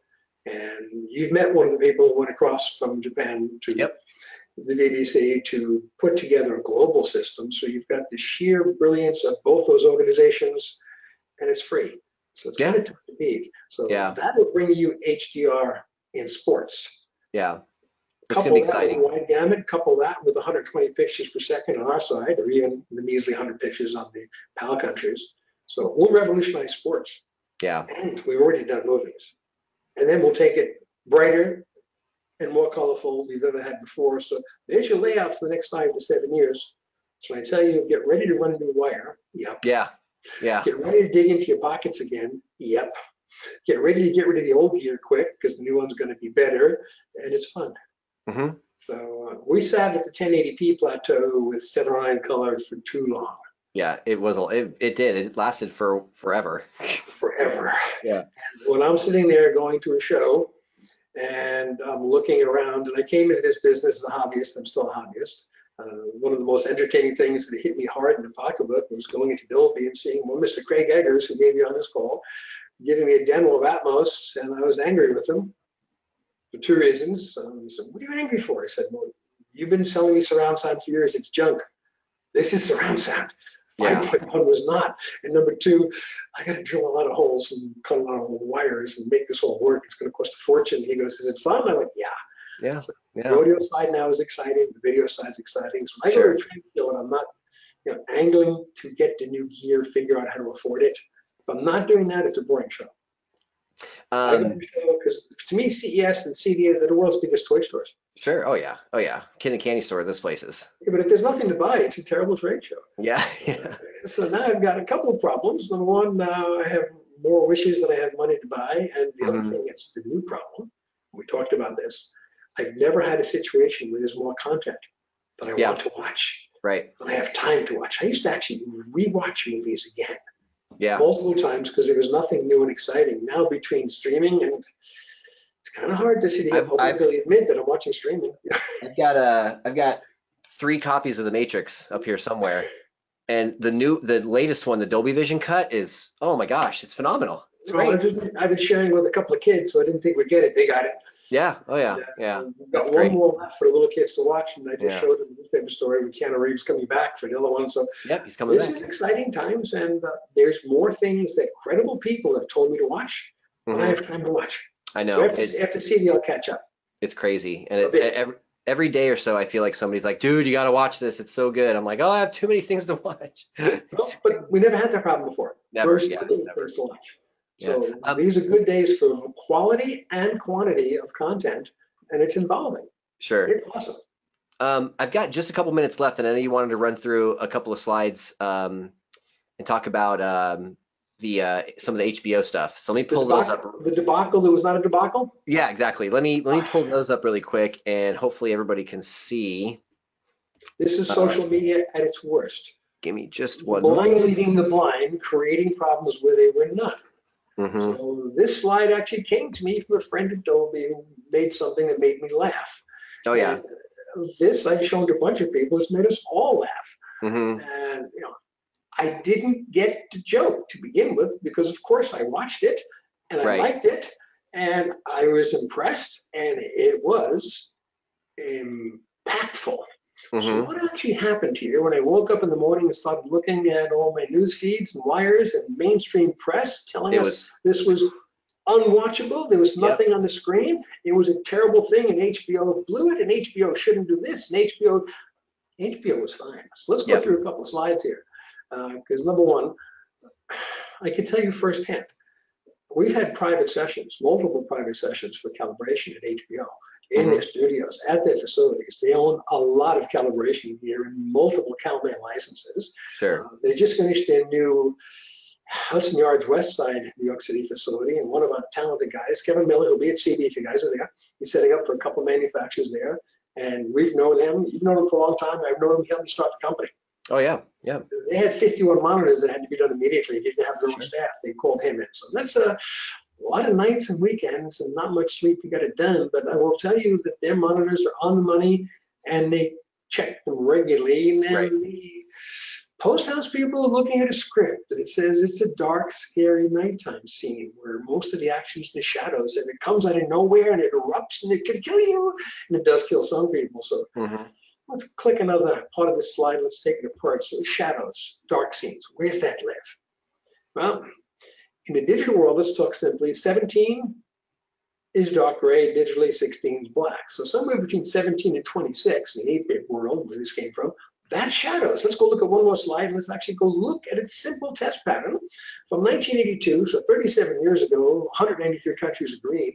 And you've met one of the people who went across from Japan to the BBC to put together a global system. So you've got the sheer brilliance of both those organizations, and it's free. So it's kind of tough to beat. So that will bring you HDR in sports. Yeah. It's going to be exciting. Wide gamut, couple that with 120 pictures per second on our side, or even the measly 100 pictures on the PAL countries. So we'll revolutionize sports. Yeah. And we've already done movies. And then we'll take it brighter and more colorful than we've ever had before. So there's your layout for the next 5 to 7 years. So I tell you, get ready to run a new wire. Yep. Yeah. Get ready to dig into your pockets again. Yep. Get ready to get rid of the old gear quick, because the new one's going to be better, and it's fun. So we sat at the 1080p plateau with 709 color for too long. Yeah, it was. It did. It lasted for forever. Forever. Yeah. And when I'm sitting there going to a show and I'm looking around, and I came into this business as a hobbyist. I'm still a hobbyist. One of the most entertaining things that hit me hard in the pocketbook was going into Dolby and seeing one Mr. Craig Eggers, who may be on this call, giving me a demo of Atmos, and I was angry with him for 2 reasons. He said, "What are you angry for?" I said, "Well, you've been selling me surround sound for years. It's junk. This is surround sound. 5.1 was not. And number 2, I got to drill a lot of holes and cut a lot of wires and make this all work. It's going to cost a fortune." He goes, "Is it fun?" I went, "Yeah." So the audio side now is exciting. The video side's exciting. So when I go to a trade show and I'm not, angling to get the new gear, figure out how to afford it. If I'm not doing that, it's a boring show. Because to me, CES and CDA, they're the world's biggest toy stores. Sure. Oh yeah. Kid in the candy store, those places. Yeah, but if there's nothing to buy, it's a terrible trade show. Yeah. Yeah. So now I've got a couple of problems. Number one, now I have more wishes than I have money to buy. And the other thing is the new problem. We talked about this. I've never had a situation where there's more content that I Yeah. want to watch, Right. that I have time to watch. I used to actually rewatch movies again Yeah. multiple times because there was nothing new and exciting. Now between streaming and it's kind of hard to sit here publicly admit that I'm watching streaming. I've got 3 copies of The Matrix up here somewhere. And the latest one, the Dolby Vision cut is, oh my gosh, it's phenomenal. It's Well, great. I've been sharing with a couple of kids, so I didn't think we'd get it. They got it. Yeah. Oh yeah. And, Yeah. we've That's got one great. more left for the little kids to watch, and I just Yeah. showed them the newspaper story with Keanu Reeves coming back for the other one. So Yep. He's coming this back. is exciting times, and there's more things that credible people have told me to watch than I have time to watch. I So know. after CD, I'll catch up. It's crazy. And A bit. every day or so, I feel like somebody's like, dude, you got to watch this. It's so good. I'm like, oh, I have too many things to watch. No, but we never had that problem before. Never, First, yeah, thing, never. first to watch. Yeah. So these are good days for quality and quantity of content, and it's involving. Sure. It's awesome. I've got just a couple minutes left, and I know you wanted to run through a couple of slides and talk about some of the HBO stuff. So let me pull those up. The debacle that was not a debacle? Yeah, exactly. Let me pull those up really quick, and hopefully everybody can see. This is social media at its worst. Give me just The one blind moment. leading the blind, creating problems where they were not. Mm-hmm. So this slide actually came to me from a friend at Dolby who made something that made me laugh. Oh yeah. And this I've shown to a bunch of people. It's made us all laugh. Mm-hmm. And I didn't get the joke to begin with because of course I watched it and I liked it and I was impressed and it was impactful. So what actually happened here when I woke up in the morning and started looking at all my news feeds and wires and mainstream press telling us this was unwatchable, there was nothing on the screen, it was a terrible thing and HBO blew it and HBO shouldn't do this and HBO was fine. So let's go through a couple of slides here because number one, I can tell you firsthand, we've had private sessions, multiple private sessions for calibration at HBO in their studios, at their facilities. They own a lot of calibration gear and multiple CalMan licenses. Sure. They just finished their new Hudson Yards West Side New York City facility, and one of our talented guys, Kevin Miller, who'll be at CD if you guys are there, he's setting up for a couple of manufacturers there, and we've known him. You've known him for a long time. I've known him. He helped me start the company. Oh yeah, yeah. They had 51 monitors that had to be done immediately. They didn't have their own staff. They called him in. So that's a lot of nights and weekends and not much sleep to get it done. But I will tell you that their monitors are on the money and they check them regularly. And then the post house people are looking at a script and it says it's a dark, scary nighttime scene where most of the action's in the shadows and it comes out of nowhere and it erupts and it can kill you. And it does kill some people. So let's click another part of this slide. Let's take it apart. So shadows, dark scenes, where's that live? Well, in the digital world, let's talk simply. 17 is dark gray, digitally 16 is black. So somewhere between 17 and 26 in the 8-bit world, where this came from, that's shadows. Let's go look at one more slide. Let's actually go look at its simple test pattern from 1982, so 37 years ago, 193 countries agreed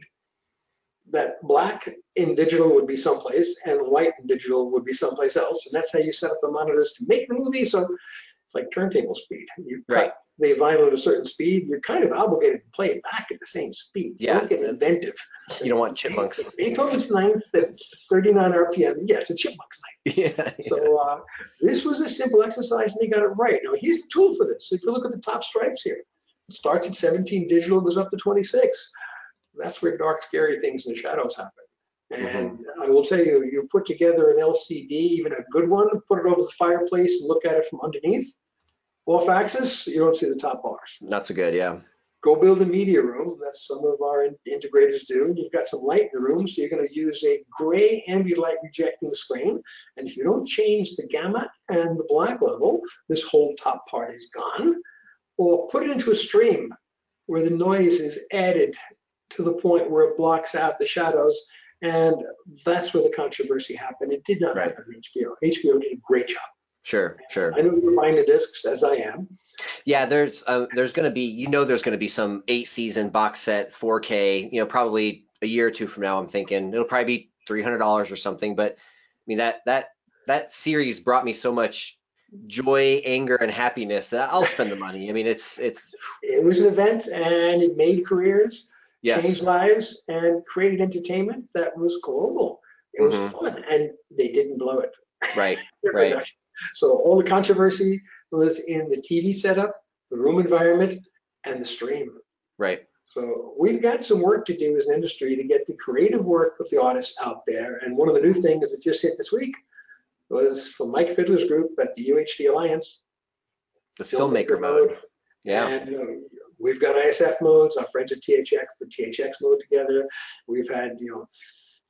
that black in digital would be someplace and white in digital would be someplace else. And that's how you set up the monitors to make the movie. So it's like turntable speed. You cut the vinyl at a certain speed, you're kind of obligated to play it back at the same speed. You don't get inventive. You don't want chipmunks. Beethoven's ninth at 39 RPM. Yeah, it's a chipmunk's ninth. So this was a simple exercise and they got it right. Now here's the tool for this. So if you look at the top stripes here, it starts at 17 digital, goes up to 26. That's where dark, scary things in the shadows happen. And I will tell you, you put together an LCD, even a good one, put it over the fireplace and look at it from underneath, off axis, you don't see the top bars. Not so good, yeah. Go build a media room. That's some of our integrators do. You've got some light in the room, so you're going to use a gray ambient light rejecting screen. And if you don't change the gamma and the black level, this whole top part is gone. Or put it into a stream where the noise is added to the point where it blocks out the shadows. And that's where the controversy happened. It did not happen in HBO. HBO did a great job. Sure. I know you're buying the discs, as I am. Yeah, there's going to be, there's going to be some 8-season box set 4K, probably a year or two from now, I'm thinking. It'll probably be $300 or something. But I mean, that series brought me so much joy, anger, and happiness that I'll spend the money. I mean, It was an event, and it made careers, yes, changed lives, and created entertainment that was global. It was fun, and they didn't blow it. right, right, So all the controversy was in the TV setup, the room environment, and the stream. right. So we've got some work to do as an industry to get the creative work of the artists out there. And one of the new things that just hit this week was from Mike Fiddler's group at the UHD Alliance. The filmmaker mode. Yeah. And we've got ISF modes. Our friends at THX put THX mode together. We've had,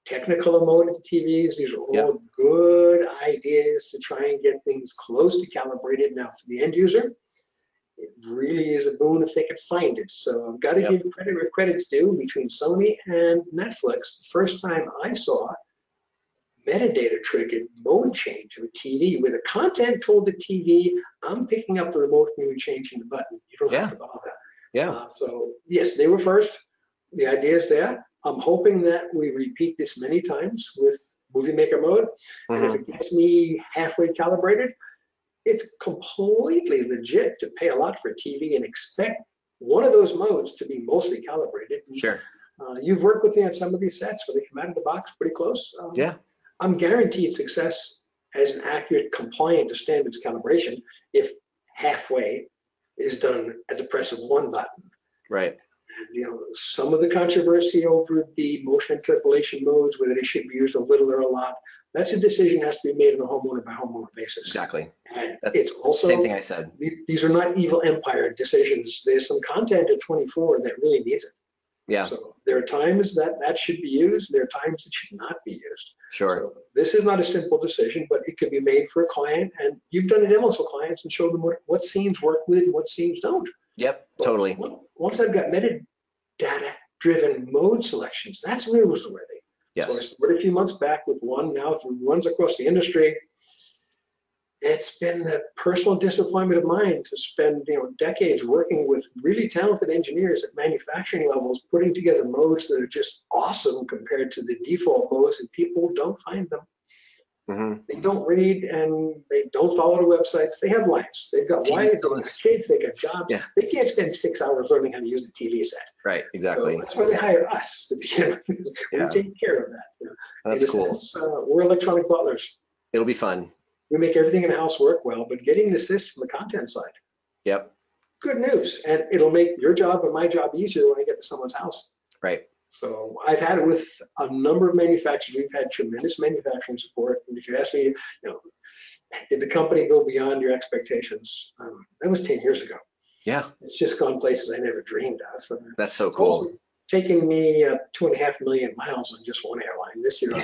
Technicolor mode at the TVs. These are all good ideas to try and get things close to calibrated. Now, for the end user, it really is a boon if they can find it. So I've got to give credit where credit's due. Between Sony and Netflix, the first time I saw metadata triggered mode change of a TV, where the content told the TV, I'm picking up the remote from you, changing the button. You don't have to bother. Yeah. So yes, they were first. The idea is there. I'm hoping that we repeat this many times with Movie Maker mode. And if it gets me halfway calibrated, it's completely legit to pay a lot for TV and expect one of those modes to be mostly calibrated. Sure. You've worked with me on some of these sets where they come out of the box pretty close. Yeah. I'm guaranteed success as an accurate, compliant to standards calibration if halfway is done at the press of one button. Right. Some of the controversy over the motion interpolation modes, whether they should be used a little or a lot, that's a decision that has to be made on a homeowner by homeowner basis. Exactly. And it's also same thing I said. These are not evil empire decisions. There's some content at 24 that really needs it. Yeah. So there are times that should be used. There are times it should not be used. Sure. So this is not a simple decision, but it could be made for a client, and you've done demos for clients and showed them what scenes work with and what scenes don't. Yep. Totally. Once I've got metadata-driven mode selections, that's newsworthy. Yes. So I started a few months back with one. Now it runs across the industry. It's been a personal disappointment of mine to spend decades working with really talented engineers at manufacturing levels, putting together modes that are just awesome compared to the default modes, and people don't find them. They don't read, and they don't follow the websites. They have lives. They've got wives, they've got kids, they got jobs. Yeah. They can't spend 6 hours learning how to use the TV set. Right, exactly. So that's why they hire us to begin with. We take care of that. That's cool. We're electronic butlers. It'll be fun. We make everything in the house work well, but getting an assist from the content side. Yep. Good news. And it'll make your job and my job easier when I get to someone's house. Right. So I've had it with a number of manufacturers. We've had tremendous manufacturing support. And if you ask me, did the company go beyond your expectations? That was 10 years ago. Yeah. It's just gone places I never dreamed of. That's so cool. Taken me 2.5 million miles on just one airline this year.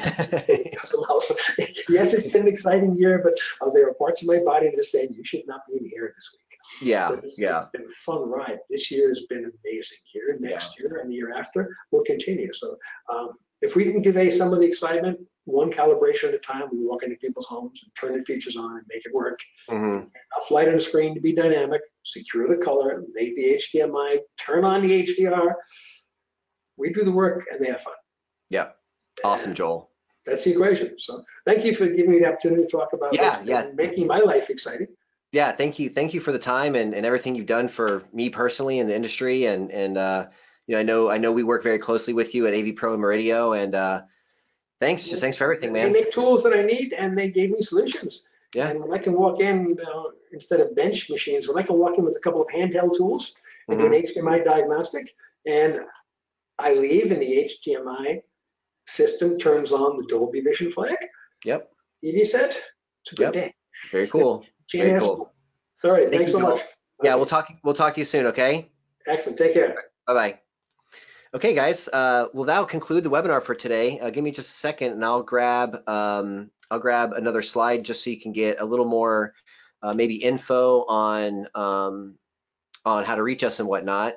Yes, it's been an exciting year, but there are parts of my body that are saying you should not be in the air this week. Yeah, It's been a fun ride. This year has been amazing. Here, next year, and the year after will continue. So if we can convey some of the excitement, one calibration at a time, we walk into people's homes and turn the features on and make it work. Enough light on the screen to be dynamic, secure the color, make the HDMI, turn on the HDR. We do the work and they have fun. Yeah. Awesome, Joel. That's the equation. So thank you for giving me the opportunity to talk about this and making my life exciting. Yeah, thank you. Thank you for the time and everything you've done for me personally in the industry. And I know we work very closely with you at AVPro and Meridio. And thanks for everything, man. They make tools that I need and they gave me solutions. Yeah. And when I can walk in, instead of bench machines, when I can walk in with a couple of handheld tools and do an HDMI diagnostic, and I leave and the HDMI system turns on the Dolby Vision flag. Yep. TV set. It's a good day. Very cool. Very cool. All right. Thanks so much. Yeah, we'll talk to you soon. Okay. Excellent. Take care. Bye bye. Okay, guys. Well, that'll conclude the webinar for today. Give me just a second, and I'll grab another slide just so you can get a little more maybe info on how to reach us and whatnot.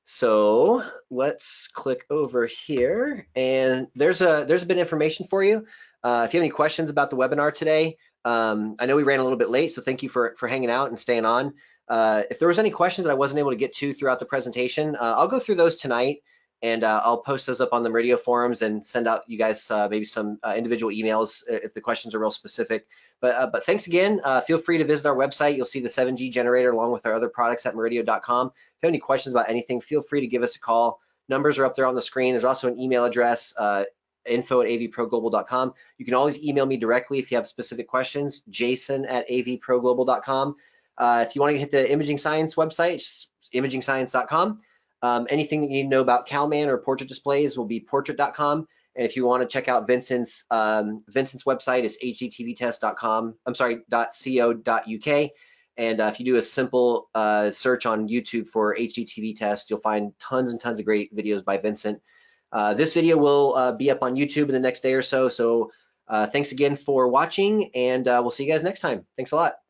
So let's click over here, and there's a bit of information for you. If you have any questions about the webinar today, I know we ran a little bit late, so thank you for hanging out and staying on. If there was any questions that I wasn't able to get to throughout the presentation, I'll go through those tonight. and I'll post those up on the Meridio forums and send out you guys maybe some individual emails if the questions are real specific. But thanks again. Feel free to visit our website. You'll see the 7G generator along with our other products at meridio.com. If you have any questions about anything, feel free to give us a call. Numbers are up there on the screen. There's also an email address, info@avproglobal.com. You can always email me directly if you have specific questions, jason@avproglobal.com. If you want to hit the imaging science website, it's imagingscience.com. Anything that you need to know about CalMan or portrait displays will be portrait.com. And if you want to check out Vincent's website, it's hdtvtest.com. I'm sorry, .co.uk. And if you do a simple search on YouTube for HDTV test, you'll find tons and tons of great videos by Vincent. This video will be up on YouTube in the next day or so. So thanks again for watching, and we'll see you guys next time. Thanks a lot.